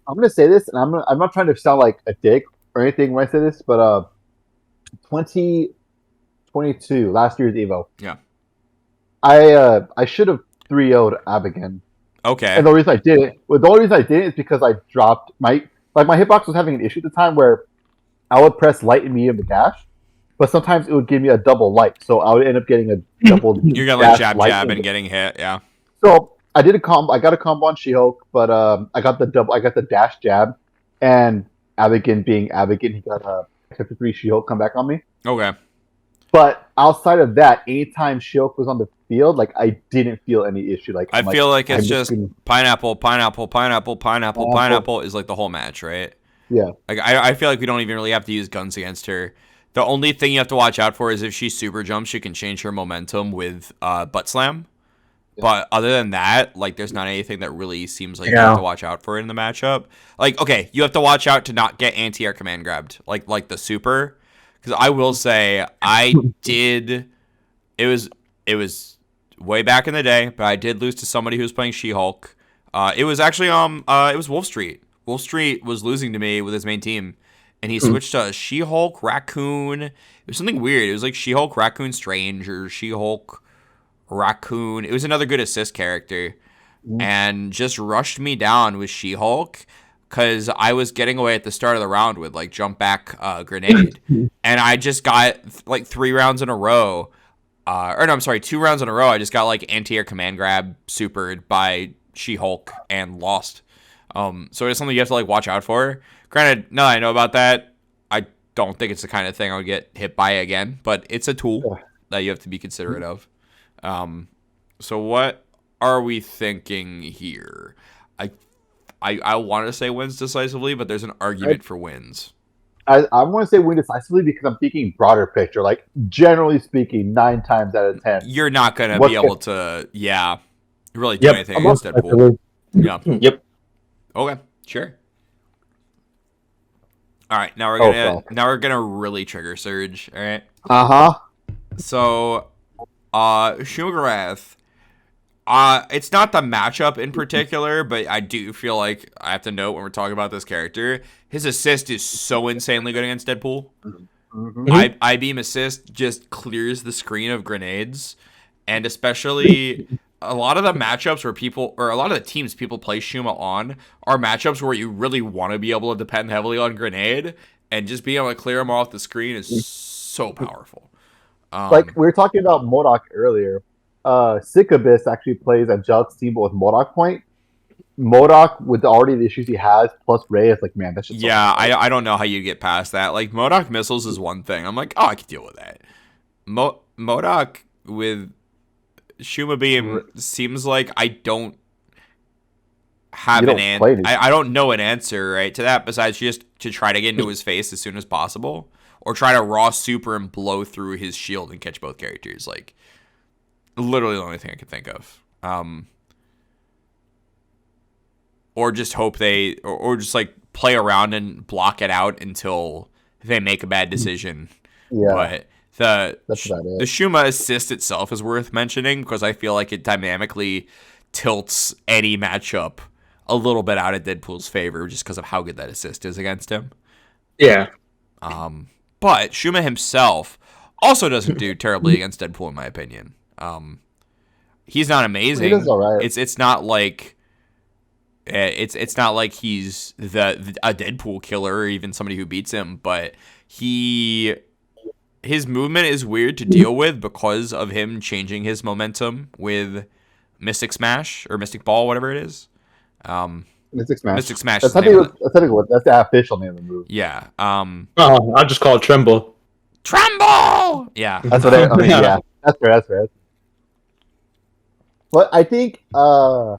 I'm gonna say this, and I'm not trying to sound like a dick or anything when I say this, but 2022, last year's Evo. Yeah. I should have 3-0'd Abigail. Okay. And the only reason I didn't is because I dropped my hitbox was having an issue at the time where I would press light and medium to dash, but sometimes it would give me a double light, so I would end up getting a double. You're gonna like jab and getting hit, yeah. So I did a combo. I got a combo on She-Hulk, but I got the dash jab, and Abigail being Abigail, he got a 53 She-Hulk come back on me. Okay. But outside of that, anytime She-Hulk was on the field, like I didn't feel any issue. Like I feel like it's just pineapple is like the whole match, right? Yeah. Like I feel like we don't even really have to use guns against her. The only thing you have to watch out for is if she super jumps, she can change her momentum with butt slam. Yeah. But other than that, like there's not anything that really seems like you have to watch out for in the matchup. Like, okay, you have to watch out to not get anti-air command grabbed, like the super. Because I will say I did. It was way back in the day, but I did lose to somebody who was playing She-Hulk. It was actually it was Wolf Street. Wolf Street was losing to me with his main team, and he switched to She-Hulk Raccoon. It was something weird. It was like She-Hulk Raccoon Strange or She-Hulk Raccoon. It was another good assist character, and just rushed me down with She-Hulk because I was getting away at the start of the round with like jump back grenade, and I just got like 3 rounds in a row. 2 rounds in a row. I just got like anti-air command grab supered by She-Hulk and lost. So it's something you have to like watch out for. Granted, now I know about that, I don't think it's the kind of thing I would get hit by again, but it's a tool that you have to be considerate of. So what are we thinking here? I want to say wins decisively, but there's an argument for wins. I want to say win decisively because I'm thinking broader picture. Like, generally speaking, 9 times out of 10. You're not going to be able to, really do anything against Deadpool. Yeah. Yep. Okay, sure. All right, now we're gonna really trigger Serge. All right. So, Shumagarath. It's not the matchup in particular, but I do feel like I have to note when we're talking about this character, his assist is so insanely good against Deadpool. Mm-hmm. I-beam assist just clears the screen of grenades, and especially a lot of the matchups where a lot of the teams people play Shuma on are matchups where you really want to be able to depend heavily on grenade, and just being able to clear them off the screen is so powerful. Like we were talking about MODOK earlier. Sykilik actually plays a Jug's team with MODOK point. MODOK, with already the issues he has, plus Ray, is like, man, that's just... Yeah, I don't know how you get past that. Like, MODOK missiles is one thing. I'm like, oh, I can deal with that. MODOK with Shuma Beam seems like I don't have an answer. I don't know an answer, right, to that, besides just to try to get into his face as soon as possible. Or try to raw super and blow through his shield and catch both characters. Like, literally the only thing I can think of. Or just hope or just like play around and block it out until they make a bad decision. Yeah. But the Shuma assist itself is worth mentioning because I feel like it dynamically tilts any matchup a little bit out of Deadpool's favor just because of how good that assist is against him. Yeah. But Shuma himself also doesn't do terribly against Deadpool in my opinion. He's not amazing. He does all right. It's not like it's not like he's a Deadpool killer or even somebody who beats him, but his movement is weird to deal with because of him changing his momentum with Mystic Smash or Mystic Ball, whatever it is. Mystic Smash. Mystic Smash That's is the name of it. that's the official name of the move. Yeah. Oh, I'll just call it Tremble. Tremble! Yeah. That's what I mean. Yeah, that's fair. That's fair. But I think I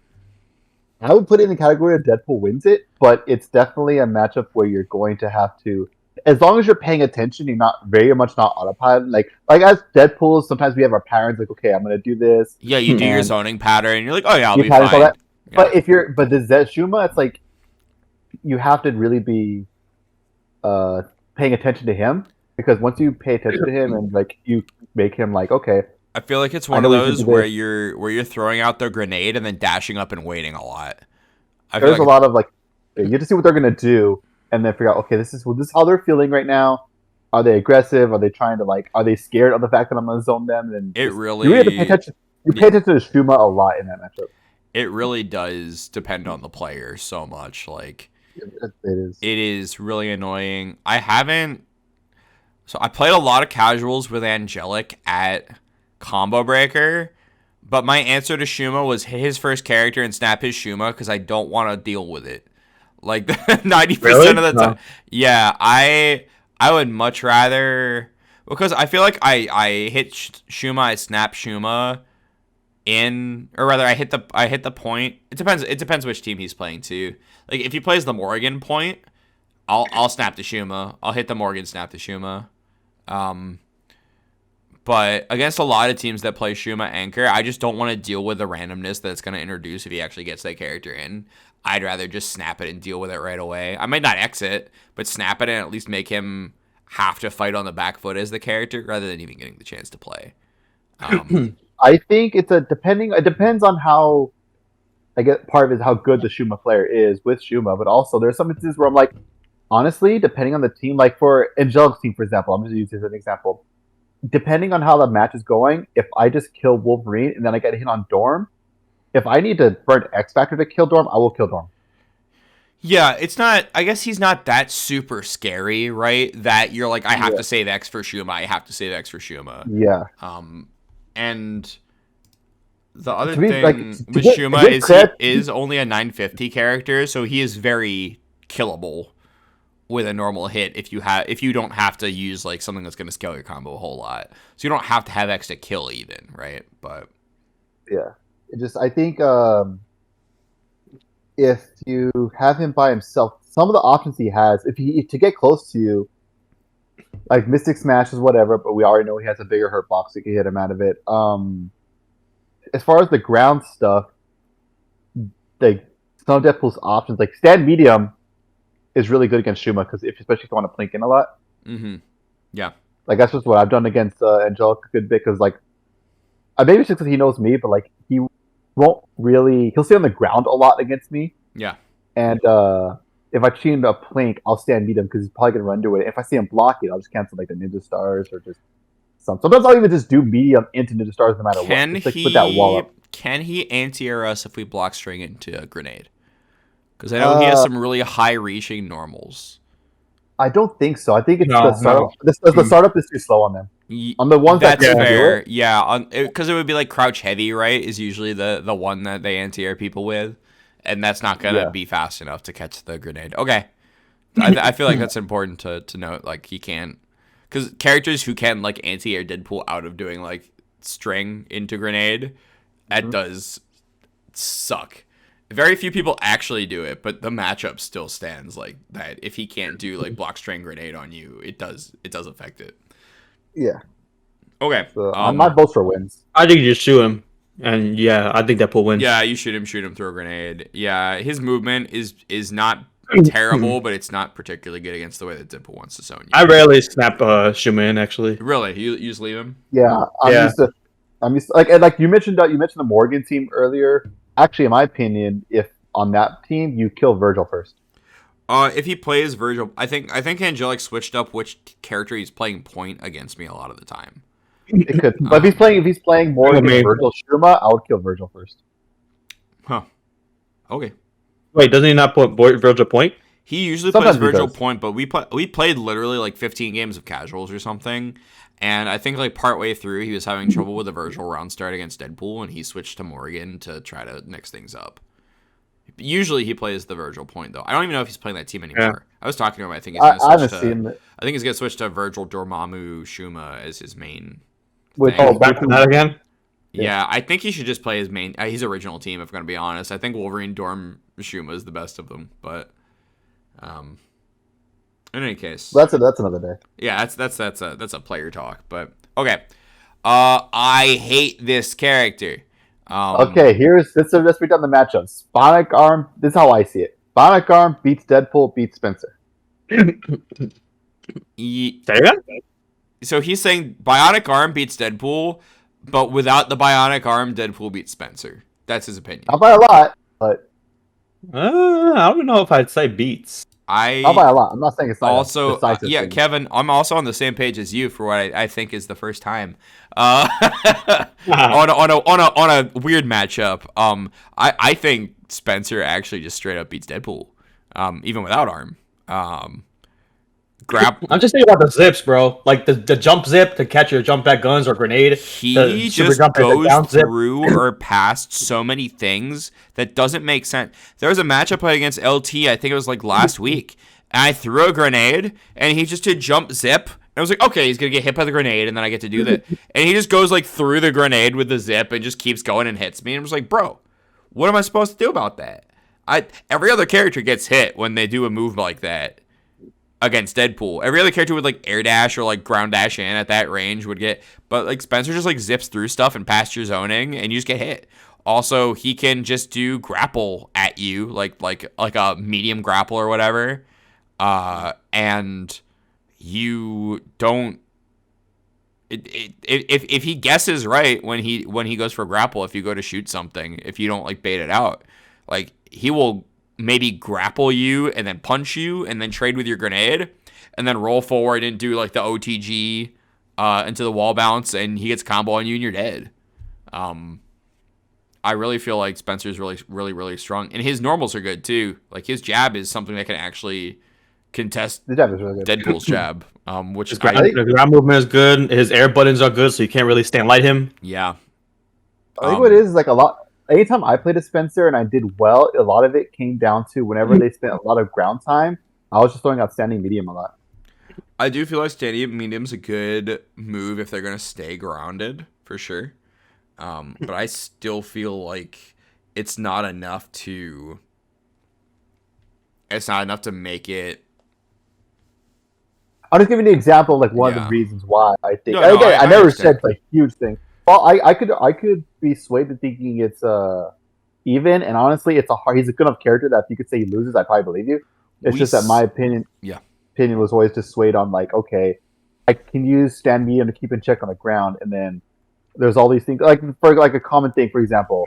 would put it in the category of Deadpool wins it, but it's definitely a matchup where you're going to have to, as long as you're paying attention, you're not very much not autopilot. Like as Deadpool, sometimes we have our patterns. Like, okay, I'm gonna do this. Yeah, you do your zoning pattern, and you're like, oh yeah, I'll You be patterns all fine. that. But but the Zeshuma, it's like you have to really be paying attention to him, because once you pay attention to him and like you make him like, okay, I feel like it's one of those where you're throwing out the grenade and then dashing up and waiting a lot. There's a lot of like, you get to see what they're gonna do and then figure out, okay, this is how they're feeling right now. Are they aggressive? Are they trying to like? Are they scared of the fact that I'm gonna zone them? And you really have to pay attention. You pay attention to Shuma a lot in that matchup. It really does depend on the player so much. Like it is really annoying. I played a lot of casuals with Angelic at Combo Breaker, but my answer to Shuma was hit his first character and snap his Shuma because I don't want to deal with it. Like 90% of the time. Yeah, I would much rather, because I feel like I hit Shuma, I snap Shuma or rather I hit the point. It depends which team he's playing too. Like if he plays the Morgan point, I'll snap the Shuma. I'll hit the Morgan, snap the Shuma. But against a lot of teams that play Shuma Anchor, I just don't want to deal with the randomness that it's going to introduce if he actually gets that character in. I'd rather just snap it and deal with it right away. I might not exit, but snap it and at least make him have to fight on the back foot as the character rather than even getting the chance to play. I think it depends on how, I guess part of it is how good the Shuma player is with Shuma, but also there's some instances where I'm like, honestly, depending on the team, like for Angelic's team, for example, I'm just using this as an example. Depending on how the match is going, if I just kill Wolverine and then I get a hit on Dorm, if I need to burn X Factor to kill Dorm, I will kill Dorm. Yeah, it's not, I guess he's not that super scary, right? That you're like, I have to save X for Shuma, I have to save X for Shuma. Yeah. And the other thing with Shuma is he is only a 950 character, so he is very killable with a normal hit if you don't have to use like something that's going to scale your combo a whole lot. So you don't have to have X to kill even, right? But yeah, I think if you have him by himself, some of the options he has, to get close to you, like Mystic Smash is whatever, but we already know he has a bigger hurt box, so you can hit him out of it. As far as the ground stuff, like some of Deadpool's options, like stand medium is really good against Shuma, because especially if you want to plink in a lot. Mm-hmm. Yeah. Like that's just what I've done against Angelic a good bit, because like maybe it's just because he knows me, but like he'll stay on the ground a lot against me. Yeah. And if I see him to plink, I'll stand medium because he's probably gonna run to it. If I see him block it, I'll just cancel like the Ninja Stars or just sometimes I'll even just do medium into Ninja Stars no matter what. Just, like, put that wall up. Can he anti-air us if we block string into a grenade? Because I know he has some really high reaching normals. I don't think so. I think it's the startup. The startup is too slow on them. On the ones that's fair. Yeah, because it would be like crouch heavy, right? Is usually the one that they anti-air people with, and that's not gonna be fast enough to catch the grenade. Okay, I feel like that's important to note. Like he can't, because characters who can like anti-air Deadpool out of doing like string into grenade, that does suck. Very few people actually do it, but the matchup still stands like that. If he can't do like block string grenade on you, it does affect it. Yeah. Okay. So, my votes for wins. I think you just shoot him, and I think Deadpool wins. Yeah, you shoot him, throw a grenade. Yeah, his movement is not terrible, but it's not particularly good against the way that Deadpool wants to zone you. I rarely snap Shuma in, actually. Really? You just leave him? Yeah, I'm used to, like you mentioned the Morgan team earlier. Actually, in my opinion, if on that team you kill Virgil first. If he plays Virgil, I think Angelic switched up which character he's playing point against me a lot of the time. It could, but if he's playing Morgan, Virgil, Shuma, I would kill Virgil first. Huh. Okay. Wait, doesn't he not put Virgil point? He usually plays Virgil point, but we played literally like 15 games of casuals or something, and I think like partway through he was having trouble with the Virgil round start against Deadpool, and he switched to Morgan to try to mix things up. Usually he plays the Virgil point though. I don't even know if he's playing that team anymore. Yeah. I was talking to him. I think he's I going to switch haven't to. seen it. I think he's going to switch to Virgil, Dormammu, Shuma as his main. Which, thing. Oh, back to that again. Yeah, I think he should just play his main. His original team. If I'm going to be honest, I think Wolverine, Dorm, Shuma is the best of them. But, in any case, that's another day. yeah, that's a player talk. But okay, I hate this character. Okay, let's break down the matchups. Bionic Arm. This is how I see it. Bionic Arm beats Deadpool, beats Spencer. Say again? So he's saying Bionic Arm beats Deadpool, but without the Bionic Arm, Deadpool beats Spencer. That's his opinion. Not by a lot, but I don't know if I'd say beats. not by a lot. I'm not saying it's not Also, a decisive yeah, thing. Kevin, I'm also on the same page as you for what I think is the first time on a weird matchup. I think Spencer actually just straight up beats Deadpool, even without Arm. I'm just thinking about the zips, bro. Like the jump zip to catch your jump back guns or grenade. He the super just jump and the goes down zip. through or past so many things that doesn't make sense. There was a match I played against LT, I think it was like last week, and I threw a grenade, and he just did jump zip. And I was like, okay, he's going to get hit by the grenade, and then I get to do that. And he just goes like through the grenade with the zip and just keeps going and hits me. And I was like, bro, what am I supposed to do about that? Every other character gets hit when they do a move like that. Against Deadpool. Every other character would like air dash or like ground dash in at that range would get, but like Spencer just like zips through stuff and past your zoning and you just get hit. Also, he can just do grapple at you, like a medium grapple or whatever, and you don't. If he guesses right when he goes for grapple, if you go to shoot something, if you don't like bait it out, like he will maybe grapple you and then punch you and then trade with your grenade and then roll forward and do like the OTG into the wall bounce and he gets combo on you and you're dead. I really feel like Spencer's really strong and his normals are good too. Like his jab is something that can actually contest The jab is really good. Deadpool's jab, which is The ground movement is good. His air buttons are good, so you can't really stand light him. yeah. I think what it is like a lot. Anytime I played a Spencer and I did well, a lot of it came down to whenever they spent a lot of ground time, I was just throwing out standing medium a lot. I do feel like standing medium's a good move if they're gonna stay grounded for sure. But I still feel like it's not enough to make it. I'll just give you an example of like one of Yeah. the reasons why I think. No, Again, I I never understand. said like huge thing. Well, I could be swayed to thinking it's even, and honestly, it's he's a good enough character that if you could say he loses, I'd probably believe you. It's We just that my opinion was always just swayed on like, okay, I can use stand medium to keep in check on the ground, and then there's all these things like for like a common thing, for example,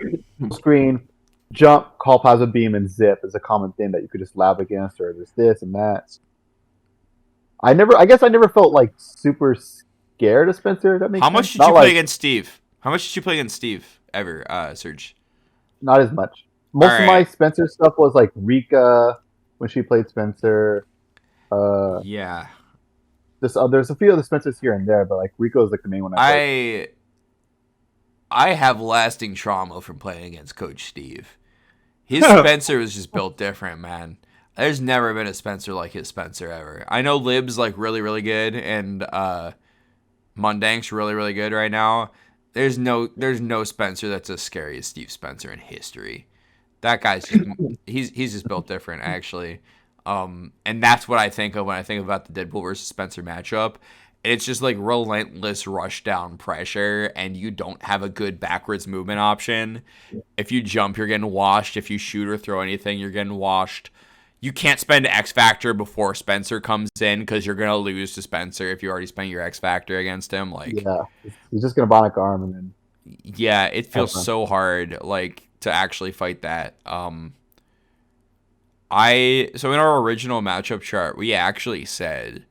screen, jump, call plasma beam, and zip is a common thing that you could just lab against, or there's this and that. I guess I never felt like super scared of Spencer. That makes How sense. much did Not you play like- against Steve? How much did you play against Steve ever, Serge? Not as much. Most of my Alright. Spencer stuff was like Rika when she played Spencer. Yeah. There's a few other Spencers here and there, but like Rico is like the main one. I have lasting trauma from playing against Coach Steve. His Spencer was just built different, man. There's never been a Spencer like his Spencer ever. I know Lib's like really good, and Mundank's really good right now. There's no Spencer that's as scary as Steve Spencer in history. That guy's just, he's just built different actually. And that's what I think of when I think about the Deadpool versus Spencer matchup. It's just like relentless rush down pressure, and you don't have a good backwards movement option. If you jump, you're getting washed. If you shoot or throw anything, you're getting washed. You can't spend X Factor before Spencer comes in because you're gonna lose to Spencer if you already spent your X Factor against him. Like, Yeah, he's just gonna bionic arm and then. yeah, it feels Okay. so hard, like, to actually fight that. So in our original matchup chart, we actually said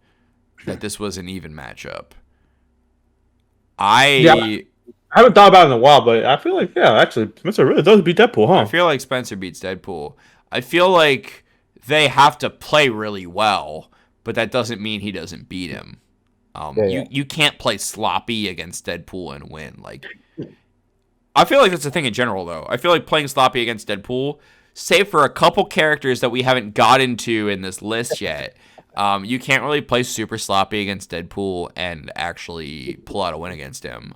that this was an even matchup. I haven't thought about it in a while, but I feel like actually Spencer really does beat Deadpool, huh? I feel like Spencer beats Deadpool. I feel like they have to play really well, but that doesn't mean he doesn't beat him. You can't play sloppy against Deadpool and win. Like, I feel like that's the thing in general, though. I feel like playing sloppy against Deadpool save for a couple characters that we haven't gotten to in this list yet, you can't really play super sloppy against Deadpool and actually pull out a win against him,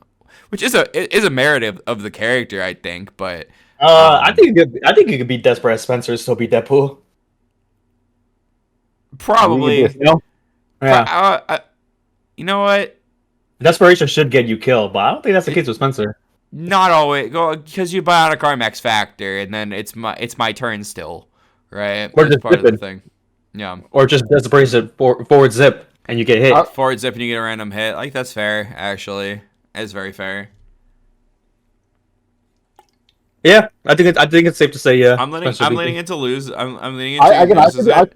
which is a merit of the character, I think. But I think you could beat Desperate Spencer and still beat Deadpool. probably, Yeah. You know what? Desperation should get you killed, but I don't think that's the case with Spencer. Not always, because you Bionic Arm X Factor, and then it's my turn still, right? Or That's just part of the zipping. thing. Yeah. Or just Desperation forward zip and you get hit. Forward zip and you get a random hit. Like, that's fair, actually. It's very fair. Yeah, I think it's safe to say yeah. I'm leaning into lose. I'm leaning I into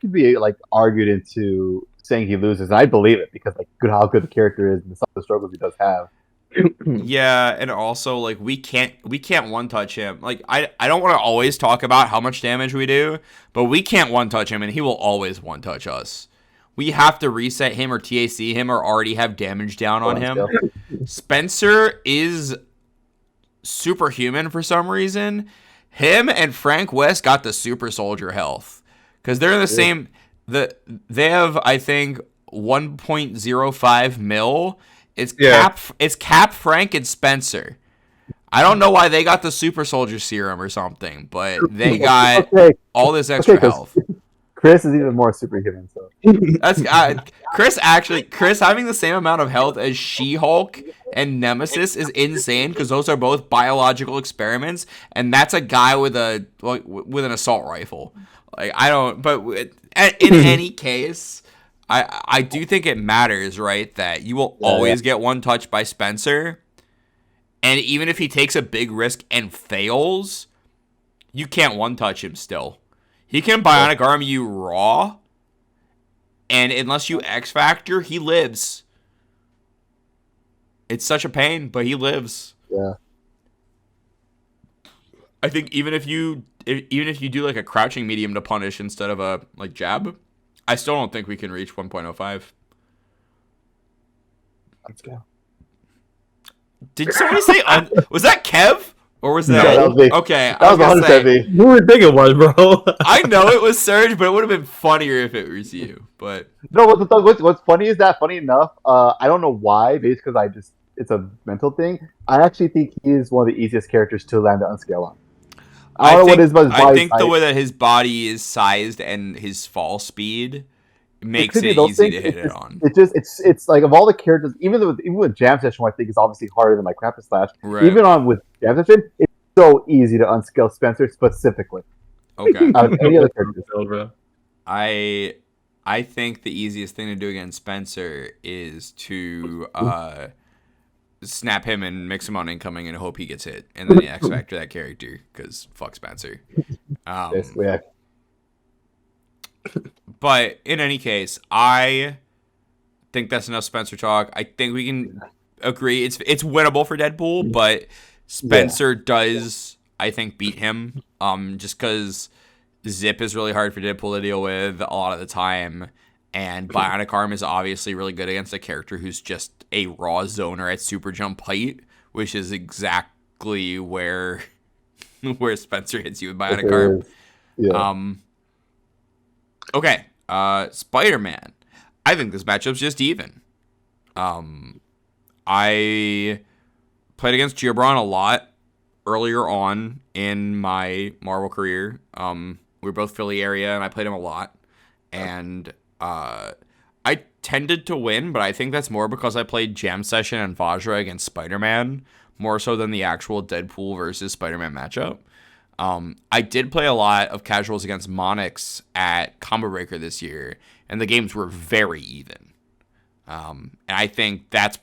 could be like argued into saying he loses, and I believe it because like how good the character is and some of the struggles he does have. Yeah, and also like we can't one touch him. Like I don't want to always talk about how much damage we do, but we can't one touch him, and he will always one touch us. We have to reset him or TAC him or already have damage down on him. Spencer is superhuman for some reason. Him and Frank West got the super soldier health because they're in the same. They have, I think, 1.05 mil. It's Cap, Frank, and Spencer. I don't know why they got the super soldier serum or something, but they got all this extra health. Chris is even more superhuman. So that's Chris having the same amount of health as She-Hulk and Nemesis is insane because those are both biological experiments, and that's a guy with an assault rifle. Like I don't, but in any case, I do think it matters, right? That you will always get one touch by Spencer, and even if he takes a big risk and fails, you can't one touch him still. He can Bionic Arm you raw, and unless you X Factor, he lives. It's such a pain, but he lives. Yeah. I think even if you do like a crouching medium to punish instead of a like jab, I still don't think we can reach 1.05. Let's go. Did somebody say was that Kev? Or was that? No, that was me. Okay, that was 100% me. Who would think it was, bro? I know it was Serge, but it would have been funnier if it was you. But no, what's funny is that funny enough. I don't know why, maybe it's because it's a mental thing. I actually think he is one of the easiest characters to land the unscale on. I think the way that his body is sized and his fall speed makes it easy to hit it on. It's like of all the characters, even with Jam Session, I think is obviously harder than like Rapid Slash. Right. Even with Jam Session, it's so easy to unscale Spencer specifically. Okay. Out of any other characters. I think the easiest thing to do against Spencer is to snap him and mix him on incoming and hope he gets hit, and then X Factor that character because fuck Spencer. Yeah. But in any case, I think that's enough Spencer talk. I think we can agree it's winnable for Deadpool, but Spencer does, I think, beat him. Just because Zip is really hard for Deadpool to deal with a lot of the time, and Bionic Arm is obviously really good against a character who's just a raw zoner at super jump height, which is exactly where Spencer hits you with Bionic Arm. Yeah. Okay, Spider-Man. I think this matchup's just even. I played against Gibran a lot earlier on in my Marvel career. We were both Philly area, and I played him a lot. And I tended to win, but I think that's more because I played Jam Session and Vajra against Spider-Man, more so than the actual Deadpool versus Spider-Man matchup. I did play a lot of casuals against Monix at Combo Breaker this year, and the games were very even. And I think that's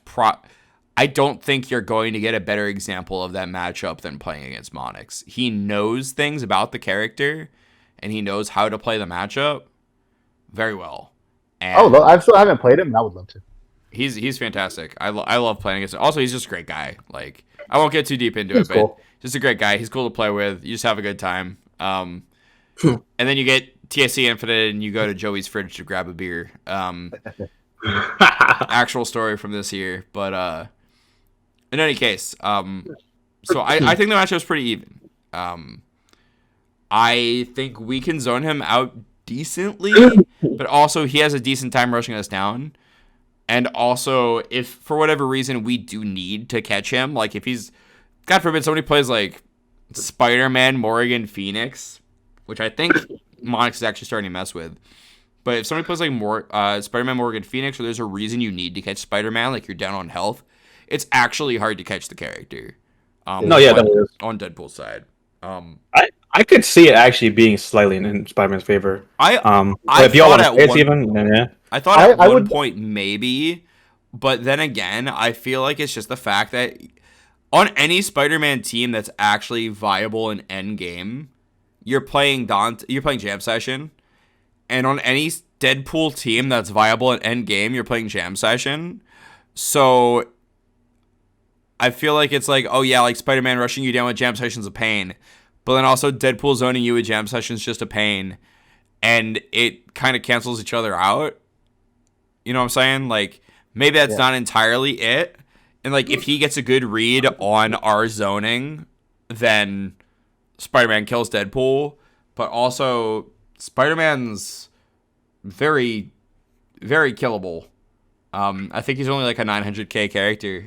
I don't think you're going to get a better example of that matchup than playing against Monix. He knows things about the character, and he knows how to play the matchup very well. And I still haven't played him, and I would love to. He's fantastic. I love playing against him. Also, he's just a great guy. Like, I won't get too deep into it, but just a great guy. He's cool to play with. You just have a good time. And then you get TSC Infinite, and you go to Joey's fridge to grab a beer. Actual story from this year, but in any case, so I think the matchup is pretty even. I think we can zone him out decently, but also he has a decent time rushing us down. And also, if for whatever reason we do need to catch him, like if he's, God forbid, somebody plays like Spider-Man, Morgan, Phoenix, which I think Monix is actually starting to mess with. But if somebody plays like Spider-Man, Morgan, Phoenix, or there's a reason you need to catch Spider-Man, like you're down on health, it's actually hard to catch the character. No, yeah, that is. On Deadpool's side. I could see it actually being slightly in Spider-Man's favor. I if y'all thought want to at say it's one- even, then yeah. I thought at I one would- point maybe, but then again, I feel like it's just the fact that on any Spider-Man team that's actually viable in Endgame, you're playing Jam Session, and on any Deadpool team that's viable in Endgame, you're playing Jam Session. So I feel like it's like, oh yeah, like Spider-Man rushing you down with Jam Session's a pain, but then also Deadpool zoning you with Jam Session's just a pain, and it kind of cancels each other out. You know what I'm saying? Like, maybe that's not entirely it. And, like, if he gets a good read on our zoning, then Spider-Man kills Deadpool. But also, Spider-Man's very, very killable. I think he's only, like, a 900k character.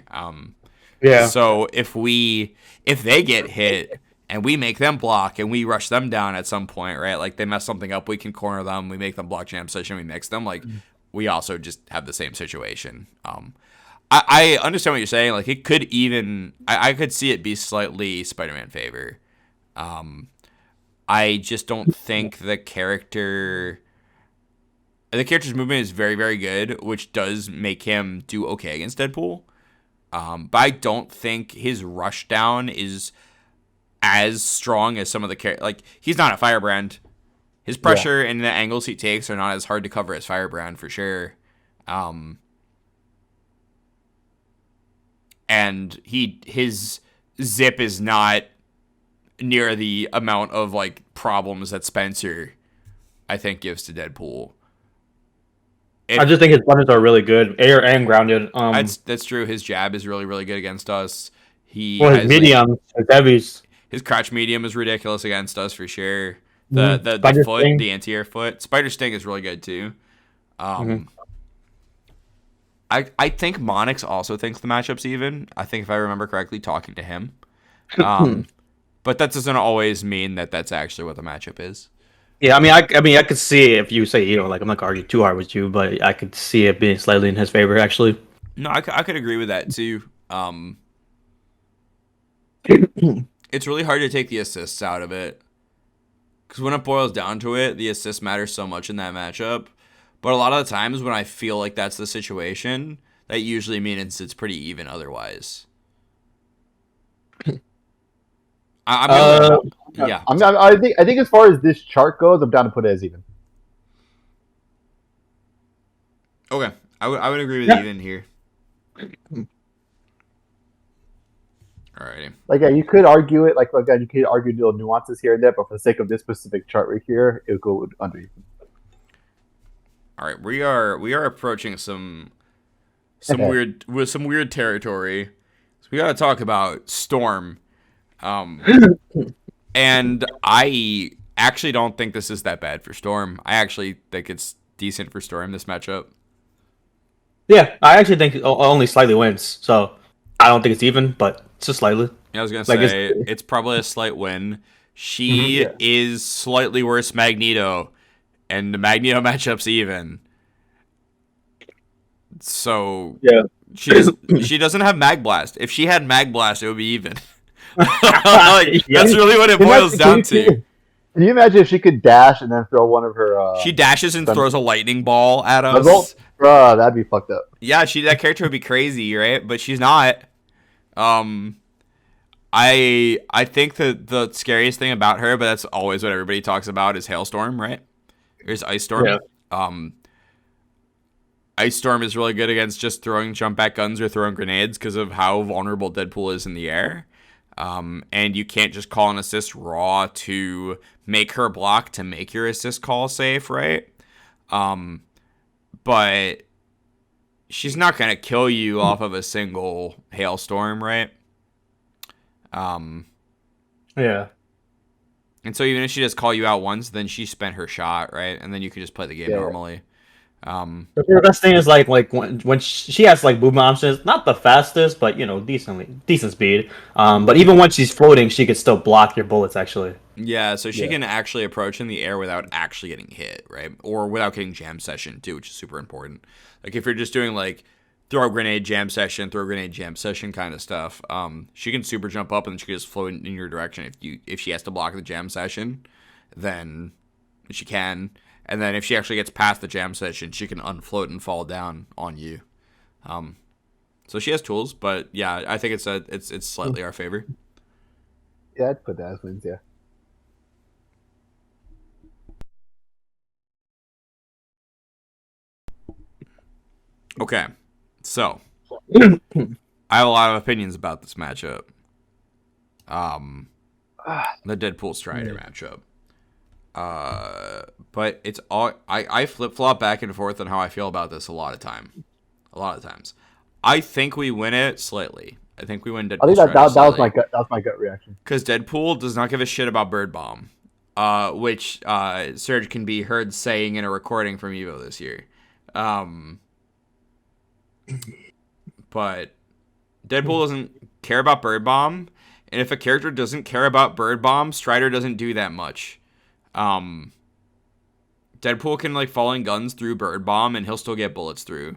Yeah. So, if they get hit, and we make them block, and we rush them down at some point, right? Like, they mess something up, we can corner them, we make them block Jam Session, we mix them, like... we also just have the same situation. I understand what you're saying. Like, it could even... I could see it be slightly Spider-Man favor. I just don't think the character... The character's movement is very, very good, which does make him do okay against Deadpool. But I don't think his rush down is as strong as some of the characters. Like, he's not a Firebrand. His pressure and the angles he takes are not as hard to cover as Firebrand, for sure. And his zip is not near the amount of, like, problems that Spencer, I think, gives to Deadpool. I just think his buttons are really good, air and grounded. That's true. His jab is really, really good against us. His medium, his heavies. His crouch medium is ridiculous against us, for sure. The foot, Sting. The anti-air foot. Spider Sting is really good, too. I think Monix also thinks the matchup's even. I think if I remember correctly, talking to him. But that doesn't always mean that that's actually what the matchup is. Yeah, I mean, I could see if you say, like, I'm not gonna argue too hard with you, but I could see it being slightly in his favor, actually. No, I could agree with that, too. It's really hard to take the assists out of it. Because when it boils down to it, the assist matters so much in that matchup. But a lot of the times when I feel like that's the situation, that usually means it's pretty even otherwise. I think as far as this chart goes, I'm down to put it as even. Okay. I would agree with even here. Alrighty. Like, yeah, you could argue it. Like, again, you could argue little nuances here and there, but for the sake of this specific chart right here, it would go under even. All right, we are approaching some weird territory. So we got to talk about Storm. And I actually don't think this is that bad for Storm. I actually think it's decent for Storm, this matchup. Yeah, I actually think it only slightly wins. So I don't think it's even, but just slightly. Yeah, I was going to say, it's probably a slight win. She is slightly worse Magneto, and the Magneto matchup's even. So yeah, she doesn't have Mag Blast. If she had Mag Blast, it would be even. That's really what it boils down to. Can you imagine if she could dash and then throw one of her... she dashes and throws a lightning ball at us. Bruh, that'd be fucked up. Yeah, that character would be crazy, right? But she's not. I think that the scariest thing about her, but that's always what everybody talks about, is Hailstorm, right? Or is Ice Storm. Yeah. Ice Storm is really good against just throwing jump back guns or throwing grenades because of how vulnerable Deadpool is in the air. And you can't just call an assist raw to make her block to make your assist call safe, right? But she's not going to kill you off of a single Hailstorm, right? Yeah. And so even if she just call you out once, then she spent her shot, right? And then you can just play the game normally. The best thing is like when she has like movement options, not the fastest, but decent speed. But even when she's floating, she could still block your bullets actually. Yeah, so she can actually approach in the air without actually getting hit, right? Or without getting jam session too, which is super important. Like if you're just doing like throw grenade jam session kind of stuff, she can super jump up and she can just float in your direction. If she has to block the jam session, then she can. And then if she actually gets past the jam session, she can unfloat and fall down on you. So she has tools, but yeah, I think it's slightly our favor. Yeah, I'd put that as wins. Yeah. Okay, so I have a lot of opinions about this matchup. The Deadpool Strider matchup. But it's all I flip flop back and forth on how I feel about this a lot of times. I think we win it slightly. I think we win Deadpool. I think that was slightly. my gut. That was my gut reaction. Because Deadpool does not give a shit about Bird Bomb, which Serge can be heard saying in a recording from Evo this year. But Deadpool doesn't care about Bird Bomb, and if a character doesn't care about Bird Bomb, Strider doesn't do that much. Deadpool can like falling guns through Bird Bomb, and he'll still get bullets through.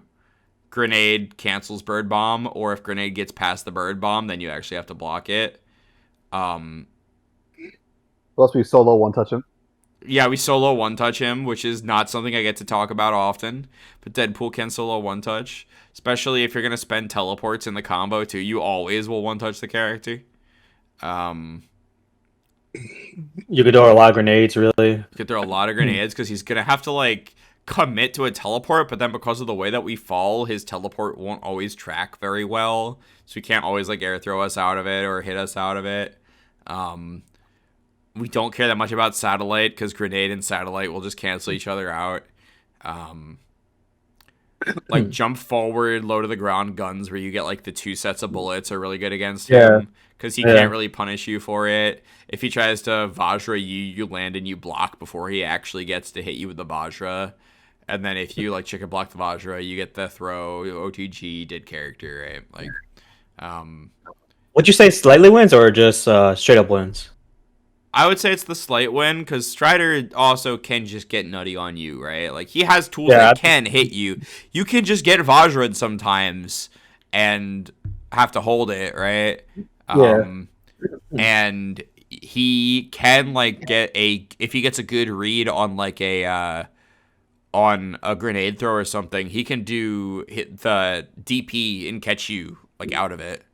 Grenade cancels Bird Bomb, or if Grenade gets past the Bird Bomb, then you actually have to block it. Plus, we solo one touch him. Yeah, we solo one touch him, which is not something I get to talk about often. But Deadpool can solo one touch, especially if you're gonna spend teleports in the combo too. You always will one touch the character. You could throw a lot of grenades, really. You could throw a lot of grenades because he's gonna have to like commit to a teleport, but then because of the way that we fall, his teleport won't always track very well, so he can't always like air throw us out of it or hit us out of it. We don't care that much about satellite because grenade and satellite will just cancel each other out. Like jump forward, low to the ground guns where you get like the 2 sets of bullets are really good against him because he can't really punish you for it. If he tries to Vajra you, you land and you block before he actually gets to hit you with the Vajra. And then if you like chicken block the Vajra, you get the throw, OTG, did character, right? Like, Would you say slightly wins or just straight up wins? I would say it's the slight win because Strider also can just get nutty on you, right? Like he has tools that can hit you. You can just get Vajra'd sometimes and have to hold it, right? And he can like get if he gets a good read on like on a grenade throw or something, he can hit the DP and catch you like out of it,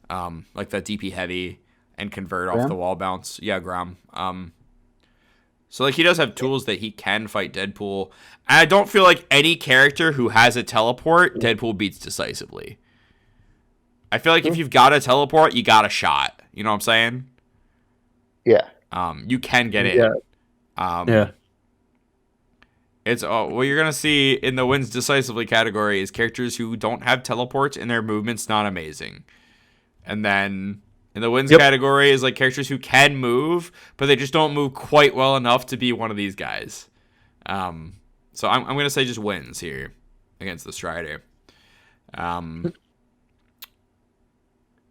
like the DP heavy. And convert off the wall bounce. Yeah, Grom. So, like, he does have tools that he can fight Deadpool. And I don't feel like any character who has a teleport, Deadpool beats decisively. I feel like if you've got a teleport, you got a shot. You know what I'm saying? Yeah. You can get in. It's what you're going to see in the wins decisively category is characters who don't have teleports and their movement's not amazing. And then... in the wins category is like characters who can move, but they just don't move quite well enough to be one of these guys. So I'm going to say just wins here against the Strider.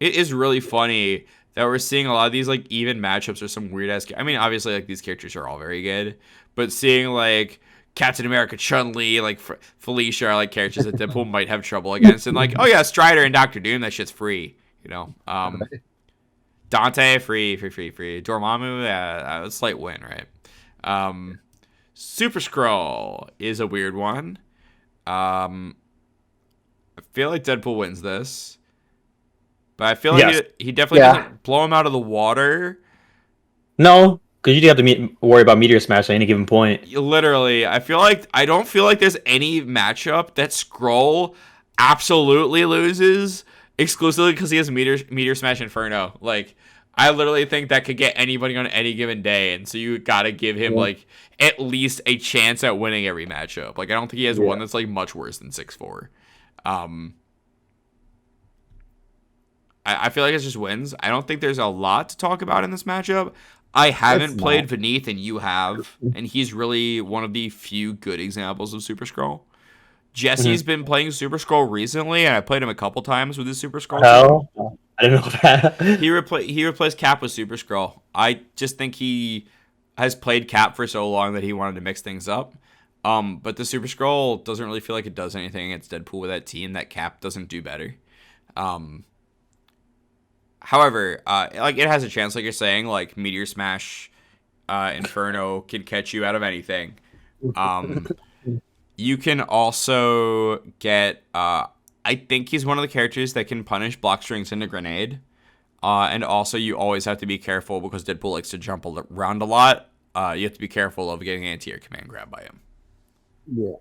It is really funny that we're seeing a lot of these like even matchups or some weird ass. I mean, obviously like these characters are all very good, but seeing like Captain America, Chun-Li, like Felicia are like characters that Deadpool might have trouble against, and like, oh yeah, Strider and Doctor Doom, that shit's free, you know. Dante, free. Dormammu, a slight win, right? Super Skrull is a weird one. I feel like Deadpool wins this. But I feel like he definitely doesn't blow him out of the water. No, because you have to worry about Meteor Smash at any given point. Literally, I don't feel like there's any matchup that Skrull absolutely loses exclusively because he has Meteor Smash Inferno. Like, I literally think that could get anybody on any given day, and so you gotta give him like at least a chance at winning every matchup. Like, I don't think he has one that's like much worse than 6-4. I feel like it's just wins. I don't think there's a lot to talk about in this matchup. I It's haven't played not. Beneath, and you have, and he's really one of the few good examples of Super Scroll. Jesse's Mhm. been playing Super Scroll recently, and I played him a couple times with his Super Scroll team. Hell, I didn't know that. He replaced Cap with Super Scroll. I just think he has played Cap for so long that he wanted to mix things up. But the Super Scroll doesn't really feel like it does anything against Deadpool with that team that Cap doesn't do better. Um, However, like it has a chance, like you're saying, like Meteor Smash, Inferno can catch you out of anything. Um, you can also get. I think he's one of the characters that can punish block strings into grenade. And also, you always have to be careful because Deadpool likes to jump around a lot. You have to be careful of getting anti-air command grab by him. Yeah.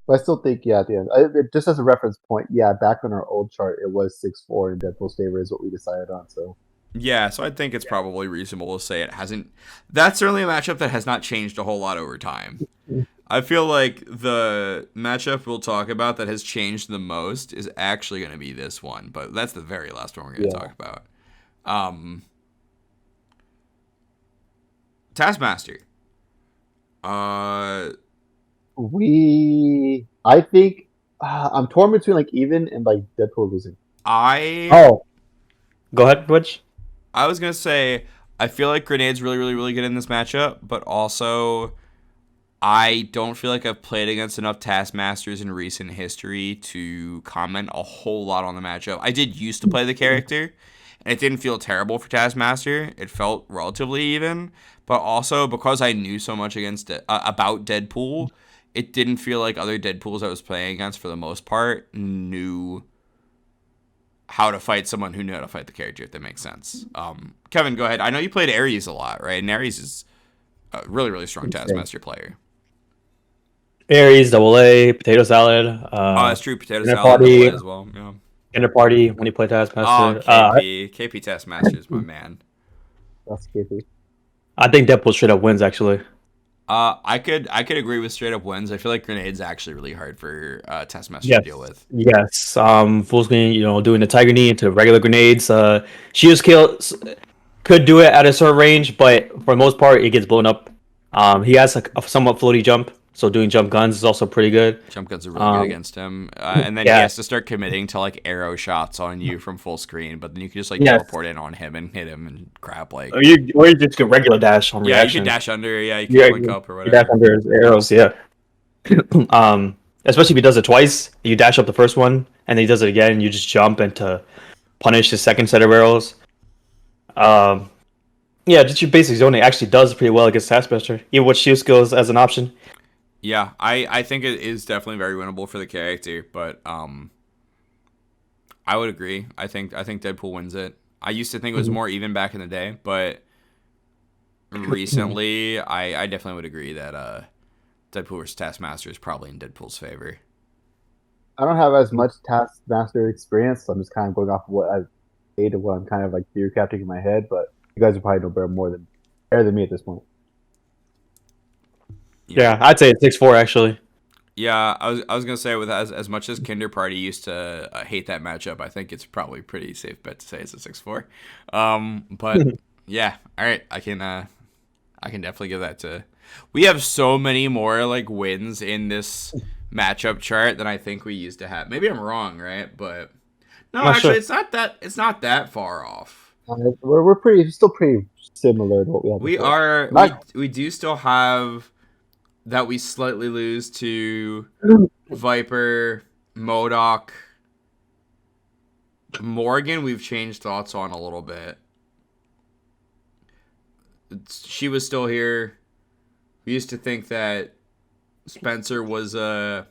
But I still think, yeah, at the end, just as a reference point, yeah, back on our old chart, it was 6-4 in Deadpool's favor is what we decided on. So Yeah, so I think it's probably reasonable to say it hasn't. That's certainly a matchup that has not changed a whole lot over time. I feel like the matchup we'll talk about that has changed the most is actually going to be this one, but that's the very last one we're going to talk about. Taskmaster. I think I'm torn between like even and like Deadpool losing. I Go ahead, Wedge. I was going to say I feel like Grenade's really, really, really good in this matchup, but also I don't feel like I've played against enough Taskmasters in recent history to comment a whole lot on the matchup. I did used to play the character, and it didn't feel terrible for Taskmaster. It felt relatively even, but also because I knew so much about Deadpool, it didn't feel like other Deadpools I was playing against for the most part knew how to fight someone who knew how to fight the character, if that makes sense. Kevin, go ahead. I know you played Ares a lot, right? And Ares is a really, really strong Taskmaster player. Aries, double A, potato salad. Oh, that's true. Potato Dinner salad, double party, A as well. Yeah. dinner party when you play Oh, Taskmaster. KP Taskmaster is my man. That's creepy. I think Deadpool straight up wins actually. I could agree with straight up wins. I feel like Grenade's actually really hard for Taskmaster to deal with. Yes. Full screen, doing the Tiger Knee into regular grenades. Shield skill could do it at a certain range, but for the most part, it gets blown up. He has a somewhat floaty jump, so doing jump guns is also pretty good. Jump guns are really good against him, and then he has to start committing to like arrow shots on you from full screen. But then you can just like teleport in on him and hit him and crap like. Or you just get regular dash on reaction. You can dash under. Yeah, you can link up or whatever. Dash under his arrows. Yeah. Especially if he does it twice, you dash up the first one, and then he does it again. You just jump into punish his second set of arrows. Yeah, just your basic zoning actually does pretty well against Taskmaster, even with shield skills as an option. Yeah, I think it is definitely very winnable for the character, but I would agree. I think Deadpool wins it. I used to think it was more even back in the day, but recently I definitely would agree that Deadpool vs. Taskmaster is probably in Deadpool's favor. I don't have as much Taskmaster experience, so I'm just kind of going off of what I've played and what I'm kind of like theory crafting in my head. But you guys are probably know better than me at this point. Yeah, I'd say it's 6-4 actually. Yeah, I was gonna say with as much as Kinder Party used to hate that matchup, I think it's probably a pretty safe bet to say it's a 6-4. But yeah, all right, I can definitely give that to. We have so many more like wins in this matchup chart than I think we used to have. Maybe I'm wrong, right? But no, actually, sure. it's not that far off. We're still pretty similar to what we had. We before. are we do still have that we slightly lose to Viper, MODOK, Morgan. We've changed thoughts on a little bit. She was still here. We used to think that Spencer was an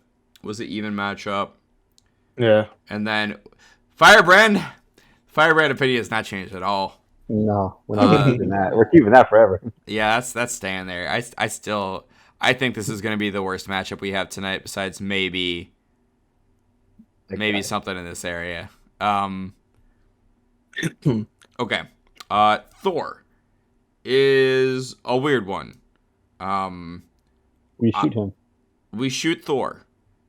even matchup. Yeah. And then Firebrand opinion has not changed at all. No, we're not keeping that. We're keeping that forever. Yeah, that's staying there. I think this is going to be the worst matchup we have tonight, besides maybe something in this area. Okay. Thor is a weird one. We shoot him. We shoot Thor,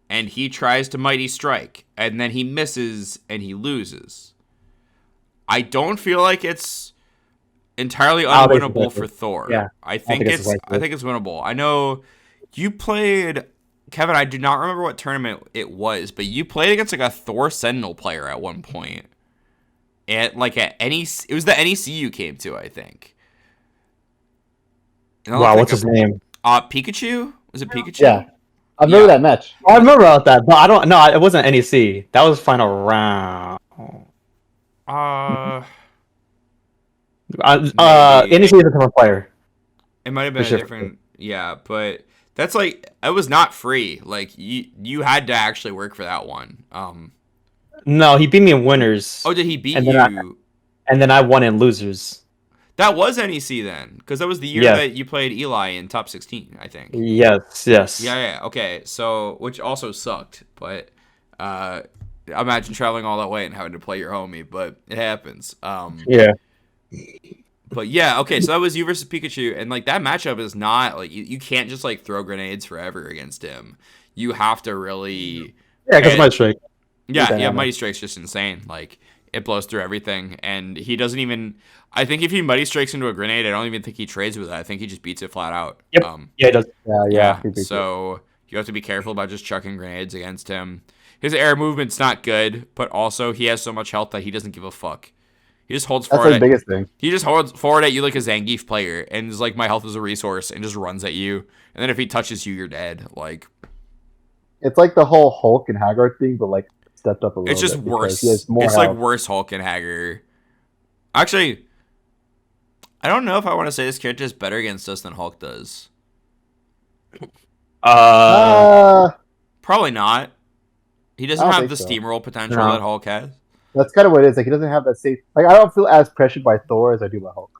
and he tries to Mighty Strike, and then he misses and he loses. I don't feel like it's entirely I don't think unwinnable it's for Thor. Yeah, I don't think think it's I think it's winnable. I know you played Kevin. I do not remember what tournament it was, but you played against like a Thor Sentinel player at one point. At NEC, it was the NEC you came to, I think. And Wow, what's his name? Pikachu? Was it Pikachu? Yeah, I remember Yeah. that match. Oh, I remember about that, but I don't. No, it wasn't NEC. That was final round. Maybe. NEC is a different player. It might have For been a sure. different, yeah, but that's like it was not free. Like you had to actually work for that one. No, he beat me in winners, Oh, did he beat and you? then I won in losers. That was NEC then, because that was the year Yes. that you played Eli in top 16, I think. Yes. Yeah. Okay. So, which also sucked, but imagine traveling all that way and having to play your homie, but it happens. Yeah. But yeah, okay, so that was you versus Pikachu, and like that matchup is not like you can't just like throw grenades forever against him. You have to really Yeah, because my strike. yeah, Mighty Strike's just insane. Like it blows through everything, and he doesn't even. I think if he Mighty Strikes into a grenade, I don't even think he trades with it. I think he just beats it flat out. Yep. Yeah, it does. Yeah. So you have to be careful about just chucking grenades against him. His air movement's not good, but also he has so much health that he doesn't give a fuck. He just holds That's forward. the biggest thing. He just holds forward at you like a Zangief player, and is like, my health is a resource, and just runs at you. And then if he touches you, you're dead. Like, it's like the whole Hulk and Haggard thing, but like stepped up a little. It's just bit worse. He has more It's health. like worse Hulk and Hager. Actually, I don't know if I want to say this character is better against us than Hulk does. Probably not. He doesn't have the steamroll potential that Hulk has. That's kind of what it is. Like he doesn't have that safe. Like I don't feel as pressured by Thor as I do by Hulk.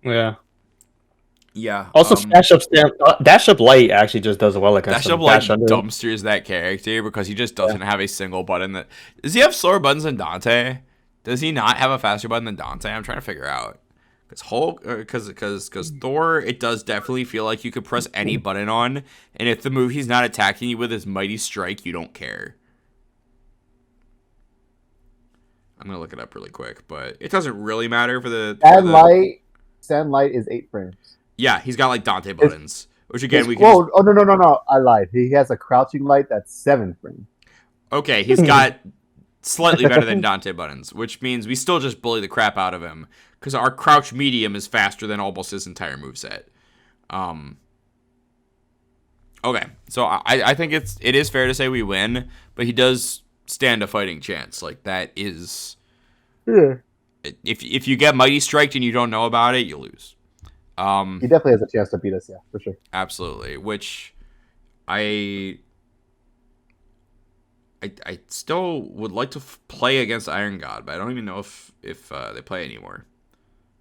Yeah. Yeah. Also, Dash Up Light actually just does well against Dash Up Light dumpsters that character because he just doesn't have a single button that. Does he have slower buttons than Dante? Does he not have a faster button than Dante? I'm trying to figure out. Because Hulk, because Thor, it does definitely feel like you could press any button on, and if the move he's not attacking you with is Mighty Strike, you don't care. I'm gonna look it up really quick, but it doesn't really matter for the. Sand Light is 8 frames. Yeah, he's got like Dante buttons, which again we can. Oh no! I lied. He has a crouching light that's 7 frames. Okay, he's got slightly better than Dante buttons, which means we still just bully the crap out of him because our crouch medium is faster than almost his entire moveset. Okay, so I think it is fair to say we win, but he does stand a fighting chance. Like that is, if you get Mighty Striked and you don't know about it, you lose. He definitely has a chance to beat us, yeah, for sure. Absolutely, which I still would like to play against Iron God, but I don't even know if they play anymore.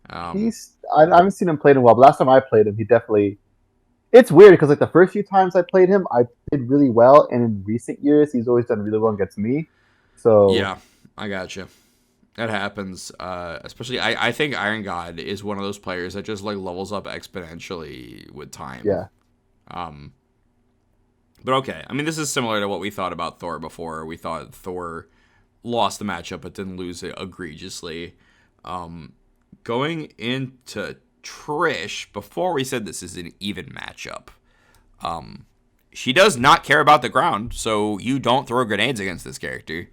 I haven't seen him play in a while, but last time I played him, he definitely. It's weird because like the first few times I played him, I did really well, and in recent years, he's always done really well against me. So yeah, I gotcha. That happens. Especially, I think Iron God is one of those players that just like levels up exponentially with time. Yeah. But okay, I mean, this is similar to what we thought about Thor before. We thought Thor lost the matchup, but didn't lose it egregiously. Going into Trish, before we said this is an even matchup, she does not care about the ground, so you don't throw grenades against this character.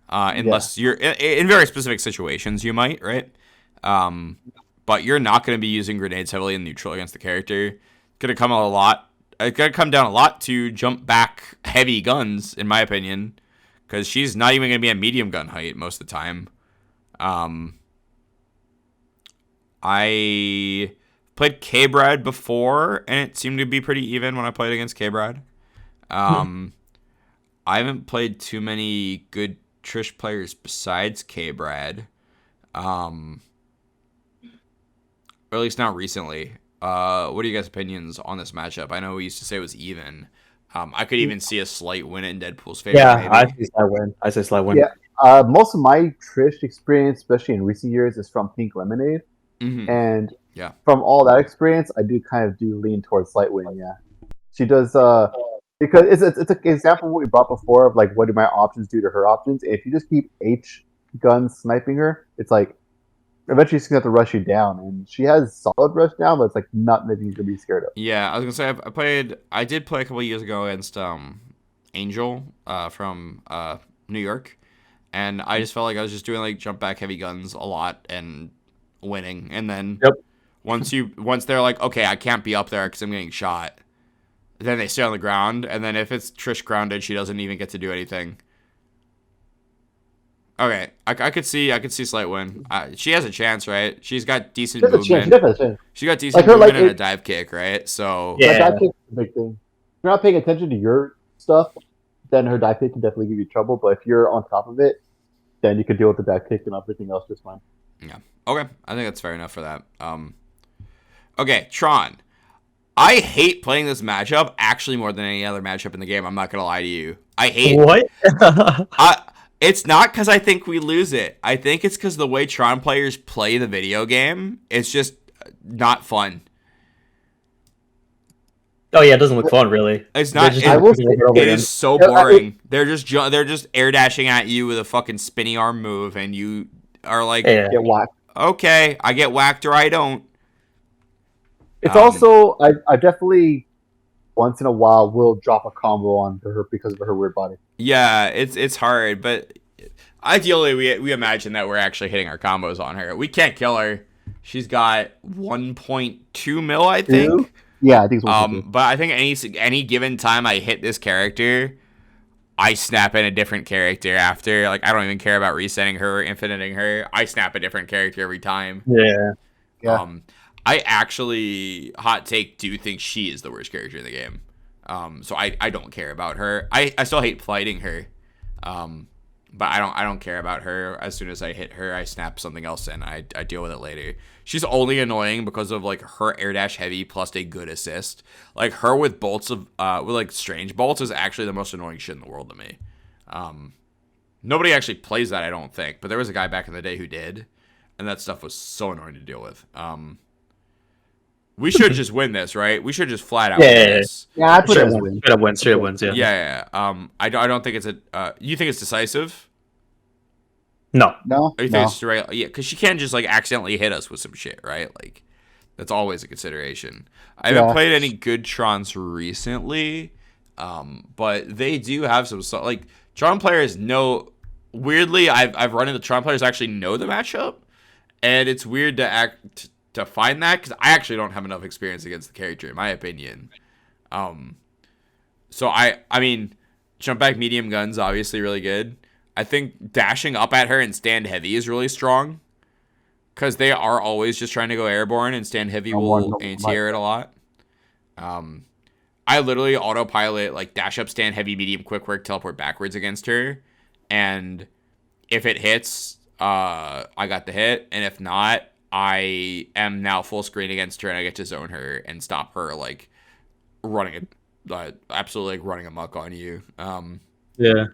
Unless you're in very specific situations, you might, right? But you're not going to be using grenades heavily in neutral against the character. It's going to come down a lot to jump back heavy guns, in my opinion, because she's not even going to be at medium gun height most of the time. I played K-Brad before, and it seemed to be pretty even when I played against K-Brad. I haven't played too many good Trish players besides K-Brad. Or at least not recently. What are you guys' opinions on this matchup? I know we used to say it was even. I could even see a slight win in Deadpool's favor. Yeah, maybe. I say slight win. Yeah, most of my Trish experience, especially in recent years, is from Pink Lemonade. Mm-hmm. And from all that experience, I do lean towards slight win. Yeah, she does. Because it's an example of what we brought before of like what do my options do to her options. If you just keep H gun sniping her, it's like eventually she's gonna have to rush you down, and she has solid rush down, but it's like not anything you can be scared of. Yeah, I was gonna say I did play a couple of years ago against Angel from New York, and I just felt like I was just doing like jump back heavy guns a lot and winning, and then Yep. once they're like, okay, I can't be up there because I'm getting shot, then they stay on the ground, and then if it's Trish grounded, she doesn't even get to do anything. Okay, I could see slight win. She has a chance, right? She's got decent She has a chance. She movement. definitely has a chance. She got decent Like her, movement like, and a dive kick, right? So Yeah. Her dive kick is a big thing. If you're not paying attention to your stuff, then her dive kick can definitely give you trouble. But if you're on top of it, then you can deal with the dive kick and everything else just fine. yeah, okay, I think that's fair enough for that. Okay, Tron. I hate playing this matchup actually more than any other matchup in the game. I'm not gonna lie to you. I hate What? It's not because I think we lose it. I think it's because the way Tron players play the video game, it's just not fun. Oh yeah, it doesn't look fun really. It's not. They're just I will doing say- over It again. is so Yeah, boring. They're just air dashing at you with a fucking spinny arm move, and you are like, Yeah. Get whacked. okay, I get whacked or I don't. It's Um, also I definitely once in a while will drop a combo on her because of her weird body. Yeah, it's hard, but ideally we imagine that we're actually hitting our combos on her. We can't kill her. She's got 1.2 mil, I think. Two? Yeah, I think it's 1.2. But I think any given time I hit this character, I snap in a different character after. Like, I don't even care about resetting her or infiniting her. I snap a different character every time. Yeah. Yeah. I actually, hot take, do think she is the worst character in the game. So I don't care about her. I still hate fighting her. But I don't care about her. As soon as I hit her, I snap something else in. I deal with it later. She's only annoying because of like her air dash heavy plus a good assist. Like her with bolts of with like strange bolts is actually the most annoying shit in the world to me. Nobody actually plays that, I don't think, but there was a guy back in the day who did, and that stuff was so annoying to deal with. We should just win this, right? We should just flat out win this. Yeah, I put it as a Straight win. Straight up wins, yeah. Yeah. I don't think it's a. You think it's decisive? No. No, Or you think no. it's straight? Yeah, because she can't just like accidentally hit us with some shit, right? Like that's always a consideration. I haven't Yeah. played any good Trons recently, but they do have some like Tron players know. Weirdly, I've run into Tron players actually know the matchup, and it's weird to find that because I actually don't have enough experience against the character, in my opinion. So I mean, jump back medium guns obviously really good. I think dashing up at her and stand heavy is really strong because they are always just trying to go airborne, and stand heavy will anti-air it a lot. I literally autopilot like dash up, stand heavy, medium, quick work, teleport backwards against her, and if it hits, I got the hit, and if not, I am now full screen against her, and I get to zone her and stop her like running absolutely like running amok on you. Yeah.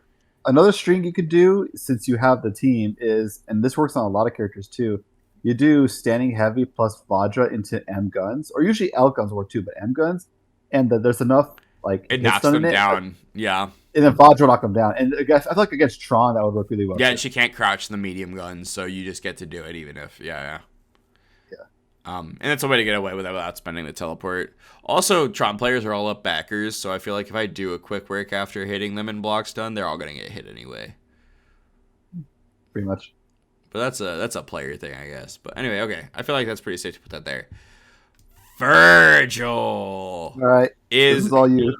Another string you could do since you have the team is, and this works on a lot of characters too. You do standing heavy plus Vajra into M guns, or usually L guns work too, but M guns, and there's enough like It hit knocks stun them in it, down. Yeah. and then Vajra will knock them down. And I guess I feel like against Tron that would work really well. Yeah, too. and she can't crouch the medium guns, so you just get to do it even if yeah. And it's a way to get away with it without spending the teleport. Also, Tron players are all up backers, so I feel like if I do a quick work after hitting them in block stun, they're all gonna get hit anyway. Pretty much. But that's a player thing, I guess. But anyway, okay. I feel like that's pretty safe to put that there. Virgil All right, this is is all you.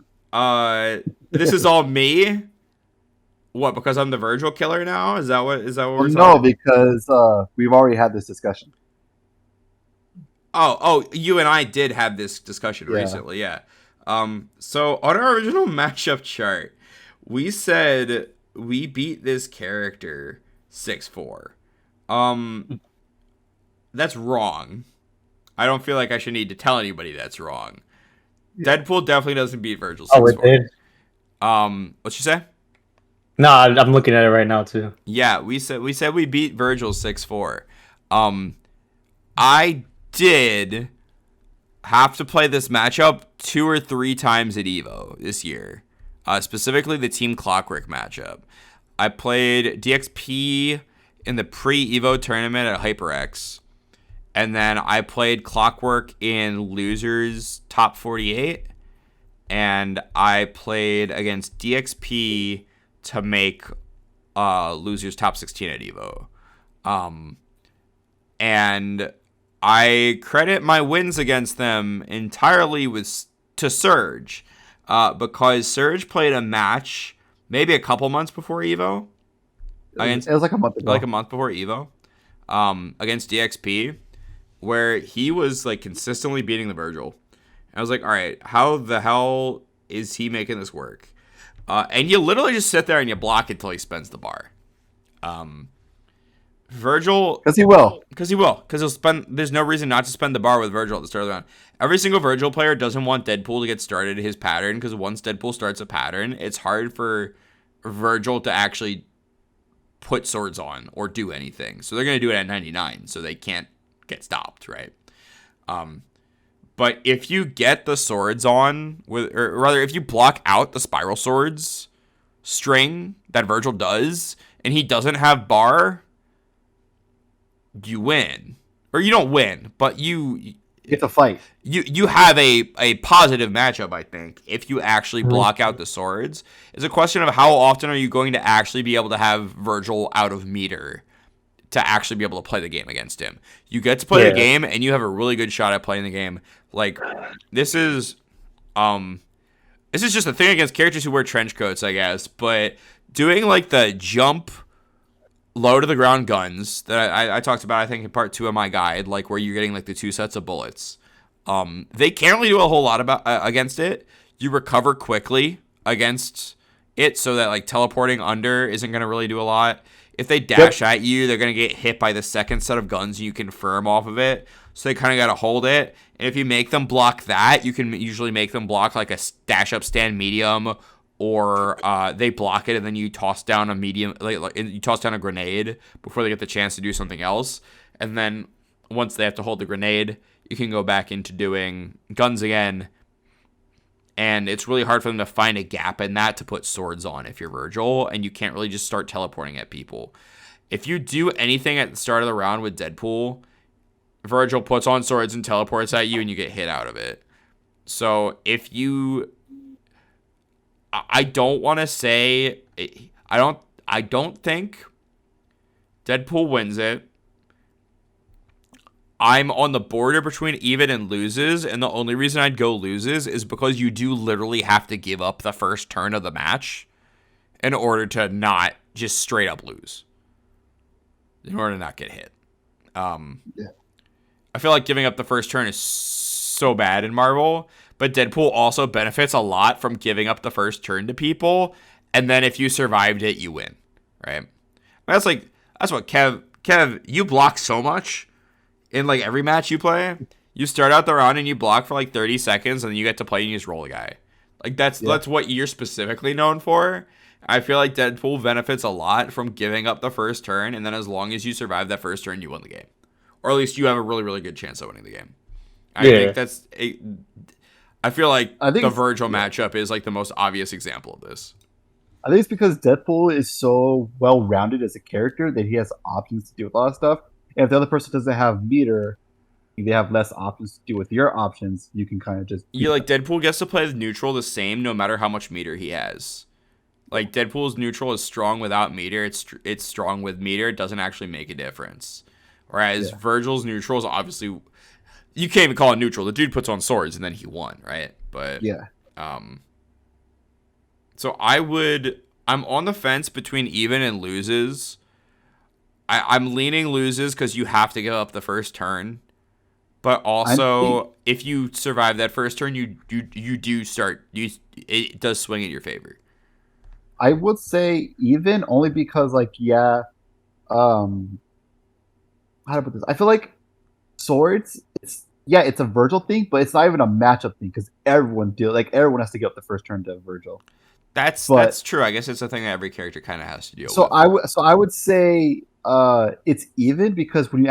this is all me. What? Because I'm the Virgil killer now? Is that what we're No, talking? because we've already had this discussion. Oh, you and I did have this discussion Yeah. recently, yeah. So on our original matchup chart, we said we beat this character 6-4. That's wrong. I don't feel like I should need to tell anybody that's wrong. Deadpool definitely doesn't beat Virgil 6-4. Oh, it did. What'd you say? No, I'm looking at it right now too. Yeah, we said we beat Virgil 6-4. I did have to play this matchup 2 or 3 times at Evo this year. Specifically the Team Clockwork matchup. I played DXP in the pre-Evo tournament at HyperX. And then I played Clockwork in Losers Top 48. And I played against DXP to make Losers Top 16 at EVO. And I credit my wins against them entirely to Serge. Because Serge played a match maybe a couple months before EVO. It was like a month ago. Like a month before EVO. Against DXP. Where he was like consistently beating the Virgil. And I was like, all right, how the hell is he making this work? And you literally just sit there and you block until he spends the bar. Virgil, because he will. Because he'll spend. There's no reason not to spend the bar with Virgil at the start of the round. Every single Virgil player doesn't want Deadpool to get started his pattern, because once Deadpool starts a pattern, it's hard for Virgil to actually put swords on or do anything. So they're gonna do it at 99, so they can't get stopped, right? But if you get the swords on, or rather, if you block out the spiral swords string that Virgil does, and he doesn't have bar, you win. Or you don't win, but you get to fight. You have a positive matchup, I think, if you actually block out the swords. It's a question of how often are you going to actually be able to have Virgil out of meter to actually be able to play the game against him. You get to play the game, and you have a really good shot at playing the game. Like, this is just a thing against characters who wear trench coats, I guess. But doing like the jump low to the ground guns that I talked about, I think in part 2 of my guide, like where you're getting like the 2 sets of bullets. They can't really do a whole lot about against it. You recover quickly against it, so that like teleporting under isn't going to really do a lot. If they dash at you, they're going to get hit by the second set of guns you confirm off of it. So they kind of got to hold it. And if you make them block that, you can usually make them block like a dash up stand medium, or they block it and then you toss down a medium, like you toss down a grenade before they get the chance to do something else. And then once they have to hold the grenade, you can go back into doing guns again. And it's really hard for them to find a gap in that to put swords on if you're Virgil, and you can't really just start teleporting at people. If you do anything at the start of the round with Deadpool, Virgil puts on swords and teleports at you, and you get hit out of it. So if you... I don't want to say... I don't think Deadpool wins it. I'm on the border between even and loses, and the only reason I'd go loses is because you do literally have to give up the first turn of the match in order to not just straight up lose. In order to not get hit. I feel like giving up the first turn is so bad in Marvel, but Deadpool also benefits a lot from giving up the first turn to people, and then if you survived it, you win, right? That's what Kev, you block so much. In like every match you play, you start out the round and you block for like 30 seconds, and then you get to play and you just roll a guy. Like that's what you're specifically known for. I feel like Deadpool benefits a lot from giving up the first turn, and then as long as you survive that first turn, you win the game, or at least you have a really, really good chance of winning the game. I feel like the Virgil matchup is like the most obvious example of this. I think it's because Deadpool is so well rounded as a character that he has options to do with a lot of stuff. And if the other person doesn't have meter, they have less options to do with your options. You can kind of just... Yeah, like Deadpool gets to play with neutral the same no matter how much meter he has. Like Deadpool's neutral is strong without meter. It's strong with meter. It doesn't actually make a difference. Whereas Virgil's neutral is obviously... You can't even call it neutral. The dude puts on swords and then he won, right? But so I'm on the fence between even and loses. I'm leaning loses because you have to give up the first turn, but also if you survive that first turn, it does swing in your favor. I would say even only because how to put this? I feel like swords. It's a Virgil thing, but it's not even a matchup thing because everyone has to give up the first turn to Virgil. That's true. I guess it's a thing that every character kind of has to deal with. I would say. It's even because when you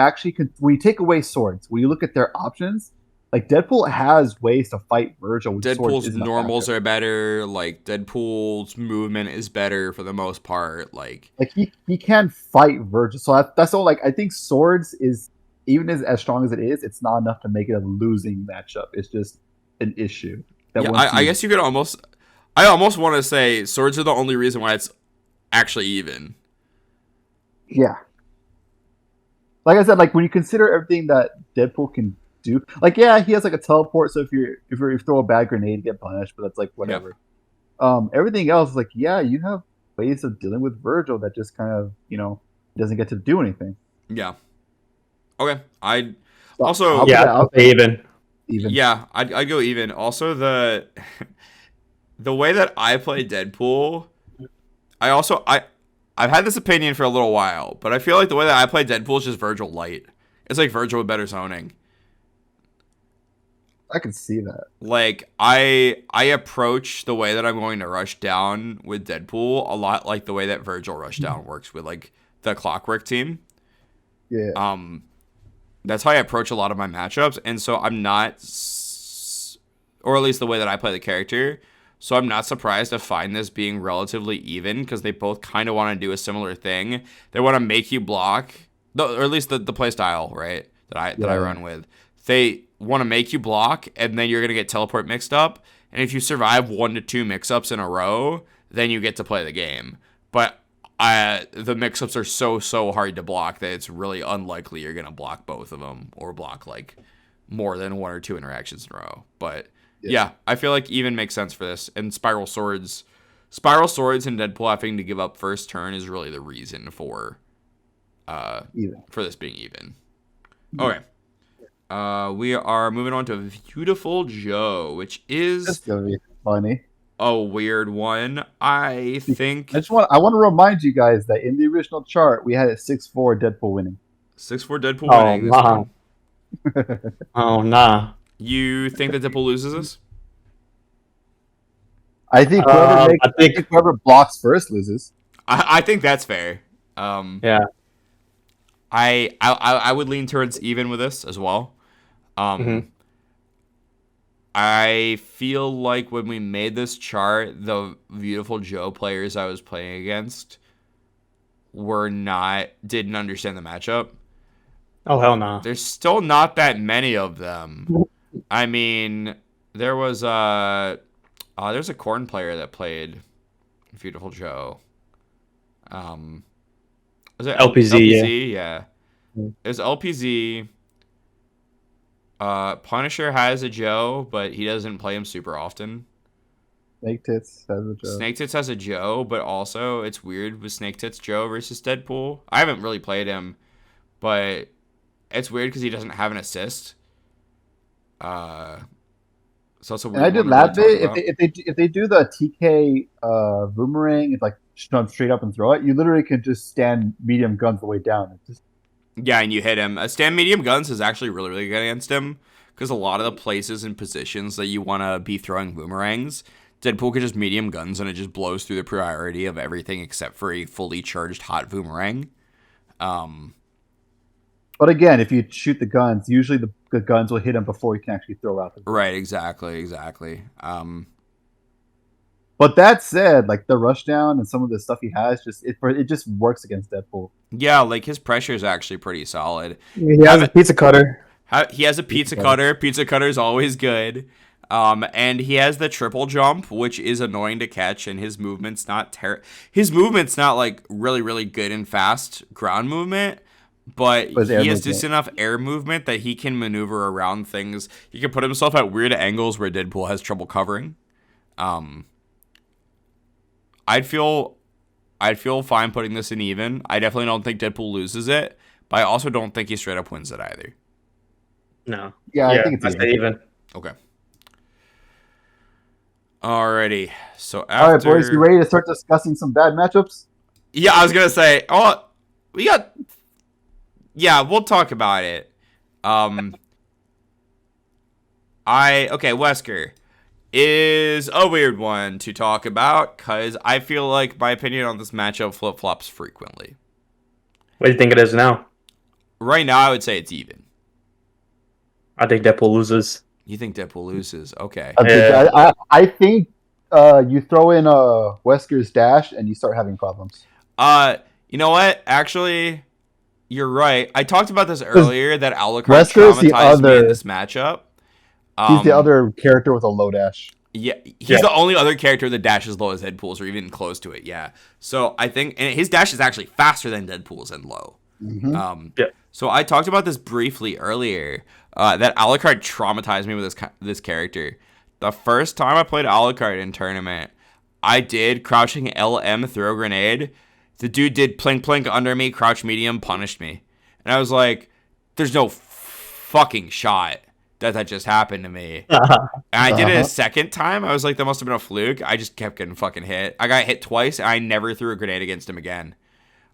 take away swords, when you look at their options, like Deadpool has ways to fight Virgil. Deadpool's normals are better. Like Deadpool's movement is better for the most part. Like he can fight Virgil. So that's all. Like I think swords is even as strong as it is, it's not enough to make it a losing matchup. It's just an issue that Yeah, once I you guess you could almost. I almost want to say swords are the only reason why it's actually even. yeah. Like I said, like when you consider everything that Deadpool can do, like yeah, he has like a teleport. So if you throw a bad grenade, you get punished, but that's like Yeah. whatever. Everything else is like yeah, you have ways of dealing with Virgil that just kind of doesn't get to do anything. Yeah. Okay. I So also. Yeah, I'll say even. even. Yeah, I'd go even. Also, the way that I play Deadpool, I've had this opinion for a little while, but I feel like the way that I play Deadpool is just Virgil light. It's like Virgil with better zoning. I can see that. Like I approach the way that I'm going to rush down with Deadpool a lot like the way that Virgil rush down works with like the Clockwork team. Yeah. That's how I approach a lot of my matchups, and so I'm not, or at least the way that I play the character. So I'm not surprised to find this being relatively even because they both kind of want to do a similar thing. They want to make you block, or at least the play style, right? That I run with. They want to make you block, and then you're gonna get teleport mixed up. And if you survive 1 to 2 mix-ups in a row, then you get to play the game. But the mix-ups are so hard to block that it's really unlikely you're gonna block both of them or block like more than 1 or 2 interactions in a row. But yeah, I feel like even makes sense for this. And Spiral Swords and Deadpool having to give up first turn is really the reason for this being even. Okay. We are moving on to Beautiful Joe, which is That's gonna be funny. a weird one. I think I want to remind you guys that in the original chart we had a 6-4 Deadpool winning. 6-4 Deadpool Oh, winning this wow. one. Oh, nah. You think that Deadpool loses this? I think whoever blocks first loses. I think that's fair. Yeah. I would lean towards even with this as well. I feel like when we made this chart, the Beautiful Joe players I was playing against didn't understand the matchup. Oh, hell no. There's still not that many of them. I mean, there's a corn player that played Beautiful Joe. Was it LPZ? Yeah. There's LPZ. Punisher has a Joe, but he doesn't play him super often. Snake Tits has a Joe. Snake Tits has a Joe, but also it's weird with Snake Tits Joe versus Deadpool. I haven't really played him, but it's weird because he doesn't have an assist. It's also weird. And I did laugh it if they do the TK boomerang, it's like jump straight up and throw it. You literally can just stand medium guns the way down. Yeah, and you hit him. Stand medium guns is actually really good against him because a lot of the places and positions that you want to be throwing boomerangs, Deadpool could just medium guns and it just blows through the priority of everything except for a fully charged hot boomerang. But again, if you shoot the guns, usually the guns will hit him before you can actually throw out the gun. Right, exactly. But that said, like the rushdown and some of the stuff he has, it just works against Deadpool. Yeah, like his pressure is actually pretty solid. He has a pizza cutter. He has a pizza cutter. Pizza cutter is always good. And he has the triple jump, which is annoying to catch, and his movement's not like really good and fast ground movement, but he has decent enough air movement that he can maneuver around things. He can put himself at weird angles where Deadpool has trouble covering. I'd feel fine putting this in even. I definitely don't think Deadpool loses it, but I also don't think he straight up wins it either. No. Yeah, I think it's even. Okay. Alrighty. So after... All right, boys, you ready to start discussing some bad matchups? Yeah, I was gonna say. Oh, we got. Yeah, we'll talk about it. Wesker is a weird one to talk about because I feel like my opinion on this matchup flip flops frequently. What do you think it is now? Right now, I would say it's even. I think Deadpool loses. You think Deadpool loses? Okay. I think you throw in Wesker's dash and you start having problems. You know what? Actually, You're right. I talked about this earlier that Alucard Wesker is the traumatized me in other. this matchup. He's the other character with a low dash. Yeah, he's Yeah. the only other character that dashes as low as Deadpool's or even close to it. Yeah. So I think and his dash is actually faster than Deadpool's and low. Yeah. So I talked about this briefly earlier. That Alucard traumatized me with this character. The first time I played Alucard in tournament, I did crouching LM throw grenade. The dude did plink plink under me, crouch medium, punished me, and I was like, "There's no fucking shot that just happened to me." And I did it a second time. I was like, that must have been a fluke. I just kept getting fucking hit. I got hit twice, and I never threw a grenade against him again.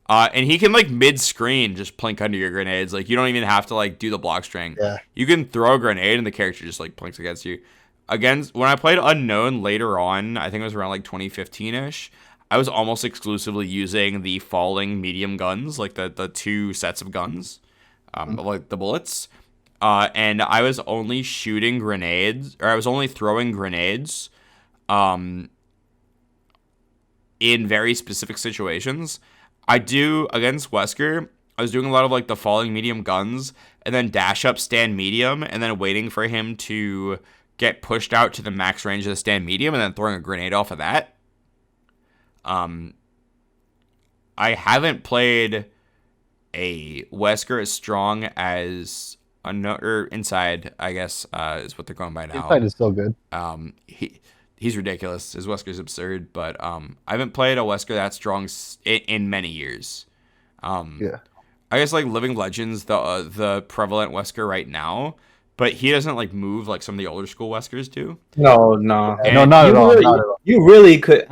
And he can, like, mid-screen just plink under your grenades. Like, you don't even have to, like, do the block string. Yeah. You can throw a grenade, and the character just, like, plinks against you. When I played Unknown later on, I think it was around, like, 2015-ish, I was almost exclusively using the falling medium guns, like, the two sets of guns, like, the bullets. And I was only shooting grenades, or I was only throwing grenades, in very specific situations. I do against Wesker. I was doing a lot of like the falling medium guns, and then dash up stand medium, and then waiting for him to get pushed out to the max range of the stand medium, and then throwing a grenade off of that. I haven't played a Wesker as strong as another Inside, I guess, is what they're going by now. Inside is so good. He's ridiculous. His Wesker's absurd, but I haven't played a Wesker that strong in many years. Yeah. I guess like Living Legends, the prevalent Wesker right now, but he doesn't like move like some of the older school Weskers do. No. No, not at all. Really, Not at all. you really could.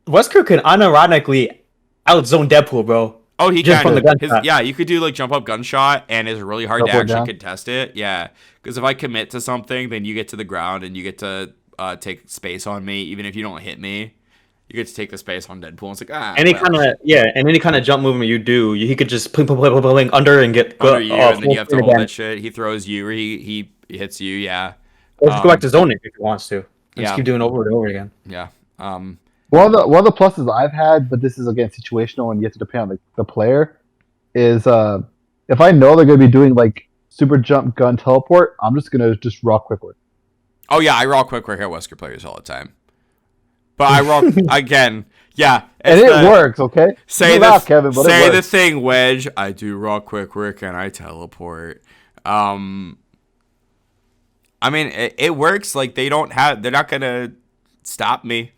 Wesker could unironically outzone Deadpool, bro. Oh, he Just can. from the gunshot. Yeah, you could do like jump up gunshot, and it's really hard to Double actually down. contest it. Yeah, because if I commit to something, then you get to the ground and you get to take space on me, even if you don't hit me. You get to take the space on Deadpool. It's like And any kind of jump movement you do, he could just blink under and get under you, and then you have to hold again. that shit. He throws you, or he hits you. Yeah, Or just go back to zoning if he wants to. And yeah. just keep doing it over and over again. yeah. One of the pluses I've had, but this is again situational and you have to depend on the player, is if I know they're gonna be doing like super jump gun teleport, I'm just gonna raw quick work. Oh yeah, I raw quick work at Wesker players all the time. But I raw again. Yeah, And it's it works, okay? Say You the laugh, Kevin, but say it the works. thing, Wedge. I do raw quick work and I teleport. I mean, it works. Like they're not gonna stop me.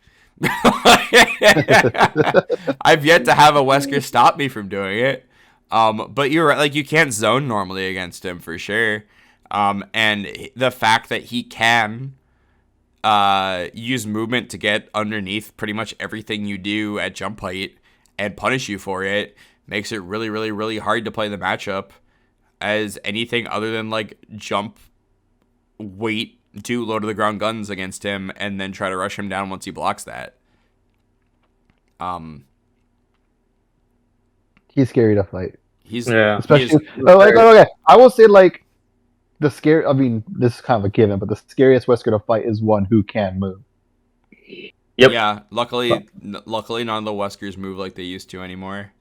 I've yet to have a Wesker stop me from doing it. But you're right. Like you can't zone normally against him for sure. And the fact that he can use movement to get underneath pretty much everything you do at jump height and punish you for it makes it really, really, really hard to play the matchup as anything other than like jump, wait, do low to the ground guns against him, and then try to rush him down once he blocks that. He's scary to fight. Especially okay. I will say like the scare. I mean, this is kind of a given, but the scariest Wesker to fight is one who can move. Yep. Yeah, luckily none of the Weskers move like they used to anymore.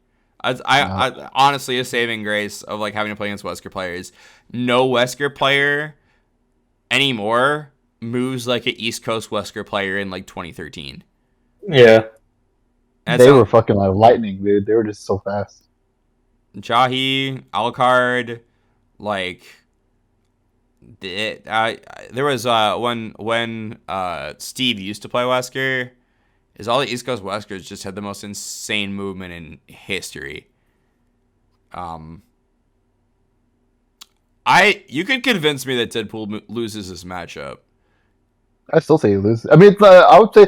I honestly, a saving grace of like having to play against Wesker players. No Wesker player anymore moves like an East Coast Wesker player in like 2013. Yeah. They were fucking like lightning, dude. They were just so fast. Jahi, Alucard, like there was when Steve used to play Wesker, is all the East Coast Weskers just had the most insane movement in history. You could convince me that Deadpool loses this matchup. I still say he loses. I mean, I would say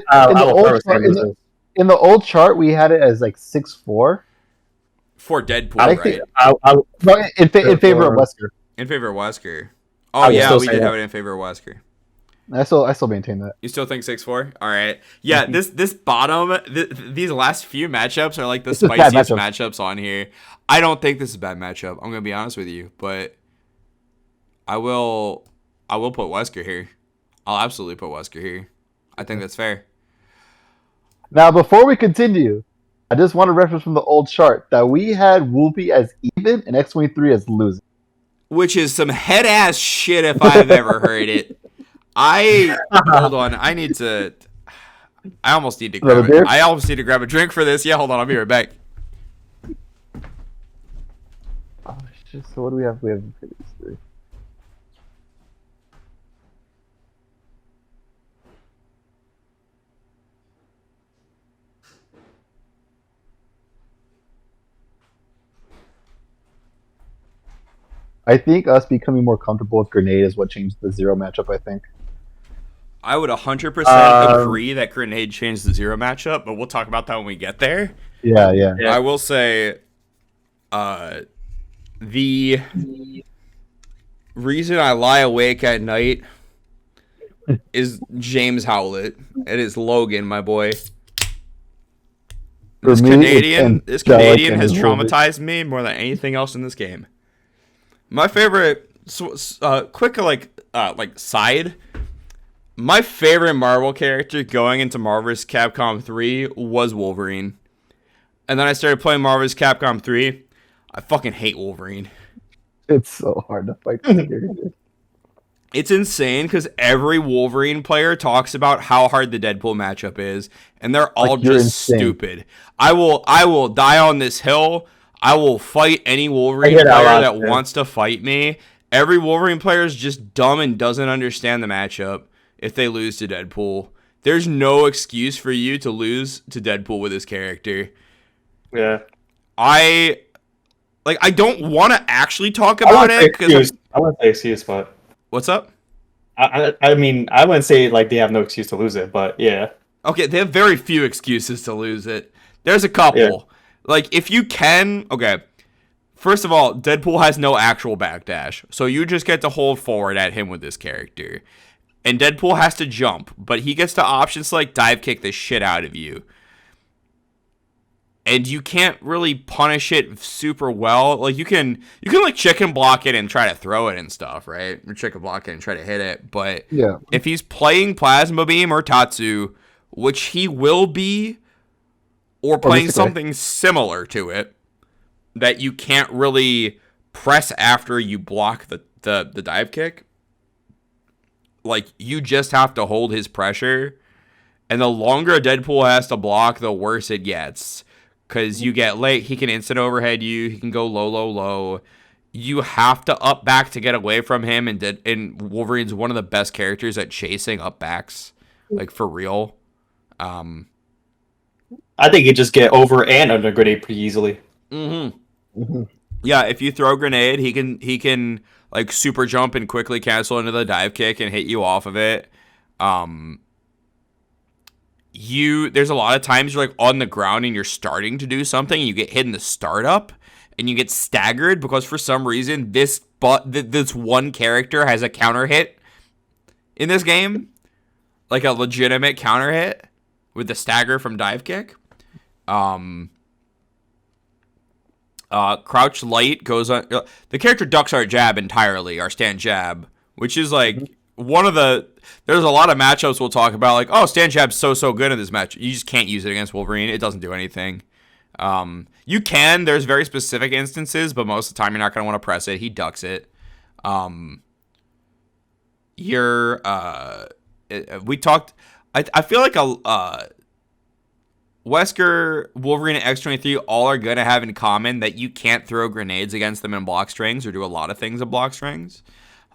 in the old chart we had it as like 6-4 for Deadpool, right? In favor of Wesker. In favor of Wesker. Oh yeah, we did have it in favor of Wesker. I still maintain that. You still think 6-4? All right. Yeah, this bottom, these last few matchups are like the spiciest matchups on here. I don't think this is a bad matchup. I'm gonna be honest with you, but I will put Wesker here. I'll absolutely put Wesker here. I think that's fair. Now, before we continue, I just want to reference from the old chart that we had Wolfie as even and X-23 as losing. Which is some head ass shit if I've ever heard it. Hold on. I almost need to grab it. I almost need to grab a drink for this. Yeah, hold on. I'll be right back. Oh, shit. So what do we have? We have these three. I think us becoming more comfortable with Grenade is what changed the Zero matchup, I think. I would 100% agree that Grenade changed the Zero matchup, but we'll talk about that when we get there. Yeah. I will say the reason I lie awake at night is James Howlett. It is Logan, my boy. This Canadian has traumatized me more than anything else in this game. My favorite, quick side. My favorite Marvel character going into Marvel vs. Capcom 3 was Wolverine. And then I started playing Marvel vs. Capcom 3. I fucking hate Wolverine. It's so hard to fight this character. It's insane because every Wolverine player talks about how hard the Deadpool matchup is, and they're all just stupid. I will die on this hill. I will fight any Wolverine player that wants to fight me. Every Wolverine player is just dumb and doesn't understand the matchup if they lose to Deadpool. There's no excuse for you to lose to Deadpool with this character. Yeah. I don't want to actually talk about it. I wouldn't say excuse, but... What's up? I mean, I wouldn't say like they have no excuse to lose it, but yeah. Okay, they have very few excuses to lose it. There's a couple. Yeah. Like, if you can... Okay, first of all, Deadpool has no actual backdash, so you just get to hold forward at him with this character. And Deadpool has to jump, but he gets to option select dive kick the shit out of you. And you can't really punish it super well. Like, you can like chicken block it and try to throw it and stuff, right? Or chicken block it and try to hit it. But yeah, if he's playing Plasma Beam or Tatsu, which he will be, or playing something similar to it, that you can't really press after you block the dive kick, like, you just have to hold his pressure. And the longer Deadpool has to block, the worse it gets. Because you get late, he can instant overhead you, he can go low. You have to up back to get away from him, and Wolverine's one of the best characters at chasing up backs, like, for real. I think you just get over and under grenade pretty easily. Yeah, if you throw grenade, he can like super jump and quickly cancel into the dive kick and hit you off of it. There's a lot of times you're like on the ground and you're starting to do something, and you get hit in the startup and you get staggered because for some reason this one character has a counter hit in this game, like a legitimate counter hit with the stagger from dive kick. Crouch light goes on. The character ducks our jab entirely, our stand jab, which is like one of the. There's a lot of matchups we'll talk about, like, oh, stand jab's so good in this match. You just can't use it against Wolverine. It doesn't do anything. You can. There's very specific instances, but most of the time you're not going to want to press it. He ducks it. We talked. I feel like Wesker, Wolverine, and X-23 all are going to have in common that you can't throw grenades against them in block strings or do a lot of things in block strings.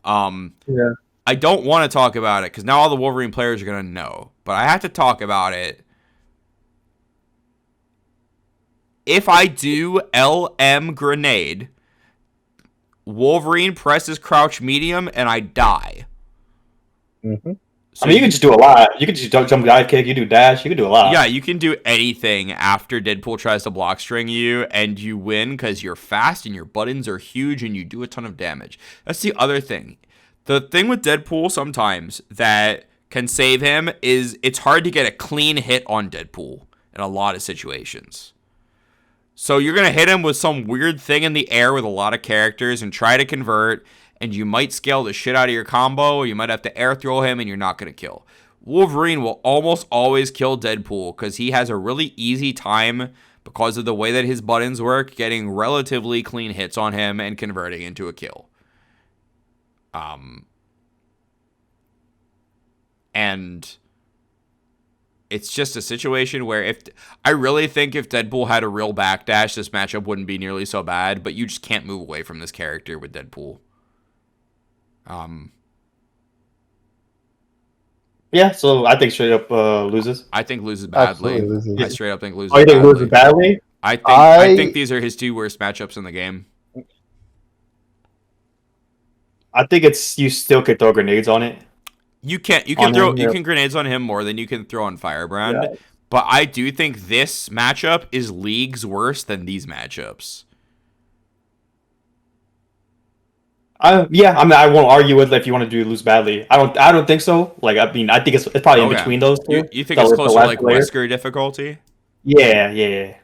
Yeah. I don't want to talk about it because now all the Wolverine players are going to know. But I have to talk about it. If I do LM grenade, Wolverine presses crouch medium and I die. Mm-hmm. So I mean, you can just do a lot. You can just jump dive kick, you do dash, you can do a lot. Yeah, you can do anything after Deadpool tries to block string you, and you win because you're fast and your buttons are huge and you do a ton of damage. That's the other thing. The thing with Deadpool sometimes that can save him is it's hard to get a clean hit on Deadpool in a lot of situations. So you're going to hit him with some weird thing in the air with a lot of characters and try to convert, and you might scale the shit out of your combo, or you might have to air throw him and you're not going to kill. Wolverine will almost always kill Deadpool because he has a really easy time because of the way that his buttons work, getting relatively clean hits on him and converting into a kill. And it's just a situation where I really think if Deadpool had a real backdash, this matchup wouldn't be nearly so bad, but you just can't move away from this character with Deadpool. Yeah, so I think straight up loses. I think loses badly. Absolutely loses. I straight up think loses Oh, you think badly. loses badly? I think these are his two worst matchups in the game. I think you still could throw grenades on it. You can grenades on him more than you can throw on Firebrand. Yeah. But I do think this matchup is leagues worse than these matchups. I won't argue with if you want to lose badly. I don't think so. Like, I mean, I think it's probably in between those two. You think it's closer to like Wesker difficulty? Yeah.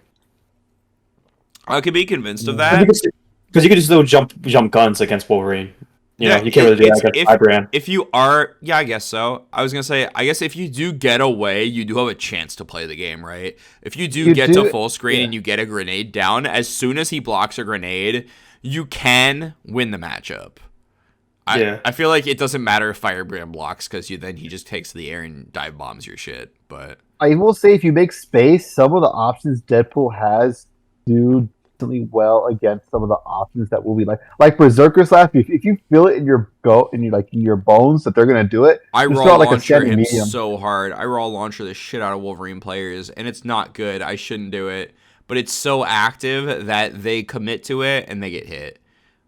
I could be convinced of that. Because you could just still jump guns against Wolverine. You know, you can't really do that against Firebrand. If you are, yeah, I guess so. I was gonna say, I guess if you do get away, you do have a chance to play the game, right? If you get to full screen and you get a grenade down, as soon as he blocks a grenade, you can win the matchup. I feel like it doesn't matter if Firebrand blocks because then he just takes the air and dive bombs your shit. But I will say, if you make space, some of the options Deadpool has do really well against some of the options that will be like Berserker Slash. If you feel it in your bones that they're gonna do it, I just raw throw like a launcher him medium. so hard. I raw launcher the shit out of Wolverine players, and it's not good. I shouldn't do it, but it's so active that they commit to it and they get hit.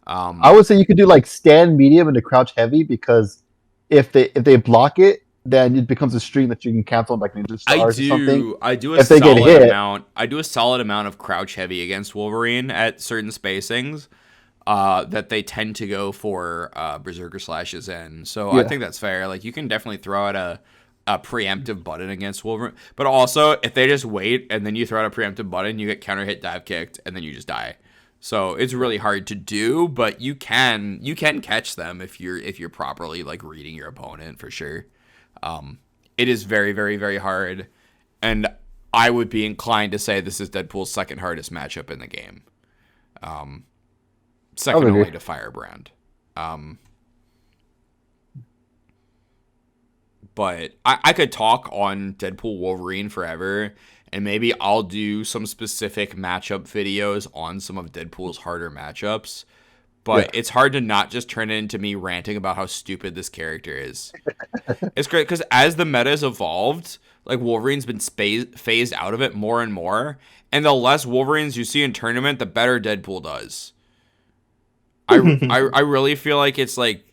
I would say you could do like stand medium and the crouch heavy, because if they block it, then it becomes a string that you can cancel like Ninja Stars or something. I do a if they solid get hit, amount. I do a solid amount of crouch heavy against Wolverine at certain spacings. That they tend to go for Berserker Slashes in. So I think that's fair. Like, you can definitely throw out a preemptive button against Wolverine. But also, if they just wait and then you throw out a preemptive button, you get counter hit dive kicked and then you just die. So it's really hard to do, but you can catch them if you're properly like reading your opponent, for sure. It is very, very, very hard, and I would be inclined to say this is Deadpool's second hardest matchup in the game. Second only to Firebrand. But I could talk on Deadpool Wolverine forever, and maybe I'll do some specific matchup videos on some of Deadpool's harder matchups. But it's hard to not just turn it into me ranting about how stupid this character is. It's great because as the meta's evolved, like, Wolverine's been phased out of it more and more, and the less Wolverines you see in tournament, the better Deadpool does. I really feel like it's like,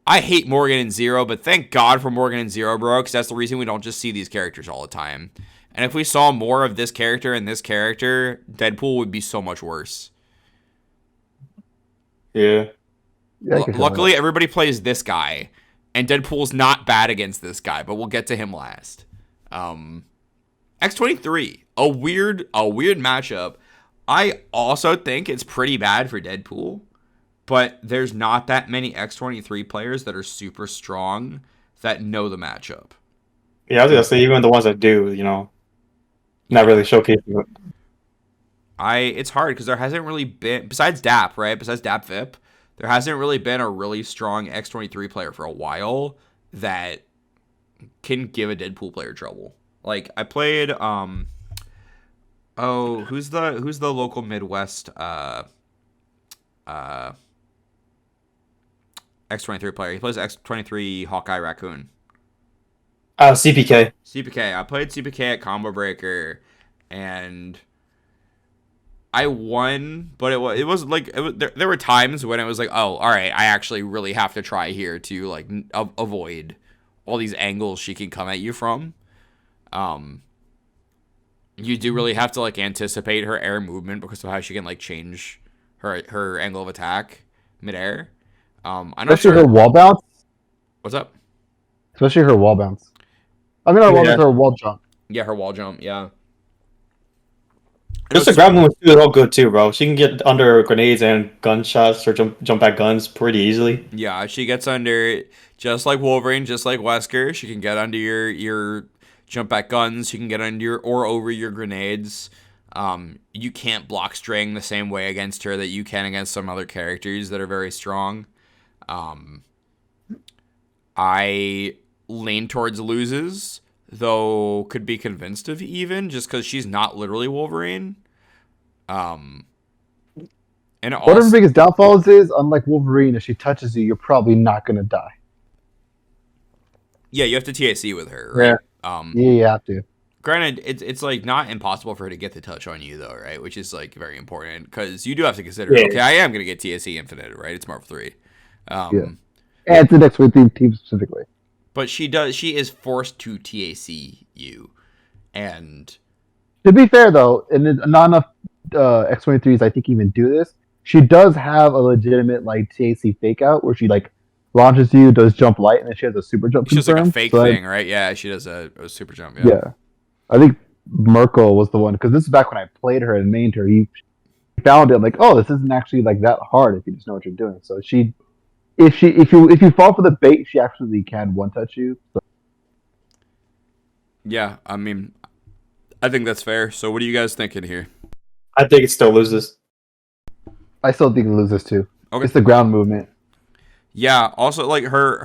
I hate Morgan and Zero, but thank God for Morgan and Zero, bro, because that's the reason we don't just see these characters all the time. And if we saw more of this character and this character, Deadpool would be so much worse. Yeah. Luckily, everybody plays this guy, and Deadpool's not bad against this guy, but we'll get to him last. X23, a weird matchup. I also think it's pretty bad for Deadpool, but there's not that many X23 players that are super strong that know the matchup. Yeah, I was gonna say, even the ones that do, not really showcasing it. It's hard because there hasn't really been, besides DAP, right? Besides DAP VIP, there hasn't really been a really strong X23 player for a while that can give a Deadpool player trouble. Like, I played who's the local Midwest X23 player? He plays X23 Hawkeye Raccoon. CPK. I played CPK at Combo Breaker, and I won, but it was like there were times when it was like, oh, all right, I actually really have to try here to like avoid all these angles she can come at you from. You do really have to like anticipate her air movement because of how she can like change her angle of attack midair. I'm not Especially sure. her wall bounce. What's up? Especially her wall bounce. I mean, her wall jump. Yeah, her wall jump. Yeah. Just the grab moves is all good too, bro. She can get under grenades and gunshots or jump back guns pretty easily. Yeah, she gets under, just like Wolverine, just like Wesker. She can get under your jump back guns. She can get under your or over your grenades. You can't block string the same way against her that you can against some other characters that are very strong. I lean towards loses, though could be convinced of even just because she's not literally Wolverine. And One of her biggest downfalls is, unlike Wolverine, if she touches you, you're probably not gonna die. Yeah, you have to TAC with her, right? Yeah, you have to. Granted, it's like not impossible for her to get the touch on you though, right? Which is like very important because you do have to consider, okay, I am gonna get TAC Infinite, right? It's Marvel 3. Yeah. And it's the next team specifically. But she is forced to TAC you. And to be fair though, and not enough X-23s I think even do this. She does have a legitimate like TAC fake out where she like launches you, does jump light, and then she has a super jump. She does like a fake thing, right? Yeah, she does a super jump. Yeah. I think Merkel was the one because this is back when I played her and mained her. He found it like, oh, this isn't actually like that hard if you just know what you're doing. So if you fall for the bait, she actually can one touch you. So. Yeah, I mean, I think that's fair. So what are you guys thinking here? I think it still loses. I still think it loses too. Okay. It's the ground movement. Yeah. Also, like her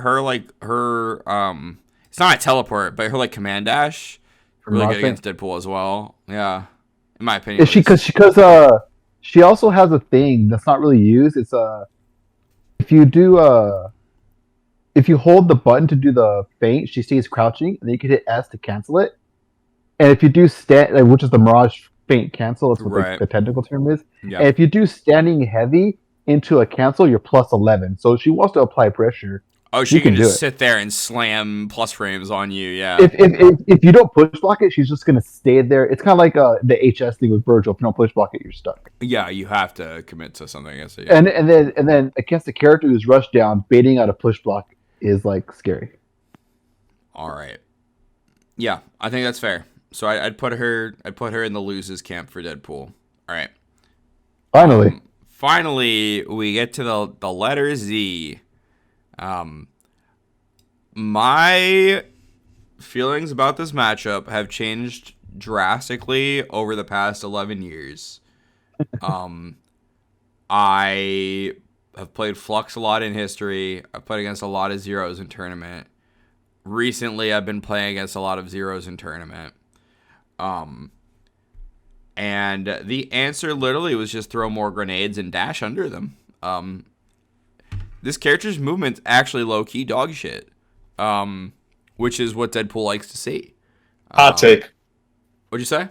it's not a teleport, but her like command dash really good against Deadpool as well. Yeah, in my opinion. Is she because she also has a thing that's not really used. It's if you hold the button to do the feint, she stays crouching, and then you can hit S to cancel it. And if you do which is the Mirage feint cancel, that's what the technical term is. Yeah. And if you do standing heavy into a cancel, you're plus 11. So if she wants to apply pressure. Oh, she can just sit there and slam plus frames on you, yeah. If you don't push block it, she's just gonna stay there. It's kind of like the HS thing with Virgil. If you don't push block it, you're stuck. Yeah, you have to commit to something against it. Yeah. And then against a character who's rushed down, baiting out a push block is like scary. All right. Yeah, I think that's fair. So I'd put her in the loses camp for Deadpool. All right. Finally, we get to the letter Z. My feelings about this matchup have changed drastically over the past 11 years. I have played Flux a lot in history. I've played against a lot of Zeros in tournament. Recently, I've been playing against a lot of Zeros in tournament. And the answer literally was just throw more grenades and dash under them. This character's movement's actually low-key dog shit, which is what Deadpool likes to see. Hot take. What'd you say?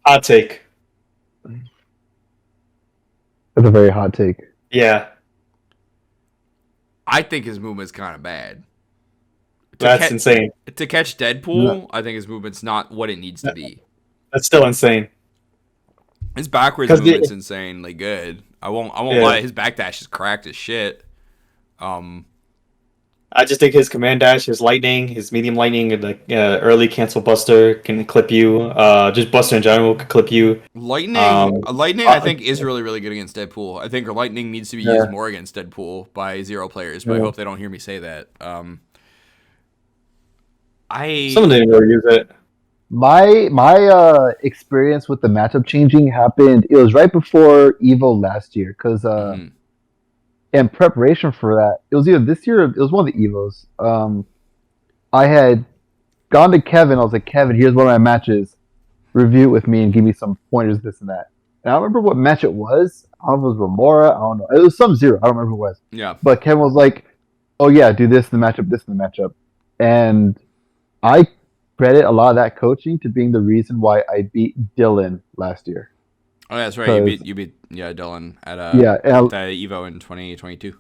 Hot take. That's a very hot take. Yeah. I think his movement's kind of bad. That's insane. To catch Deadpool, I think his movement's not what it needs to be. That's still insane. His backwards movement's insanely good. I won't lie. His backdash is cracked as shit. I just think his command dash, his lightning, his medium lightning, and the early cancel buster can clip you. Just buster in general can clip you. Lightning, I think is really, really good against Deadpool. I think lightning needs to be used more against Deadpool by Zero players, but I hope they don't hear me say that. Someone didn't really use it. My experience with the matchup changing happened. It was right before Evo last year, because in preparation for that, it was either this year or it was one of the Evos. I had gone to Kevin. I was like, Kevin, here's one of my matches. Review it with me and give me some pointers, this and that. And I don't remember what match it was. I don't know if it was Remora. I don't know. It was some Zero. I don't remember who it was. Yeah. But Kevin was like, oh yeah, do this in the matchup, this in the matchup. And I credit a lot of that coaching to being the reason why I beat Dylan last year. Oh, that's right. You beat Dylan at the Evo in 2022.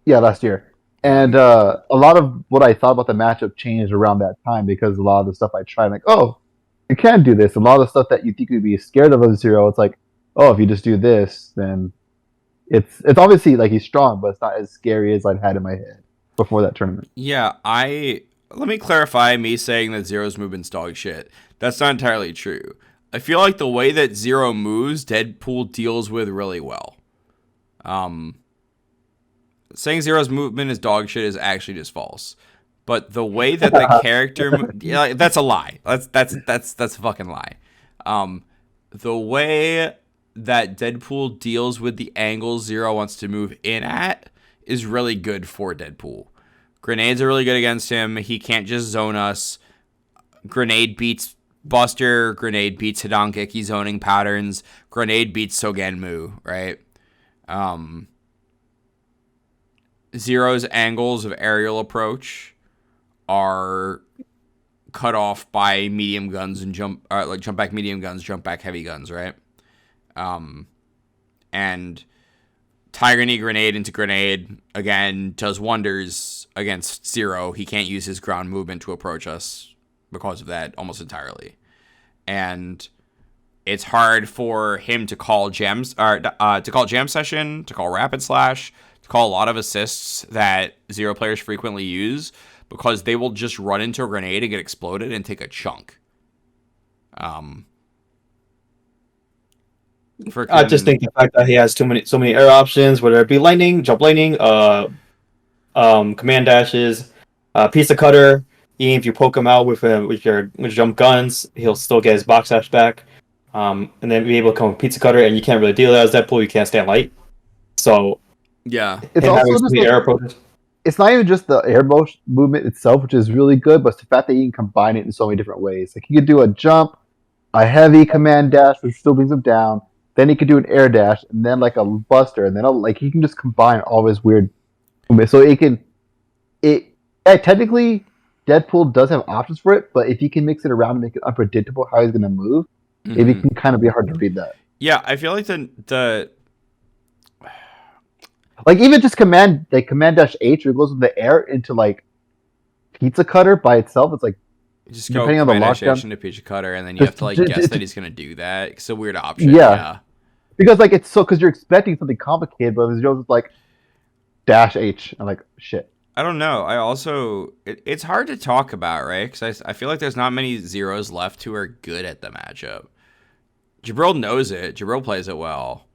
Yeah, last year. And a lot of what I thought about the matchup changed around that time because a lot of the stuff I tried, like, oh, you can do this. A lot of the stuff that you think you'd be scared of a Zero, it's like, oh, if you just do this, then it's obviously like he's strong, but it's not as scary as I'd had in my head before that tournament. Yeah, let me clarify me saying that Zero's movement's dog shit. That's not entirely true. I feel like the way that Zero moves, Deadpool deals with really well. Saying Zero's movement is dog shit is actually just false. But the way that the character, that's a lie. That's a fucking lie. the way that Deadpool deals with the angle Zero wants to move in at is really good for Deadpool. Grenades are really good against him. He can't just zone us. Grenade beats Buster. Grenade beats Hidangeki zoning patterns. Grenade beats Sogenmu, right? Zero's angles of aerial approach are cut off by medium guns and jump back medium guns, jump back heavy guns, right? And Tiger Knee grenade into grenade again does wonders against Zero. He can't use his ground movement to approach us because of that almost entirely, and it's hard for him to call gems or to call jam session, to call rapid slash, to call a lot of assists that Zero players frequently use because they will just run into a grenade and get exploded and take a chunk. I just think the fact that he has so many air options, whether it be lightning, jump lightning, command dashes, pizza cutter. Even if you poke him out with your jump guns, he'll still get his box dash back. And then be able to come with pizza cutter, and you can't really deal with that as Deadpool. You can't stand light. So yeah, it's also just the air approaches. It's not even just the air motion movement itself, which is really good, but it's the fact that you can combine it in so many different ways. Like you could do a jump, a heavy command dash, which still brings him down. Then he could do an air dash, and then like a buster, and then he can just combine all his weird movements. So technically, Deadpool does have options for it, but if you can mix it around and make it unpredictable how he's going to move, it can kind of be hard to read that. Yeah, I feel like the like even just command dash H, where it goes with the air into like pizza cutter by itself. It's like just go command dash H into pizza cutter, and then you have to like guess that he's gonna do that. It's a weird option. Yeah. Because like because you're expecting something complicated, but it's just like dash H. I'm like shit. I don't know. I also it's hard to talk about, right? Because I feel like there's not many Zeros left who are good at the matchup. Jabril knows it. Jabril plays it well.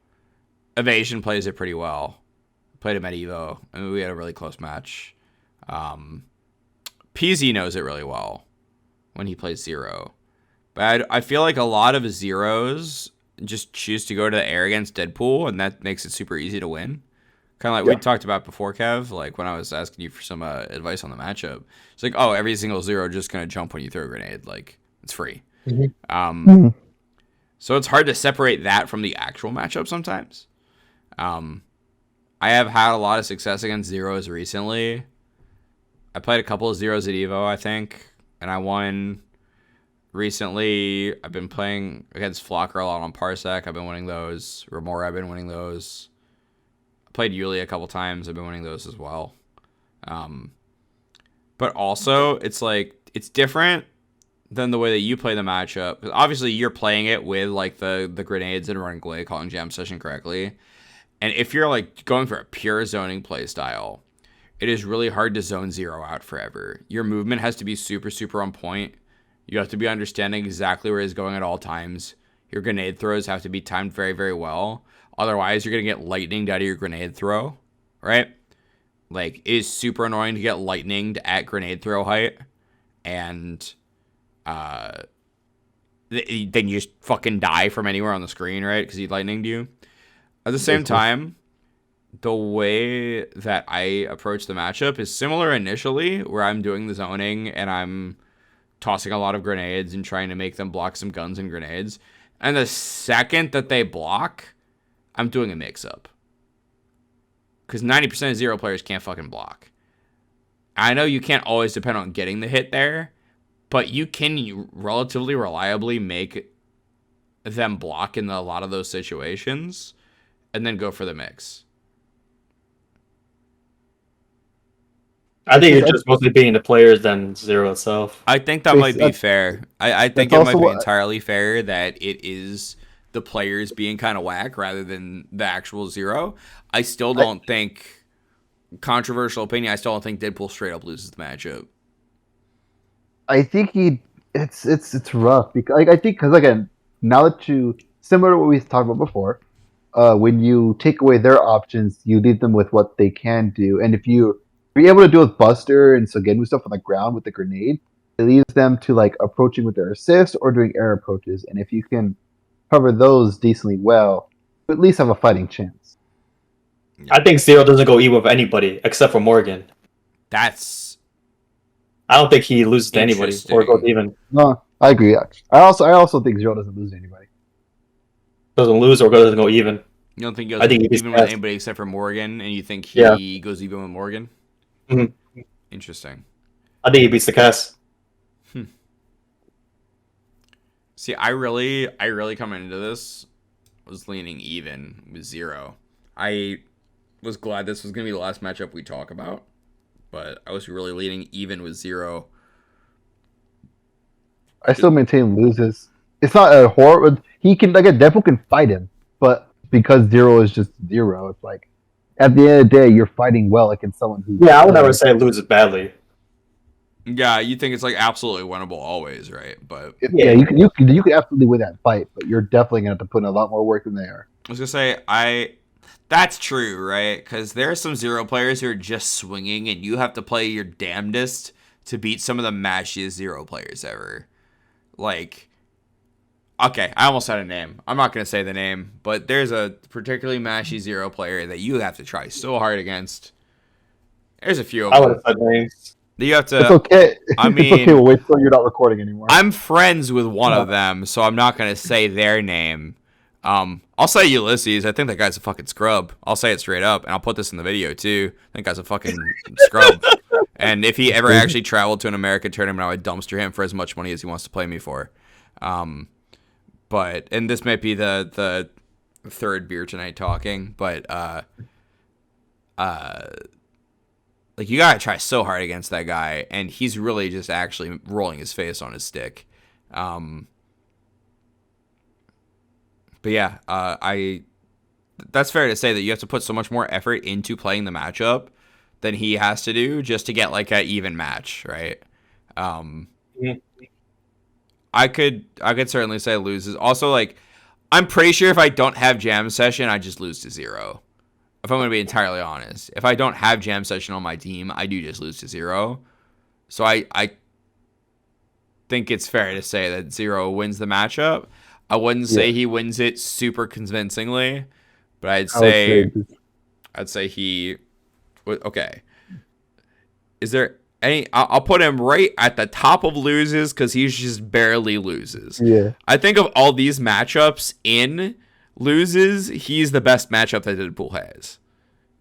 Evasion plays it pretty well. Played him at Evo. I mean, we had a really close match. PZ knows it really well when he plays Zero. But I feel like a lot of Zeros just choose to go to the air against Deadpool, and that makes it super easy to win. Kind of like we talked about before, Kev, like when I was asking you for some advice on the matchup. It's like, oh, every single Zero just going to jump when you throw a grenade. Like, it's free. So it's hard to separate that from the actual matchup sometimes. I have had a lot of success against Zeros recently. I played a couple of Zeros at Evo, I think, and I won recently. I've been playing against Flocker a lot on Parsec. I've been winning those. Remora, I've been winning those. I played Yuli a couple times. I've been winning those as well. But also, it's like, it's different than the way that you play the matchup. Obviously, you're playing it with like the grenades and running away, calling jam session correctly. And if you're like going for a pure zoning play style, it is really hard to zone Zero out forever. Your movement has to be super, super on point. You have to be understanding exactly where he's going at all times. Your grenade throws have to be timed very, very well. Otherwise, you're going to get lightninged out of your grenade throw, right? Like, it is super annoying to get lightninged at grenade throw height. And then you just fucking die from anywhere on the screen, right? Because he lightninged you. At the same time, the way that I approach the matchup is similar initially, where I'm doing the zoning and I'm tossing a lot of grenades and trying to make them block some guns and grenades. And the second that they block, I'm doing a mix-up. Because 90% of Zero players can't fucking block. I know you can't always depend on getting the hit there, but you can relatively reliably make them block in a lot of those situations and then go for the mix. I think it's just mostly being the players than Zero itself. I think that might be fair. I think it might be entirely fair that it is the players being kind of whack rather than the actual Zero. I still don't think, controversial opinion, I still don't think Deadpool straight up loses the matchup. I think it's rough because I think because again, now that similar to what we talked about before, when you take away their options, you leave them with what they can do, and if you're able to do with Buster and Sogenmu stuff on the ground with the grenade, it leaves them to like approaching with their assist or doing air approaches, and if you can cover those decently well, you at least have a fighting chance. I think Zero doesn't go even with anybody except for Morgan. That's I don't think he loses to anybody or goes even. No, I agree. I also think Zero doesn't lose to anybody. Doesn't lose or doesn't go even. You don't think he goes I think even with anybody except for Morgan, and you think he goes even with Morgan? Mm-hmm. Interesting. I think he beats the cast. See, I really coming into this was leaning even with Zero. I was glad this was gonna be the last matchup we talk about, but I was really leaning even with Zero. I still maintain loses. It's not a horror. He can Deadpool can fight him, but because Zero is just Zero, it's like at the end of the day, you're fighting well against someone who. Yeah, I would never say loses badly. Yeah, you think it's like absolutely winnable always, right? But you can absolutely win that fight, but you're definitely gonna have to put in a lot more work than they are. I was gonna say that's true, right? Because there are some Zero players who are just swinging, and you have to play your damnedest to beat some of the mashiest Zero players ever. Like, okay, I almost had a name. I'm not gonna say the name, but there's a particularly mashy Zero player that you have to try so hard against. There's a few of them. I would have said names. You have to. It's okay. I mean, it's okay. We'll wait till you're not recording anymore. I'm friends with one of them, so I'm not gonna say their name. I'll say Ulysses. I think that guy's a fucking scrub. I'll say it straight up, and I'll put this in the video too. I think that guy's a fucking scrub. And if he ever actually traveled to an American tournament, I would dumpster him for as much money as he wants to play me for. But and this might be the third beer tonight talking, but like, you gotta try so hard against that guy, and he's really just actually rolling his face on his stick. But yeah, that's fair to say that you have to put so much more effort into playing the matchup than he has to do just to get like an even match, right? I could certainly say loses. Also, like, I'm pretty sure if I don't have Jam Session, I just lose to Zero. If I'm going to be entirely honest. If I don't have Jam Session on my team, I do just lose to Zero. So I think it's fair to say that Zero wins the matchup. I wouldn't say he wins it super convincingly, but I'd say he... Okay. Is there any... I'll put him right at the top of loses because he just barely loses. Yeah. I think of all these matchups in... loses, he's the best matchup that Deadpool has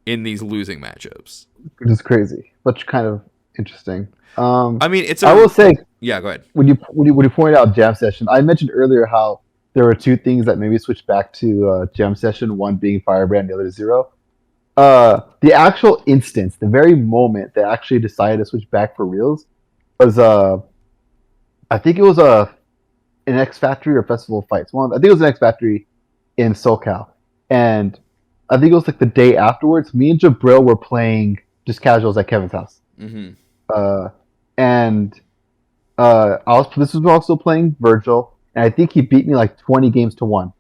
in these losing matchups. Which is crazy, but kind of interesting. I mean, I will say, yeah, go ahead. When you pointed out Jam Session, I mentioned earlier how there were two things that maybe switched back to Jam Session. One being Firebrand, the other Zero. The actual instance, the very moment they actually decided to switch back for reals, was I think it was an X Factory or Festival of Fights. I think it was an X Factory in SoCal, and I think it was like the day afterwards. Me and Jabril were playing just casuals at Kevin's house, Mm-hmm. This was also playing Virgil, and I think he beat me like 20 games to 1,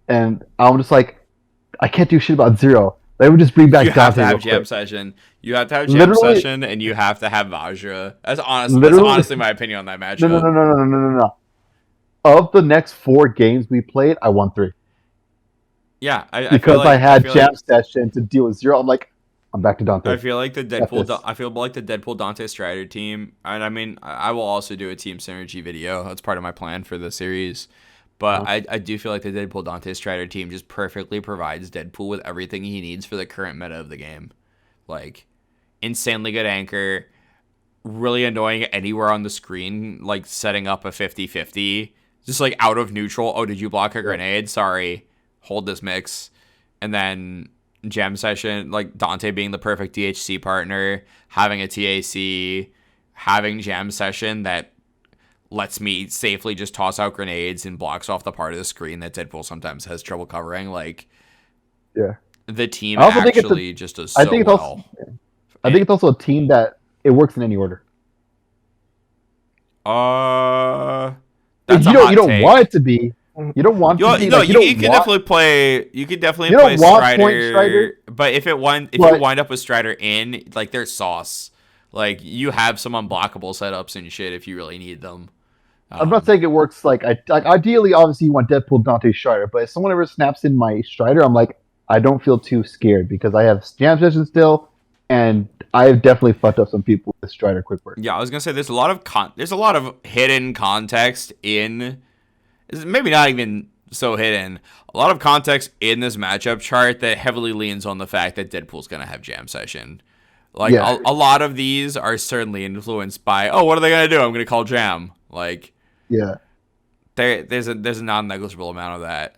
and I'm just like, I can't do shit about Zero. Let me just bring back. You have to have Jam Session. You have to have Jam Session, and you have to have Vajra. That's honestly my opinion on that matchup. No. Of the next 4 games we played, I won 3. Yeah, I had Jam Session to deal with Zero. I'm like, I'm back to Dante. I feel like the Deadpool Dante Strider team, and I mean, I will also do a team synergy video. That's part of my plan for the series. But I do feel like the Deadpool Dante Strider team just perfectly provides Deadpool with everything he needs for the current meta of the game. Like, insanely good anchor, really annoying anywhere on the screen, like setting up a 50-50, just like out of neutral. Oh, did you block a grenade? Sorry. Hold this mix. And then Jam Session, like Dante being the perfect DHC partner, having a TAC, having Jam Session that lets me safely just toss out grenades and blocks off the part of the screen that Deadpool sometimes has trouble covering. Like, yeah, the team actually just does so well. I think it's also a team that it works in any order. That's you don't want it to be. You don't want to be. You can definitely play. You could definitely play Strider, but if you wind up with Strider in, like, there's sauce. Like, you have some unblockable setups and shit if you really need them. I'm not saying it works like ideally, obviously you want Deadpool Dante Strider, but if someone ever snaps in my Strider, I'm like, I don't feel too scared because I have jam session still, and I've definitely fucked up some people with Strider quick work. Yeah, I was gonna say there's a lot of hidden context in, maybe not even so hidden. A lot of context in this matchup chart that heavily leans on the fact that Deadpool's gonna have jam session. Like Yeah. a lot of these are certainly influenced by, oh, what are they gonna do? I'm gonna call jam. Like Yeah. there's a non-negligible amount of that.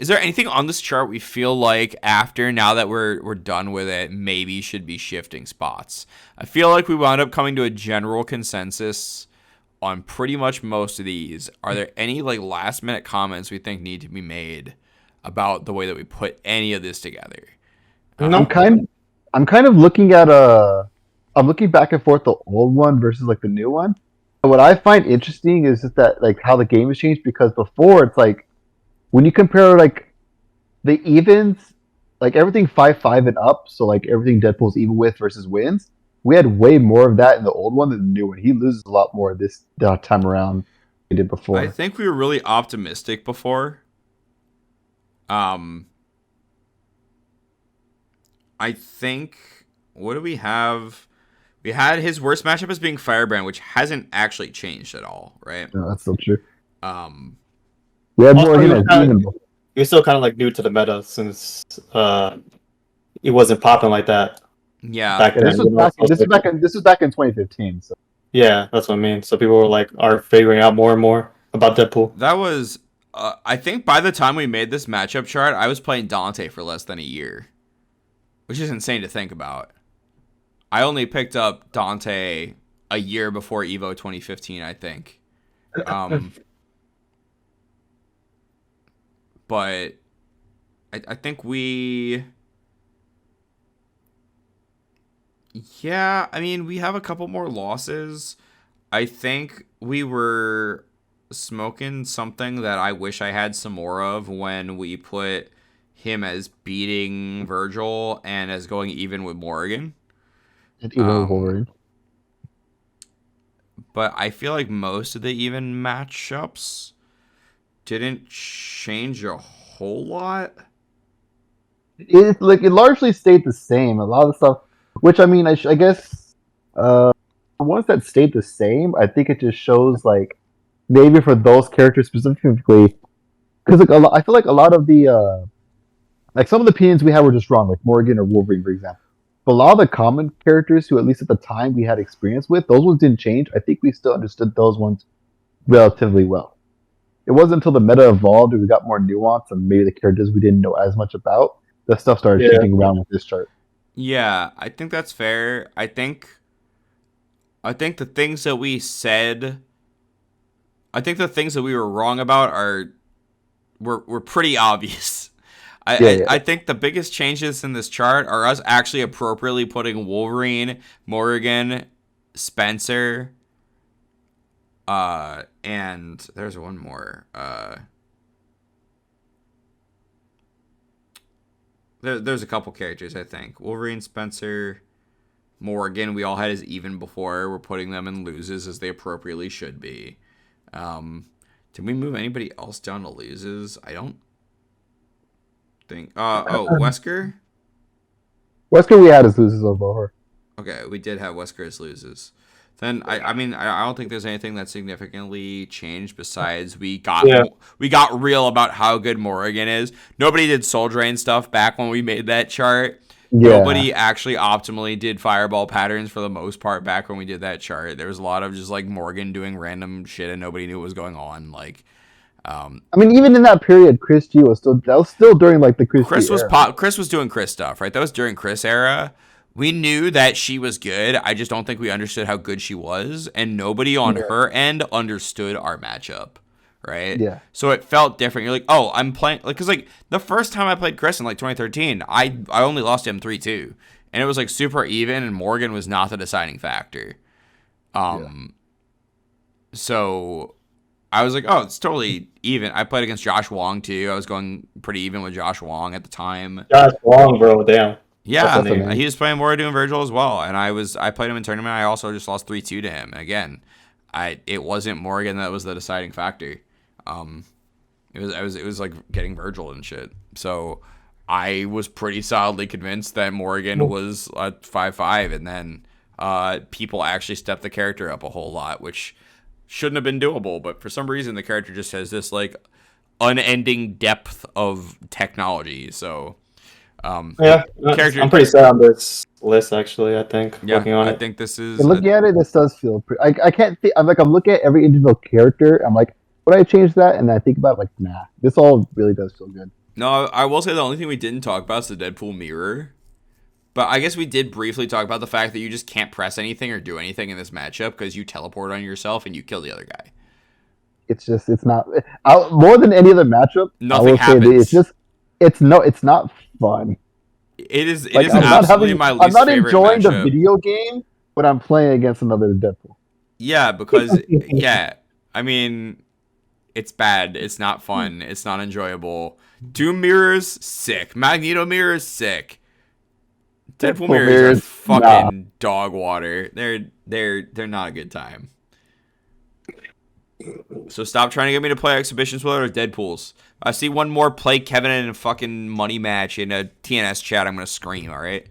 Is there anything on this chart we feel like after, now that we're done with it, maybe should be shifting spots? I feel like we wound up coming to a general consensus on pretty much most of these. Are there any like last minute comments we think need to be made about the way that we put any of this together? I'm kind of looking at I'm looking back and forth the old one versus like the new one. And what I find interesting is just that like how the game has changed, because before it's like when you compare like the evens, like everything 5-5 and up, so like everything Deadpool's even with versus wins, we had way more of that in the old one than the new one. He loses a lot more this time around than he did before. I think we were really optimistic before. I think, what do we have? We had his worst matchup as being Firebrand, which hasn't actually changed at all, right? No, that's still true. Um, We had Also, more of him as even. He was still kind of like new to the meta since he wasn't popping like that yeah. back then. This was back in 2015. So Yeah, that's what I mean. So people were like are figuring out more and more about Deadpool. That was, I think by the time we made this matchup chart, I was playing Dante for less than a year, which is insane to think about. I only picked up Dante a year before Evo 2015, I think. But I think we... Yeah, I mean, we have a couple more losses. I think we were smoking something that I wish I had some more of when we put him as beating Virgil and as going even with Morrigan. Wolverine. But I feel like most of the even matchups didn't change a whole lot. It largely stayed the same. A lot of the stuff, which I mean, I guess the ones that stayed the same, I think it just shows like maybe for those characters specifically, because like I feel like a lot of the like some of the opinions we had were just wrong, like Morgan or Wolverine, for example. But a lot of the common characters who, at least at the time, we had experience with, those ones didn't change. I think we still understood those ones relatively well. It wasn't until the meta evolved and we got more nuance and maybe the characters we didn't know as much about, that stuff started shifting around with this chart. Yeah, I think that's fair. I think the things that we said, I think the things that we were wrong about were pretty obvious. I think the biggest changes in this chart are us actually appropriately putting Wolverine, Morrigan, Spencer, and there's one more. There's a couple characters, I think. Wolverine, Spencer, Morrigan, we all had as even before. We're putting them in loses as they appropriately should be. Did we move anybody else down to loses? I don't think. Wesker? Wesker we had as loses over. Okay, we did have Wesker as loses. Then I mean I don't think there's anything that significantly changed besides we got real about how good Morrigan is. Nobody did Soul Drain stuff back when we made that chart. Yeah. Nobody actually optimally did fireball patterns for the most part back when we did that chart. There was a lot of just like Morgan doing random shit and nobody knew what was going on. Like, I mean, even in that period, Chris G was still during like the Chris G era. Chris was doing Chris stuff, right? That was during Chris era. We knew that she was good. I just don't think we understood how good she was, and nobody on her end understood our matchup, right? Yeah. So it felt different. You're like, oh, I'm playing, like, because like the first time I played Chris in like 2013, I only lost him 3-2, and it was like super even, and Morgan was not the deciding factor. So I was like, oh, it's totally even. I played against Josh Wong too. I was going pretty even with Josh Wong at the time. Josh Wong, bro, damn. Yeah, he was playing more doing Virgil as well, and I played him in tournament. I also just lost 3-2 to him. And again, it wasn't Morgan that was the deciding factor. It was like getting Virgil and shit. So I was pretty solidly convinced that Morgan was a 5/5, and then people actually stepped the character up a whole lot, which shouldn't have been doable. But for some reason, the character just has this like unending depth of technology. So Yeah, character. I'm pretty sad on this list actually. I think Yeah, looking on I it. think this is. And looking at it, this does feel pretty. I can't think. I'm looking at every individual character. I'm like, would I change that? And then I think about it, like, nah. This all really does feel good. No, I will say the only thing we didn't talk about is the Deadpool mirror. But I guess we did briefly talk about the fact that you just can't press anything or do anything in this matchup because you teleport on yourself and you kill the other guy. It's not more than any other matchup. Nothing I will happens. say that it's not fun. It is Like, absolutely my least I'm not favorite enjoying matchup. the video game, but I'm playing against another Deadpool. Yeah, because I mean, it's bad. It's not fun. It's not enjoyable. Doom mirrors, sick. Magneto mirrors, sick. Deadpool mirrors are fucking dog water. They're not a good time. So stop trying to get me to play exhibitions with other Deadpools. I see one more play Kevin in a fucking money match in a TNS chat, I'm gonna scream. All right.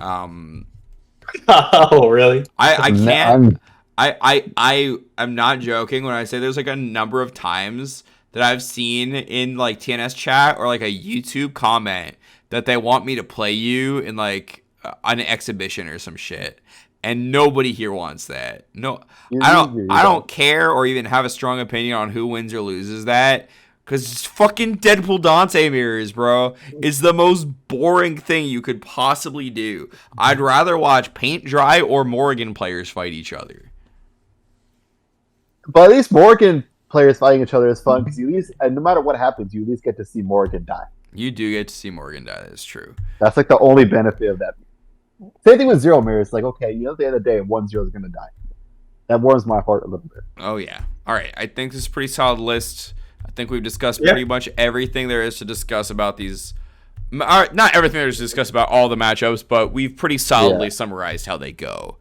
Oh, really? I can't. I'm not joking when I say there's like a number of times that I've seen in like TNS chat or like a YouTube comment that they want me to play you in like an exhibition or some shit. And nobody here wants that. No, I don't care or even have a strong opinion on who wins or loses that. Because fucking Deadpool Dante mirrors, bro, is the most boring thing you could possibly do. I'd rather watch paint dry or Morgan players fight each other. But at least Morgan players fighting each other is fun because you at least, and no matter what happens, you at least get to see Morgan die. You do get to see Morgan die. That's true. That's like the only benefit of that. Same thing with Zero mirrors. Like, okay, you know, at the end of the day, 1-0 is going to die. That warms my heart a little bit. Oh, yeah. All right. I think this is a pretty solid list. I think we've discussed pretty much everything there is to discuss about these. Not everything there is to discuss about all the matchups, but we've pretty solidly summarized how they go.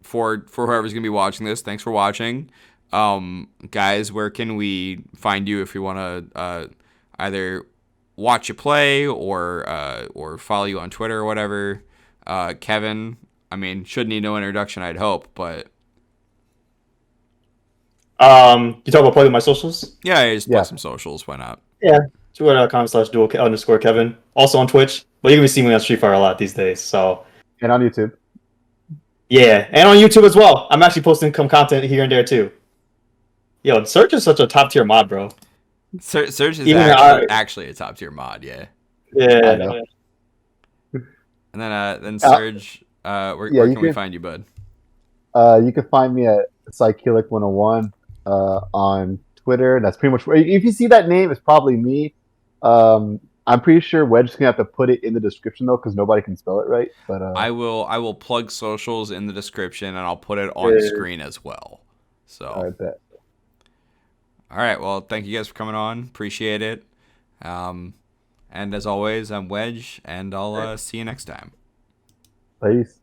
For whoever's going to be watching this, thanks for watching. Guys, where can we find you if you want to either watch you play or follow you on Twitter or whatever? Kevin, I mean, should need no introduction, I'd hope, but You talk about plugging my socials? yeah, just plug some socials. Why not? Yeah. Twitter.com/dual_Kevin. Also on Twitch. But you can see me on Street Fighter a lot these days. So And on YouTube. yeah, and on YouTube as well. I'm actually posting some content here and there too. Yo, Serge is such a top tier mod, bro. Serge is actually a top tier mod, yeah. Yeah. And then Serge, where can we find you, bud? You can find me at Sykilik 101 on Twitter. That's pretty much if you see that name, it's probably me. I'm pretty sure Wedge is gonna have to put it in the description though, because nobody can spell it right. But I will plug socials in the description and I'll put it on screen as well. So I bet. All right, well, thank you guys for coming on. Appreciate it. And as always, I'm Wedge, and I'll see you next time. Peace.